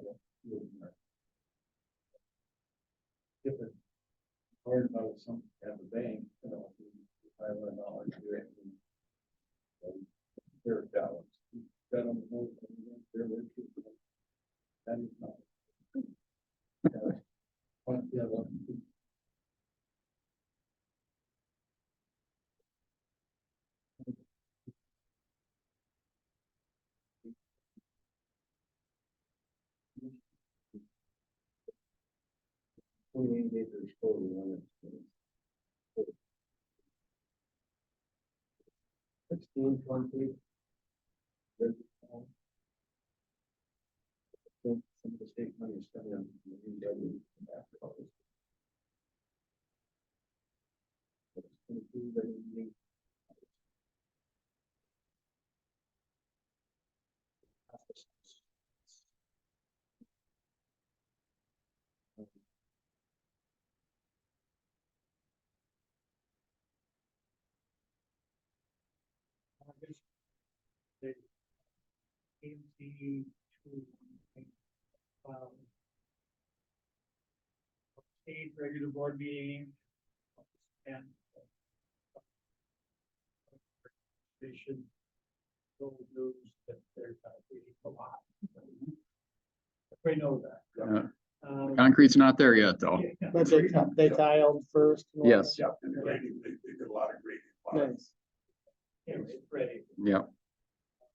different. Hard about some at the bank, you know, $500 here. They're dollars. Got them. They're. That is not. Yeah, well, acres total. 16, 20. Some of the state money is coming on. After all this. State regular board meeting. And. They should. Those that they're a lot. Everybody knows that. Concrete's not there yet, though. But they tiled first. Yes. Yeah, and the grading, they did a lot of grading. Nice. Yeah, it's ready. Yeah.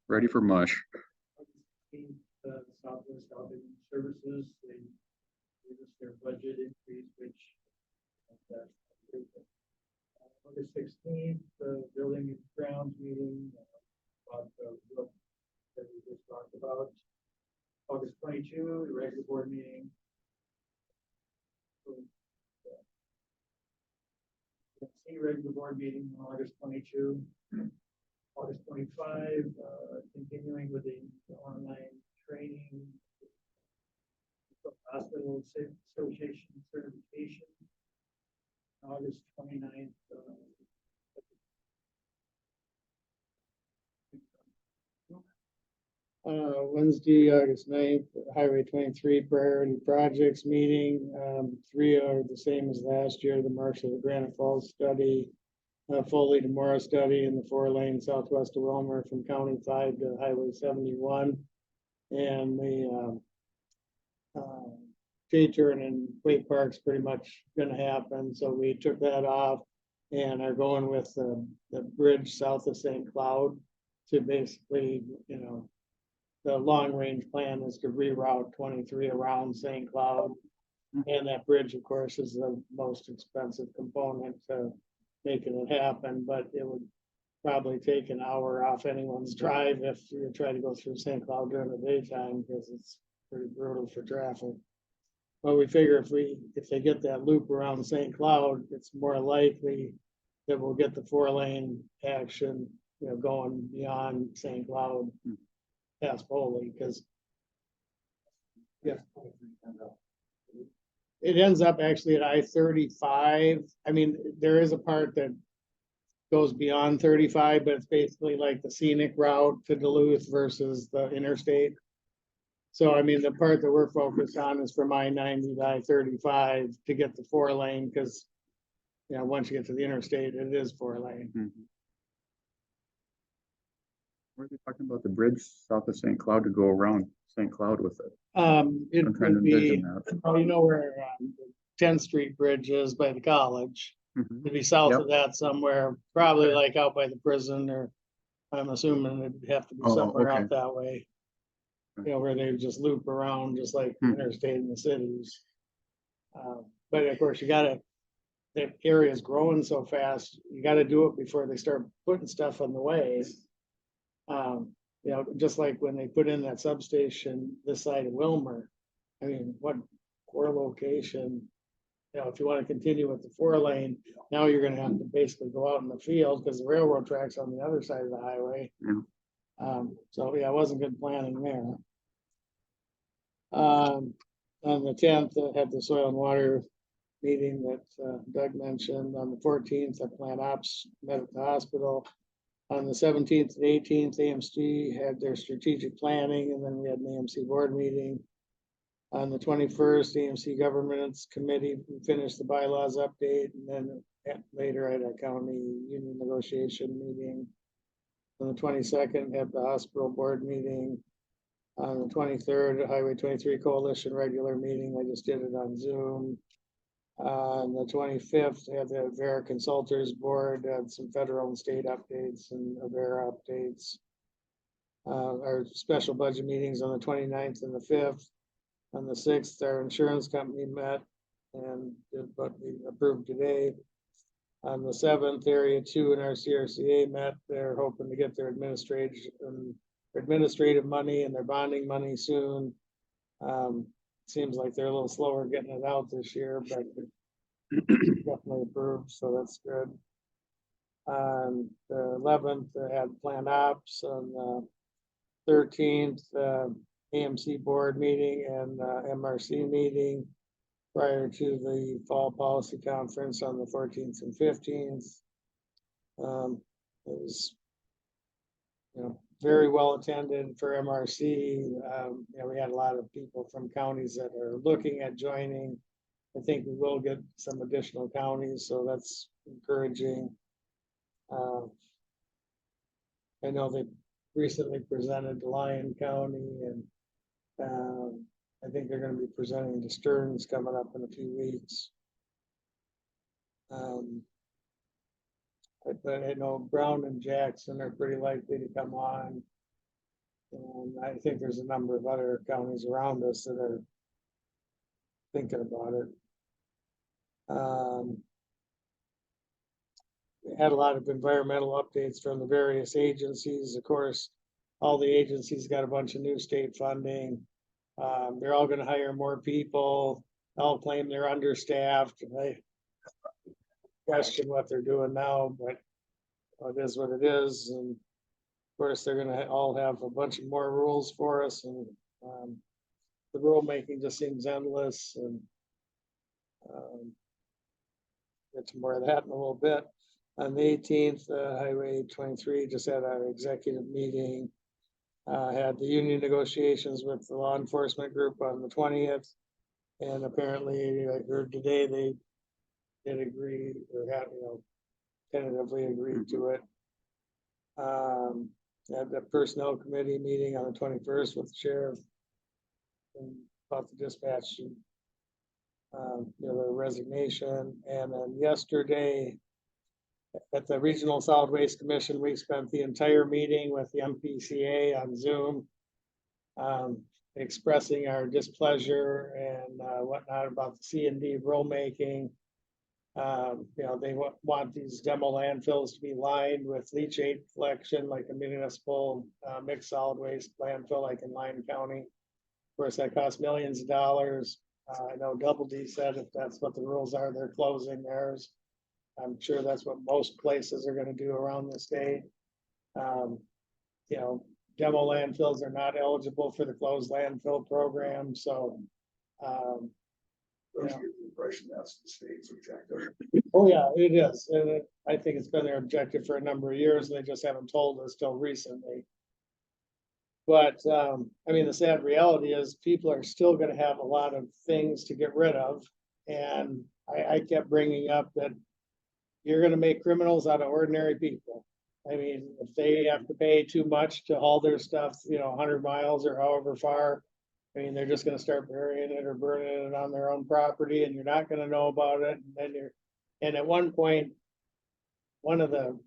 Ready for mush. Southwest Housing Services, they gave us their budget increase, which. August 16th, the building and grounds meeting. About the roof that we just talked about. August 22, the regular board meeting. Regular board meeting on August 22. August 25, continuing with the online training. Hospital Association certification. August 29th. Wednesday, August 9th, Highway 23 priority projects meeting. 3 are the same as last year, the Marshall to Granite Falls study, Foley to Mora study, and the 4-lane southwest of Wilmer from County 5 to Highway 71. And the J-turn and Wake Park's pretty much gonna happen, so we took that off and are going with the bridge south of St. Cloud to basically, you know, the long range plan is to reroute 23 around St. Cloud. And that bridge, of course, is the most expensive component to making it happen, but it would probably take an hour off anyone's drive if you try to go through St. Cloud during the daytime, because it's pretty brutal for traffic. But we figure if they get that loop around St. Cloud, it's more likely that we'll get the 4-lane action, you know, going beyond St. Cloud past Foley, because yeah, it ends up actually at I-35. I mean, there is a part that goes beyond 35, but it's basically like the scenic route to Duluth versus the interstate. So I mean, the part that we're focused on is from I-90 to I-35 to get the 4-lane, because you know, once you get to the interstate, it is 4-lane. We're talking about the bridge south of St. Cloud to go around St. Cloud with it. It I'm trying to would be, envision that. oh, you know where 10th Street Bridge is by the college. Mhm. It'd be south Yep. of that somewhere, probably like out by the prison, or I'm assuming it'd have to be Oh, somewhere okay. out that way. You know, where they just loop around just like the Hmm. interstate in the cities. But of course, that area is growing so fast, you gotta do it before they start putting stuff on the way. You know, just like when they put in that substation this side of Wilmer. I mean, what poor location. You know, if you want to continue with the 4-lane, now you're gonna have to basically go out in the field because the railroad track's on the other side of the highway. Yeah. So yeah, it wasn't good planning there. On the 10th, I had the soil and water meeting that Doug mentioned. On the 14th, I plant ops met at the hospital. On the 17th and 18th, AMC had their strategic planning, and then we had an AMC board meeting. On the 21st, AMC governance committee finished the bylaws update, and then later I had a county union negotiation meeting. On the 22nd, had the hospital board meeting. On the 23rd, Highway 23 Coalition regular meeting. I just did it on Zoom. On the 25th, had the Avera Consultants Board, had some federal and state updates and Avera updates. Our special budget meetings on the 29th and the 5th. On the 6th, our insurance company met and did what we approved today. On the 7th, Area 2 and our CRCA met. They're hoping to get their administrative money and their bonding money soon. Seems like they're a little slower getting it out this year, but definitely approved, so that's good. On the 11th, I had planned ops. On the 13th, AMC board meeting and MRC meeting prior to the fall policy conference on the 14th and 15th. It was, you know, very well attended for MRC. You know, we had a lot of people from counties that are looking at joining. I think we will get some additional counties, so that's encouraging. I know they recently presented to Lyon County, and I think they're gonna be presenting to Stearns coming up in a few weeks. But I know Brown and Jackson are pretty likely to come on. And I think there's a number of other counties around us that are thinking about it. We had a lot of environmental updates from the various agencies. Of course, all the agencies got a bunch of new state funding. They're all gonna hire more people. All claim they're understaffed. I question what they're doing now, but it is what it is. And of course, they're gonna all have a bunch of more rules for us, and the rulemaking just seems endless, and get to more of that in a little bit. On the 18th, Highway 23 just had our executive meeting. Had the union negotiations with the law enforcement group on the 20th. And apparently, I heard today they did agree, or have, you know, tentatively agreed to it. Had the personnel committee meeting on the 21st with the sheriff and about the dispatch, you know, the resignation. And then yesterday at the Regional Solid Waste Commission, we spent the entire meeting with the MPCA on Zoom, expressing our displeasure and whatnot about the C&D rulemaking. You know, they want these demo landfills to be lined with leachate collection, like a municipal mixed solid waste landfill, like in Lyon County. Of course, that costs millions of dollars. I know Double D said if that's what the rules are, they're closing theirs. I'm sure that's what most places are gonna do around the state. You know, demo landfills are not eligible for the closed landfill program, so Those get the impression that's the state's objective. Oh, yeah, it is. And I think it's been their objective for a number of years and they just haven't told us till recently. But, I mean, the sad reality is people are still gonna have a lot of things to get rid of. And I kept bringing up that you're gonna make criminals out of ordinary people. I mean, if they have to pay too much to haul their stuff, 100 miles or however far, I mean, they're just gonna start burying it or burning it on their own property and you're not gonna know about it. And then and at one point, one of the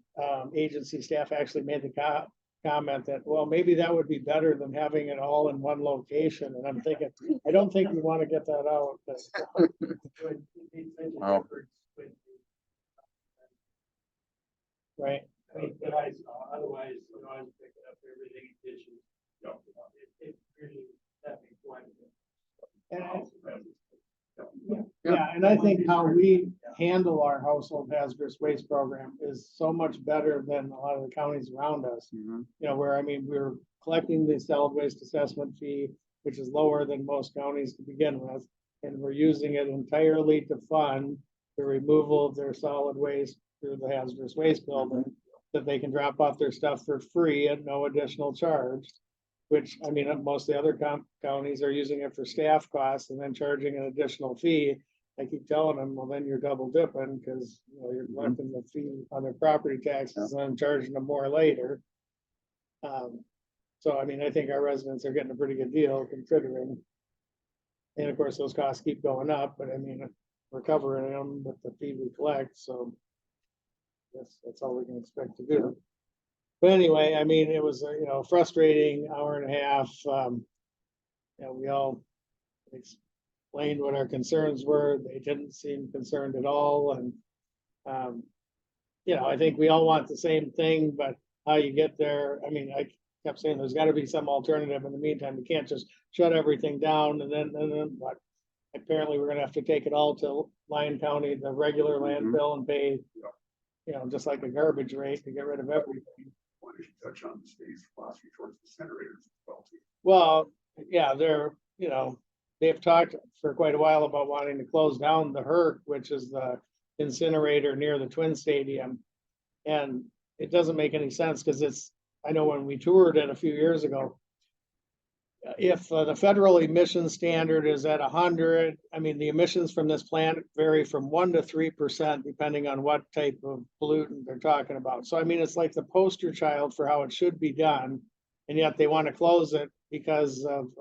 agency staff actually made the comment that, well, maybe that would be better than having it all in one location. And I'm thinking, I don't think we want to get that out. Wow. Right. Otherwise, I was picking up everything in dishes. It really, that makes one. Yeah, and I think how we handle our household hazardous waste program is so much better than a lot of the counties around us. Mhm. Where, I mean, we're collecting the solid waste assessment fee, which is lower than most counties to begin with. And we're using it entirely to fund the removal of their solid waste through the hazardous waste building. That they can drop off their stuff for free at no additional charge. Which, I mean, most of the other counties are using it for staff costs and then charging an additional fee. I keep telling them, well, then you're double dipping because, you're collecting the fee on their property taxes and then charging them more later. So, I mean, I think our residents are getting a pretty good deal considering. And of course, those costs keep going up, but I mean, we're covering them with the fee we collect, so. That's all we can expect to do. But anyway, I mean, it was a, frustrating hour and a half. We all explained what our concerns were. They didn't seem concerned at all. And, I think we all want the same thing, but how you get there, I mean, I kept saying there's gotta be some alternative in the meantime. We can't just shut everything down and then what? Apparently, we're gonna have to take it all to Lyon County, the regular landfill and pay, just like a garbage rate to get rid of everything. Why don't you touch on the state's philosophy towards incinerators as well, too? Well, yeah, they've talked for quite a while about wanting to close down the HERC, which is the incinerator near the Twin Stadium. And it doesn't make any sense because I know when we toured it a few years ago, if the federal emission standard is at 100, I mean, the emissions from this plant vary from 1% to 3%, depending on what type of pollutant they're talking about. So, I mean, it's like the poster child for how it should be done. And yet they want to close it because of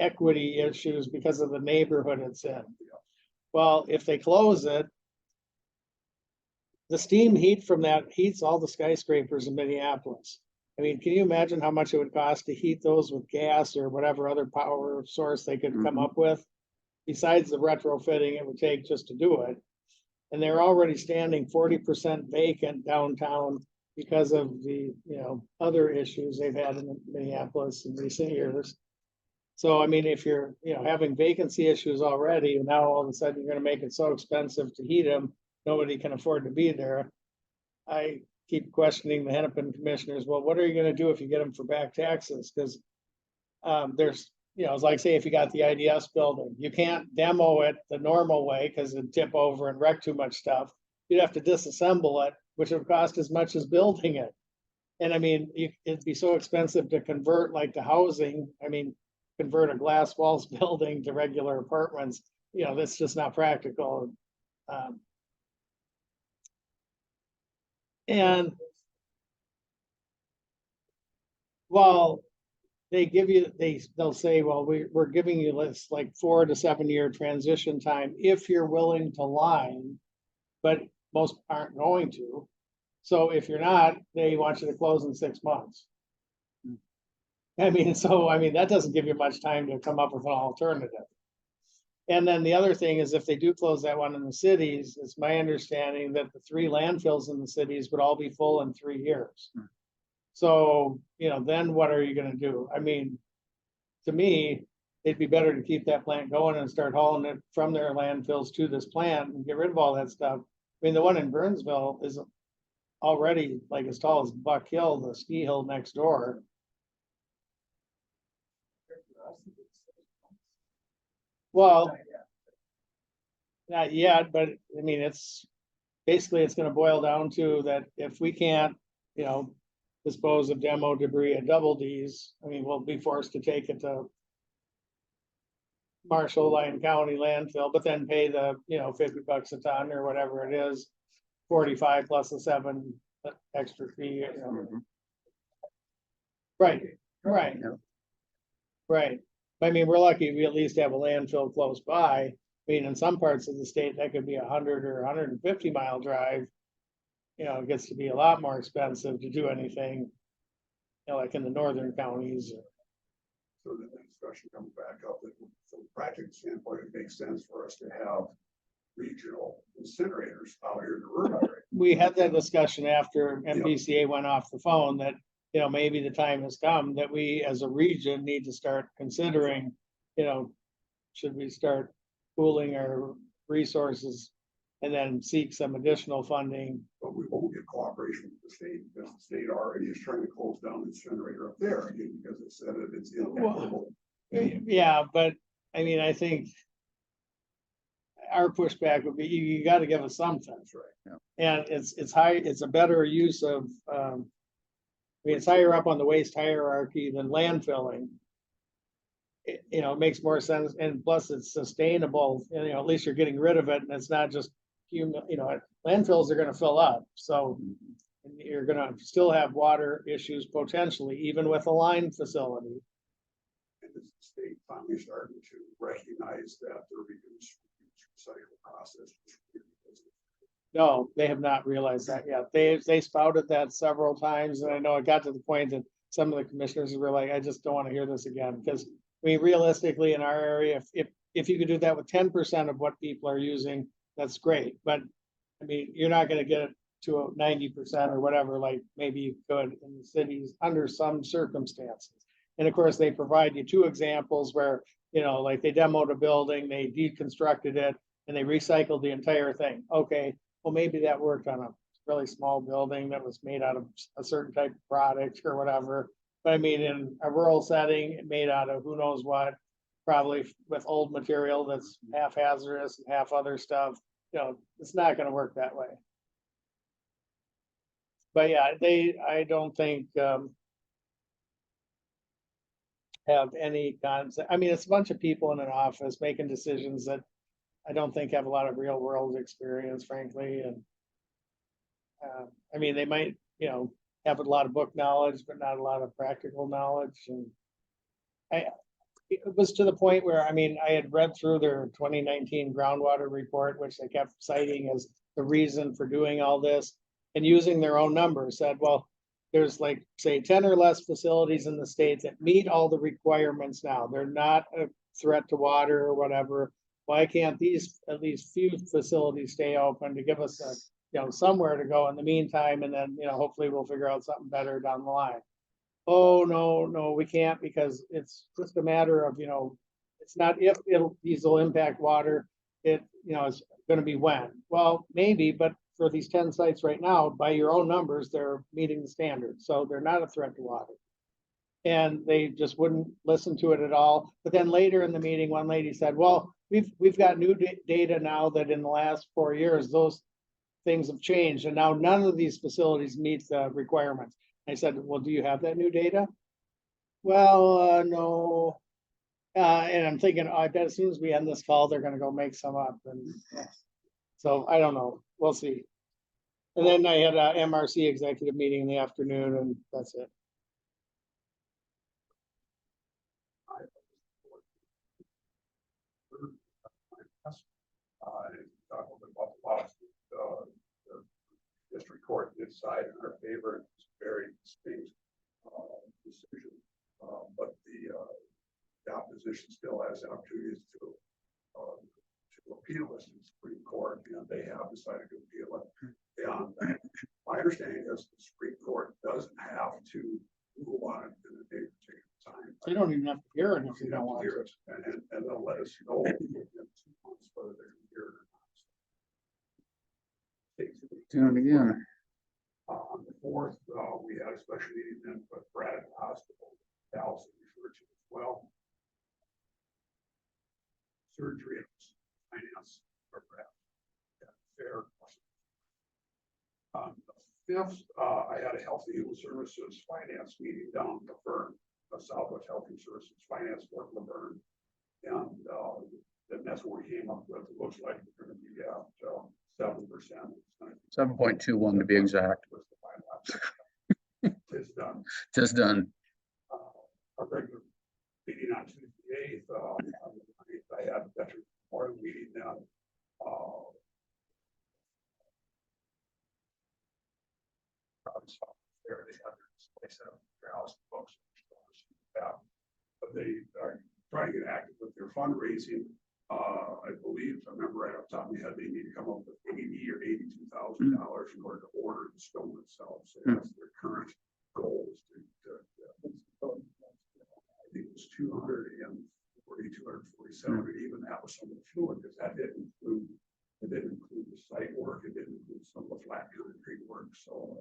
equity issues, because of the neighborhood it's in. Well, if they close it, the steam heat from that heats all the skyscrapers in Minneapolis. I mean, can you imagine how much it would cost to heat those with gas or whatever other power source they could come up with? Besides the retrofitting it would take just to do it. And they're already standing 40% vacant downtown because of the, other issues they've had in Minneapolis in recent years. So, I mean, if you're, having vacancy issues already, and now all of a sudden you're gonna make it so expensive to heat them, nobody can afford to be there. I keep questioning the Hennepin commissioners. Well, what are you gonna do if you get them for back taxes? Because there's, it's like, say, if you got the IDS building, you can't demo it the normal way because it'd tip over and wreck too much stuff. You'd have to disassemble it, which would cost as much as building it. And I mean, it'd be so expensive to convert like to housing. I mean, convert a glass walls building to regular apartments, that's just not practical. And while they'll say, well, we're giving you this like 4 to 7 year transition time if you're willing to line, but most aren't going to. So if you're not, they want you to close in 6 months. I mean, that doesn't give you much time to come up with an alternative. And then the other thing is if they do close that one in the cities, it's my understanding that the 3 landfills in the cities would all be full in 3 years. So, then what are you gonna do? I mean, to me, it'd be better to keep that plant going and start hauling it from their landfills to this plant and get rid of all that stuff. I mean, the one in Burnsville is already like as tall as Buck Hill, the ski hill next door. Well, Not yet, but I mean, it's basically, it's gonna boil down to that if we can't, you know, dispose of demo debris at double Ds, I mean, we'll be forced to take it to Marshall, Lyon County landfill, but then pay the, you know, $50 a ton or whatever it is, 45 plus a 7 extra fee, you know. Right, right. Yeah. Right. I mean, we're lucky we at least have a landfill close by. I mean, in some parts of the state, that could be 100 or 150 mile drive. You know, it gets to be a lot more expensive to do anything, you know, like in the northern counties. So then the discussion comes back up that from a practical standpoint, it makes sense for us to have regional incinerators out here in the rural area. We had that discussion after MPCA went off the phone that, you know, maybe the time has come that we as a region need to start considering, you know, should we start pooling our resources and then seek some additional funding? But we won't get cooperation with the state because the state already is trying to close down the incinerator up there again because it said that it's inequitable. Yeah, but I mean, I think our pushback would be, you gotta give us something. That's right. And it's high, it's a better use of, I mean, it's higher up on the waste hierarchy than landfilling. You know, it makes more sense, and plus it's sustainable, and, you know, at least you're getting rid of it, and it's not just you know, landfills are gonna fill up, so you're gonna still have water issues potentially, even with a line facility. And is the state finally starting to recognize that the reduce recycle process? No, they have not realized that yet. They spouted that several times, and I know it got to the point that some of the commissioners were like, I just don't want to hear this again, because I mean, realistically, in our area, if you could do that with 10% of what people are using, that's great, but I mean, you're not gonna get it to a 90% or whatever, like maybe you could in the cities under some circumstances. And of course, they provide you 2 examples where, you know, like they demoed a building, they deconstructed it, and they recycled the entire thing. Okay, well, maybe that worked on a really small building that was made out of a certain type of product or whatever. But I mean, in a rural setting, made out of who knows what, probably with old material that's half hazardous and half other stuff, you know, it's not gonna work that way. But yeah, I don't think, have any concept. I mean, it's a bunch of people in an office making decisions that I don't think have a lot of real world experience, frankly, and I mean, they might, you know, have a lot of book knowledge, but not a lot of practical knowledge, and it was to the point where, I mean, I had read through their 2019 groundwater report, which they kept citing as the reason for doing all this, and using their own numbers, said, well, there's like, say, 10 or less facilities in the state that meet all the requirements now. They're not a threat to water or whatever. Why can't these, at least few facilities stay open to give us a, you know, somewhere to go in the meantime, and then, you know, hopefully we'll figure out something better down the line. Oh, no, we can't, because it's just a matter of, you know, it's not if these will impact water, it, you know, it's gonna be when. Well, maybe, but for these 10 sites right now, by your own numbers, they're meeting the standards, so they're not a threat to water. And they just wouldn't listen to it at all. But then later in the meeting, one lady said, well, we've got new data now that in the last 4 years, those things have changed, and now none of these facilities meet the requirements. I said, well, do you have that new data? Well, no. And I'm thinking, oh, I bet as soon as we end this call, they're gonna go make some up, and so I don't know, we'll see. And then I had a MRC executive meeting in the afternoon, and that's it. Talk a little bit about the lawsuit, the district court did side in our favor. It's a very distinct decision, but the opposition still has opportunities to appeal this to the Supreme Court, and they have decided to appeal it. Beyond that, my understanding is the Supreme Court doesn't have to rule on it in a particular time. They don't even have to hear it if they don't want hear to. it, and they'll let us know in 2 months whether they're gonna hear it or not. Doing it again. On the 4th, we had a special meeting then with Brad Hospital, Dallas referred to as well. Surgery, finance, Fair. On the fifth, I had a Health and Human Services Finance meeting down in Laverne, the Southwest Health and Services Finance Board of Laverne. And that's what we came up with. It looks like we're gonna be at 7%. 7.21 to be exact. It's done. Just done. Our regular meeting on Tuesday eighth, I had a veteran memorial meeting then. Probably saw there, they had their display set up, their house books. But they are trying to get active with their fundraising. I believe, if I remember right off the top of my head, they need to come up with $80,000 or $82,000 in order to order the stone itself. So that's their current goal is I think it was 247, but even that was some of the fluid, because that didn't include the site work, it didn't include some of the flat concrete work, so.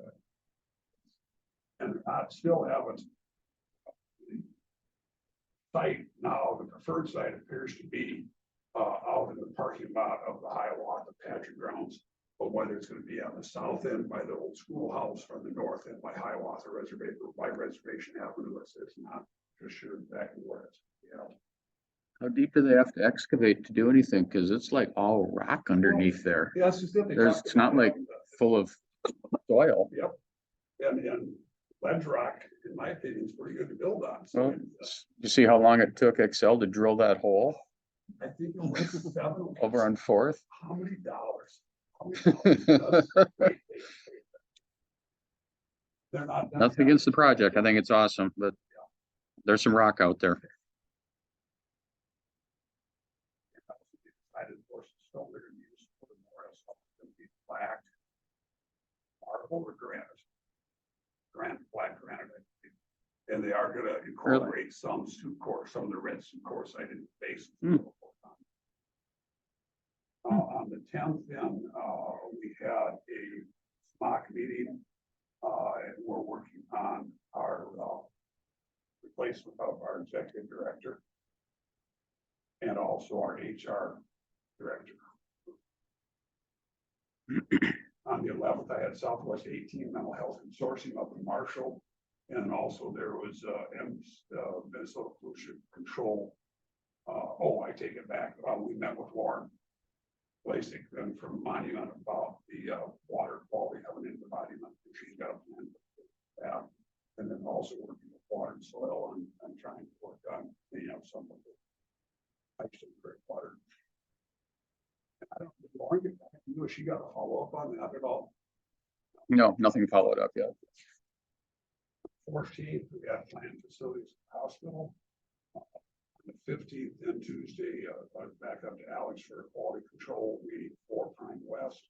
And I still haven't. The site now, the preferred site appears to be out in the parking lot of the Hiawatha Patrick grounds. But whether it's going to be on the south end by the old schoolhouse or the north end by Hiawatha Reservation, by Reservation Avenue, it's not just sure exactly where it's. How deep do they have to excavate to do anything? Because it's like all rock underneath there. Yeah, it's just that It's not like full of soil. Yep. And ledge rock, in my opinion, is pretty good to build on. So Well, you see how long it took Excel to drill that hole I think it was 7. over on Fourth? How many dollars? They're not. Nothing against the project. I think it's awesome, but there's some rock out there. I didn't force the stone they're gonna use for the Morris, it's gonna be black. Marble or granite? Black granite. I think. And they are gonna incorporate some of the red quartzite in the base. On the 10th, then, we had a mock meeting, and we're working on our replacement of our executive director and also our HR director. On the 11th, I had Southwest 18 mental health consortium up in Marshall, and also there was Minnesota pollution control. I take it back. We met with Lauren Blasik then from Monument about the water quality coming into the Monument. She's got a plan for that. And then also working with water and soil and trying to work on, some of the types of great water. I don't think Lauren get back. She got a follow up on that at all. No, nothing followed up yet. 14th, we got planned facilities at the hospital. On the 15th and Tuesday, back up to Alex for quality control meeting for Prime West.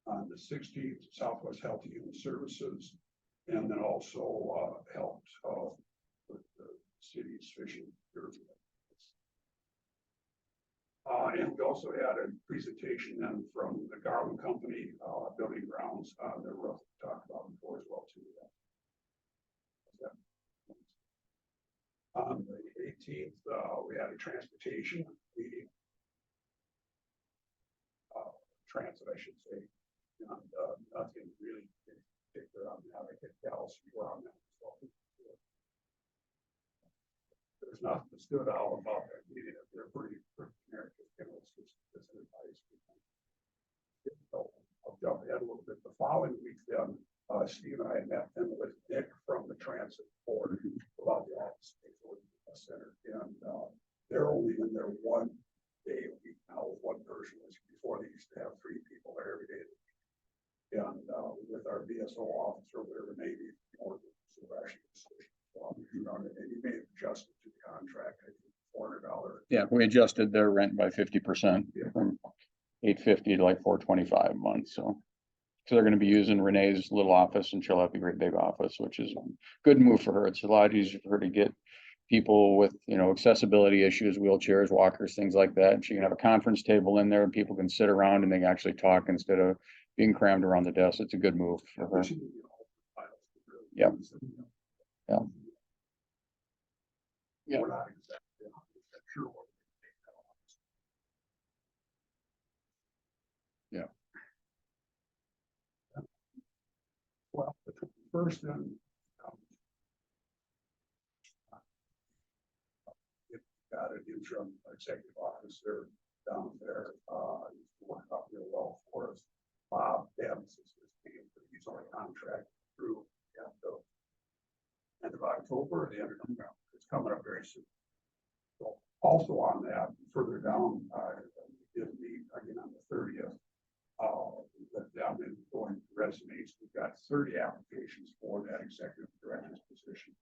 On the 16th, Southwest Health and Human Services, and then also helped with the city's fishing. And we also had a presentation then from the Garland Company building grounds that we'll talk about before as well too. On the 18th, we had a transportation meeting. Transit, I should say. And nothing really particular on that. I think Dallas, you were on that as well. There's nothing that stood out about that meeting. They're pretty generic. It's advice. I'll jump ahead a little bit. The following week, then, Steve and I met then with Nick from the transit board about the office center, and they're only in there one day a week now with one person. Before they used to have 3 people there every day. And with our BSO officer, whatever maybe more so actually and you may have adjusted to the contract, I think $400. Yeah, we adjusted their rent by 50% from $850 to like $425 a month. So they're going to be using Renee's little office, and she'll have a great big office, which is a good move for her. It's a lot easier for her to get people with, accessibility issues, wheelchairs, walkers, things like that. And she can have a conference table in there and people can sit around and they can actually talk instead of being crammed around the desk. It's a good move for her. Yeah. Yeah. Yeah. We're not exactly sure what first and got an interim executive officer down there, he's worked out real well for us. Bob Davis is his name, but he's on a contract through the end of October, the end of November. It's coming up very soon. So also on that, further down, we did meet again on the 30th. I've been going through resumes. We've got 30 applications for that executive director's position.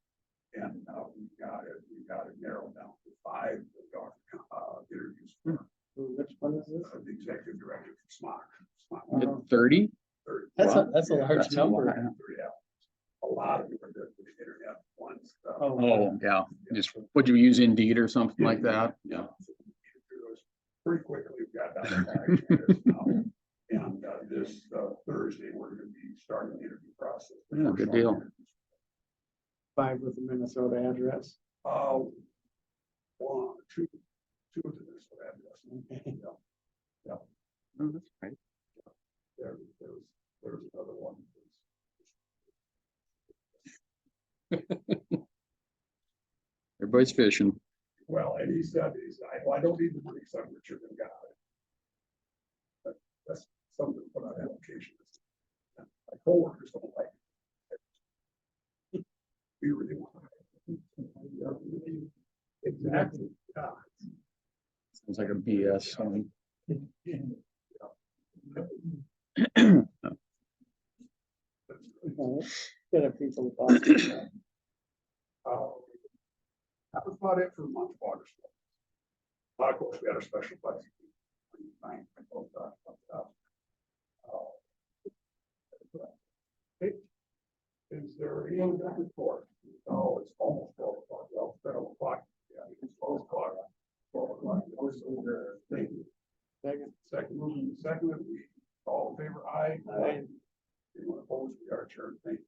And we got it narrowed down to 5 interviews for Which one is this? the executive director for SMOC. 30? 30. That's a large That's a number. lot. 30 applicants. A lot of them are the internet ones. Oh, yeah, just, would you use Indeed or something like that? Yeah. Pretty quickly, we've got down to 5 candidates now. And this Thursday, we're gonna be starting the interview process. Yeah, good deal. 5 with the Minnesota address. Two of the Minnesota address. Yeah. Oh, that's great. There's another one. Everybody's fishing. Well, and he said, well, I don't need the money, so I'm Richard and got it. But that's something to put on applications. My coworkers don't like it. We really want it. Exactly, yeah. Sounds like a BS sign. Get a piece of the That was about it for the month of August. Of course, we had a special budget. Is there any other report? Oh, it's almost 12 o'clock. Well, 12 o'clock. Yeah, it's 12 o'clock. 12 o'clock. Thank you. Second, we all in favor, aye. Aye. Anyone opposed, we are adjourned. Thank you.